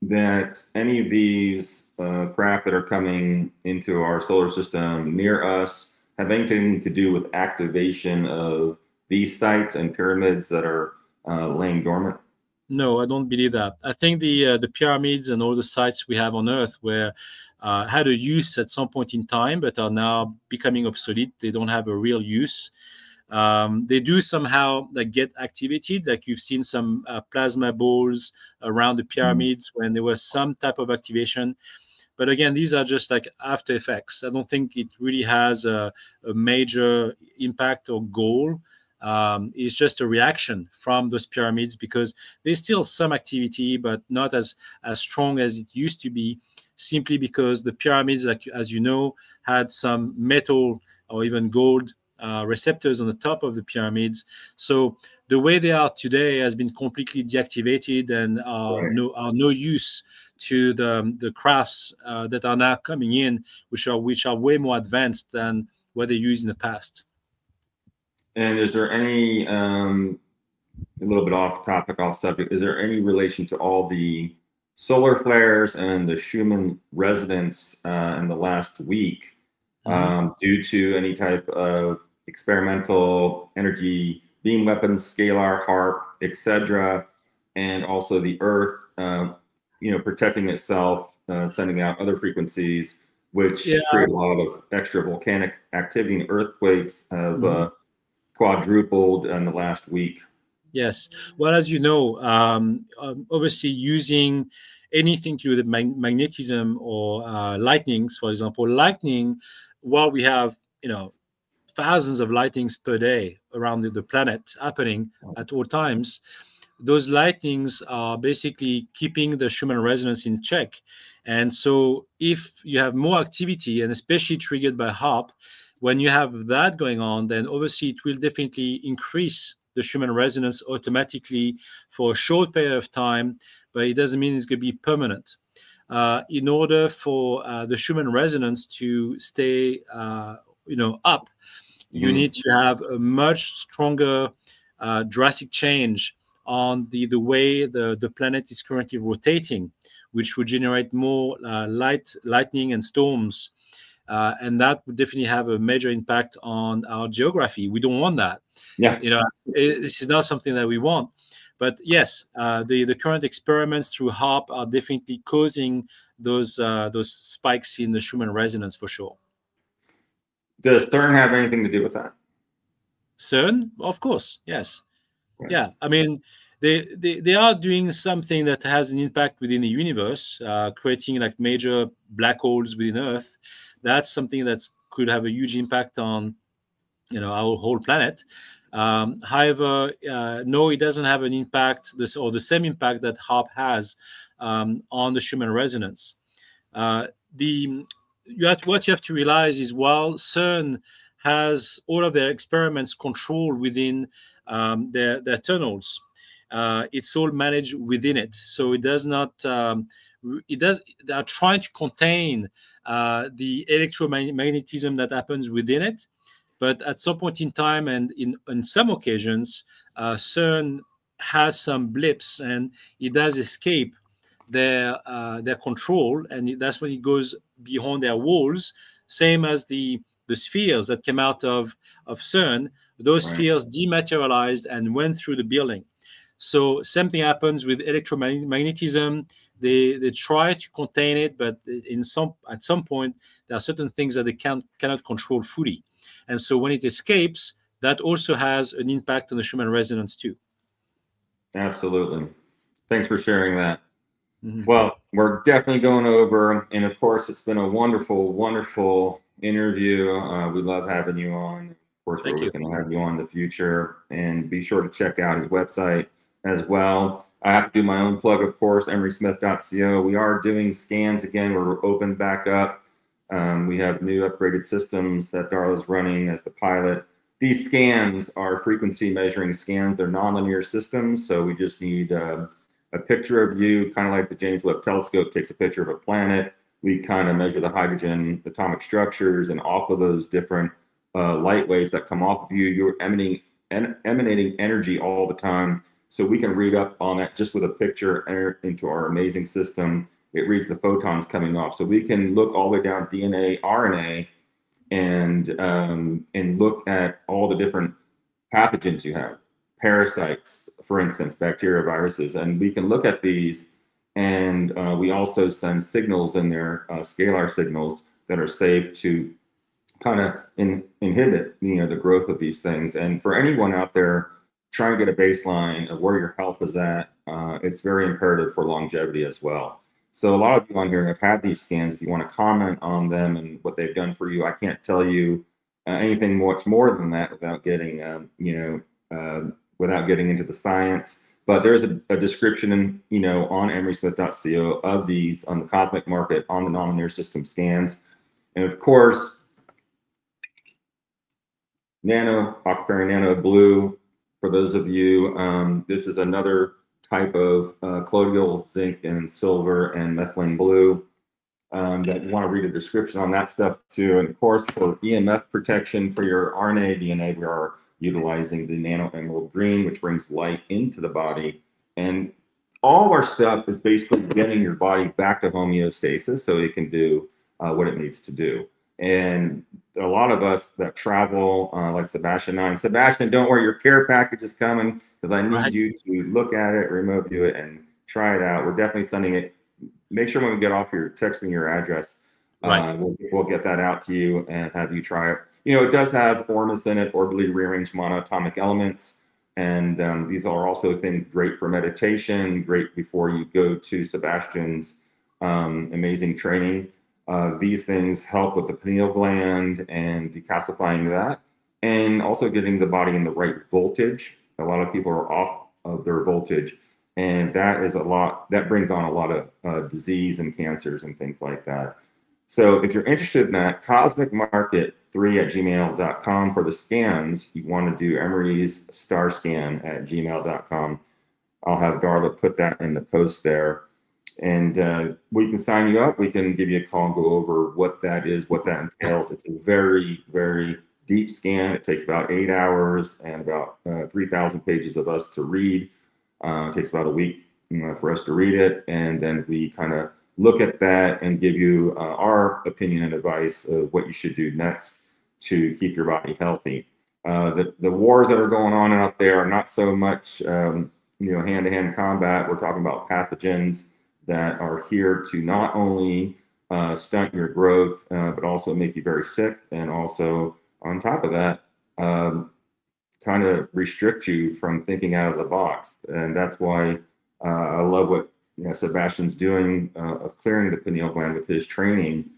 that any of these craft that are coming into our solar system near us have anything to do with activation of these sites and pyramids that are laying dormant? No, I don't believe that. I think the pyramids and all the sites we have on Earth were had a use at some point in time, but are now becoming obsolete. They don't have a real use. They do somehow like get activated, like you've seen some plasma balls around the pyramids when there was some type of activation. But again, these are just like after effects. I don't think it really has a major impact or goal. It's just a reaction from those pyramids because there's still some activity, but not as strong as it used to be, simply because the pyramids, like as you know, had some metal or even gold receptors on the top of the pyramids. So the way they are today has been completely deactivated and are no use to the crafts that are now coming in, which are way more advanced than what they used in the past. And is there any, a little bit off topic, off subject, is there any relation to all the solar flares and the Schumann resonance in the last week due to any type of experimental energy beam weapons, scalar, HARP, etc., and also the Earth, protecting itself, sending out other frequencies, which create a lot of extra volcanic activity, and earthquakes have quadrupled in the last week. Yes. Well, as you know, obviously using anything to do with magnetism or lightnings, for example, lightning, while we have, thousands of lightnings per day around the planet happening at all times, those lightnings are basically keeping the Schumann resonance in check. And so if you have more activity, and especially triggered by HARP, when you have that going on, then obviously it will definitely increase the Schumann resonance automatically for a short period of time, but it doesn't mean it's going to be permanent. In order for the Schumann resonance to stay, up, you need to have a much stronger, drastic change on the way the planet is currently rotating, which would generate more lightning and storms. And that would definitely have a major impact on our geography. We don't want that. Yeah. This is not something that we want. But yes, the current experiments through HARP are definitely causing those spikes in the Schumann resonance for sure. Does CERN have anything to do with that? CERN, of course, yes. Right. Yeah, I mean, they are doing something that has an impact within the universe, creating like major black holes within Earth. That's something that could have a huge impact on, our whole planet. However, no, it doesn't have an impact, or the same impact that HARP has on the Schumann resonance. What you have to realize is while CERN has all of their experiments controlled within their tunnels, it's all managed within it. So it does not. They are trying to contain the electromagnetism that happens within it, but at some point in time, and in some occasions, CERN has some blips, and it does escape their control, and that's when it goes beyond their walls. Same as the spheres that came out of CERN, those spheres dematerialized and went through the building. So same thing happens with electromagnetism. They try to contain it, but at some point there are certain things that they cannot control fully. And so when it escapes, that also has an impact on the Schumann resonance too. Absolutely. Thanks for sharing that. Well, we're definitely going over, and of course, it's been a wonderful, wonderful interview. We love having you on. Of course, we're going to have you on in the future, and be sure to check out his website as well. I have to do my own plug, of course, emerysmith.co. We are doing scans again. We're open back up. We have new upgraded systems that Darla's running as the pilot. These scans are frequency measuring scans. They're nonlinear systems, so we just need a picture of you, kind of like the James Webb Telescope takes a picture of a planet. we kind of measure the hydrogen atomic structures, and off of those different light waves that come off of you, you're emanating energy all the time. So we can read up on that just with a picture into our amazing system. It reads the photons coming off. So we can look all the way down DNA, RNA, and look at all the different pathogens you have, parasites, for instance, bacteria, viruses, and we can look at these, and we also send signals in there, scalar signals that are safe to kind of inhibit, the growth of these things. And for anyone out there trying to get a baseline of where your health is at, it's very imperative for longevity as well. So a lot of you on here have had these scans. If you want to comment on them and what they've done for you, I can't tell you anything much more than that without getting, without getting into the science. But there's a description, on emerysmith.co of these on the cosmic market on the non-linear system scans, and of course, Aquapheric Nano Blue. For those of you, this is another type of colloidal zinc and silver and methylene blue that you want to read a description on that stuff too. And of course, for EMF protection for your RNA, DNA, we are utilizing the nano emerald green, which brings light into the body. And all of our stuff is basically getting your body back to homeostasis so it can do what it needs to do. And a lot of us that travel, like Sébastien and I, and Sébastien, don't worry, your care package is coming, because I need you to look at it, remote view it, and try it out. We're definitely sending it. Make sure when we get off, you're texting your address. We'll get that out to you and have you try it. It does have ormus in it, orbitally rearranged monoatomic elements. And these are also things great for meditation, great before you go to Sébastien's amazing training. These things help with the pineal gland and decalcifying that, and also getting the body in the right voltage. A lot of people are off of their voltage, and that brings on a lot of disease and cancers and things like that. So if you're interested in that, cosmicmarket3@gmail.com. For the scans, you want to do Emery's star scan at gmail.com. I'll have Darla put that in the post there. And we can sign you up. We can give you a call and go over what that is, what that entails. It's a very, very deep scan. It takes about 8 hours and about 3,000 pages of us to read. It takes about a week for us to read it. And then we kind of look at that and give you our opinion and advice of what you should do next to keep your body healthy. The wars that are going on out there are not so much hand-to-hand combat. We're talking about pathogens that are here to not only stunt your growth, but also make you very sick, and also on top of that, kind of restrict you from thinking out of the box. And that's why I love what Sébastien's doing of clearing the pineal gland with his training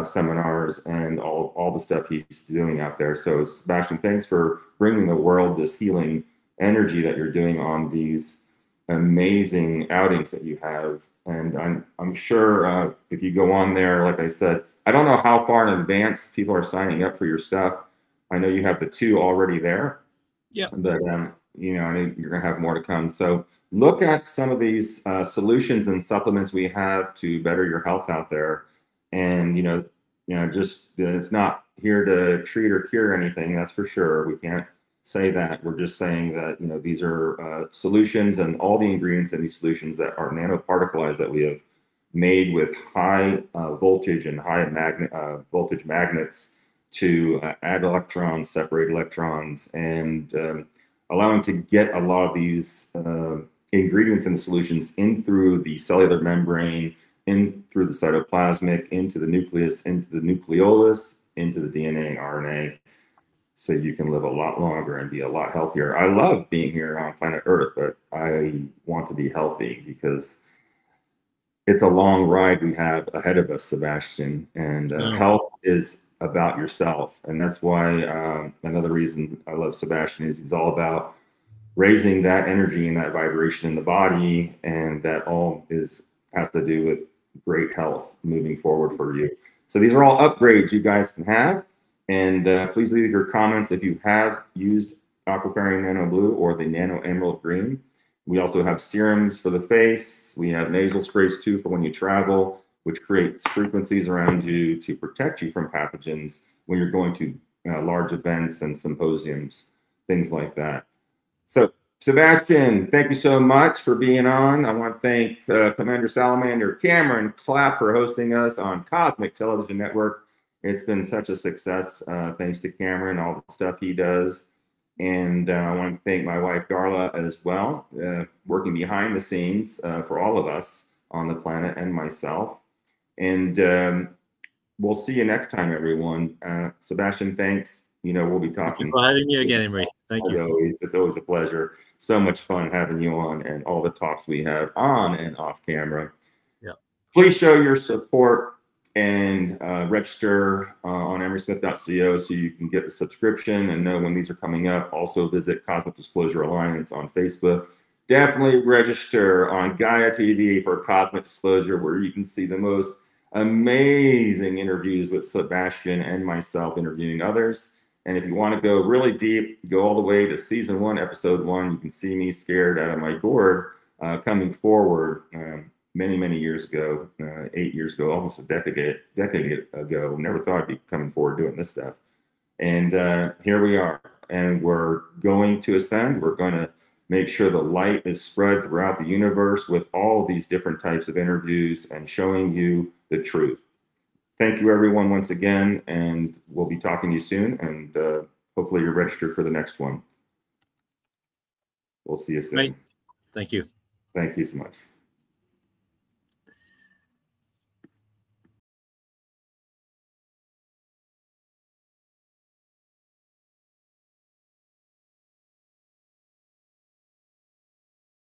seminars and all the stuff he's doing out there. So Sébastien, thanks for bringing the world this healing energy that you're doing on these amazing outings that you have. And I'm sure if you go on there, like I said, I don't know how far in advance people are signing up for your stuff. I know you have the 2 already there. Yeah. But I think you're gonna have more to come. So look at some of these solutions and supplements we have to better your health out there. And just it's not here to treat or cure anything. That's for sure. We can't say that. We're just saying that these are solutions, and all the ingredients in these solutions that are nanoparticleized that we have made with high voltage and high voltage magnets to add electrons, separate electrons, and allowing to get a lot of these ingredients in the solutions in through the cellular membrane, in through the cytoplasmic, into the nucleus, into the nucleolus, into the DNA and RNA, so you can live a lot longer and be a lot healthier. I love being here on planet Earth, but I want to be healthy because it's a long ride we have ahead of us, Sébastien, and health is about yourself. And that's why another reason I love Sébastien is he's all about raising that energy and that vibration in the body, and that all has to do with great health moving forward for you. So these are all upgrades you guys can have. And please leave your comments if you have used Aquapheric Nano Blue or the Nano Emerald Green. We also have serums for the face. We have nasal sprays too for when you travel. which creates frequencies around you to protect you from pathogens when you're going to large events and symposiums, things like that. So, Sébastien, thank you so much for being on. I want to thank Commander Salamander, Cameron Clapp for hosting us on Cosmic Television Network. It's been such a success, thanks to Cameron, all the stuff he does. And I want to thank my wife, Darla, as well, working behind the scenes for all of us on the planet and myself. And we'll see you next time, everyone. Sébastien, thanks. You know, we'll be talking. Thank you for having me again, Emery. Thank you. Always, it's always a pleasure. So much fun having you on and all the talks we have on and off camera. Yeah. Please show your support and register on emerysmith.co so you can get the subscription and know when these are coming up. Also visit Cosmic Disclosure Alliance on Facebook. Definitely register on Gaia TV for Cosmic Disclosure, where you can see the most amazing interviews with Sébastien and myself interviewing others. And if you want to go really deep, go all the way to season 1, episode 1. You can see me scared out of my gourd coming forward many years ago, 8 years ago, almost a decade ago. Never thought I'd be coming forward doing this stuff. And here we are. And we're going to ascend. We're going to make sure the light is spread throughout the universe with all these different types of interviews and showing you the truth. Thank you, everyone, once again, and we'll be talking to you soon, and hopefully you're registered for the next one. We'll see you soon. Great. Thank you. Thank you so much.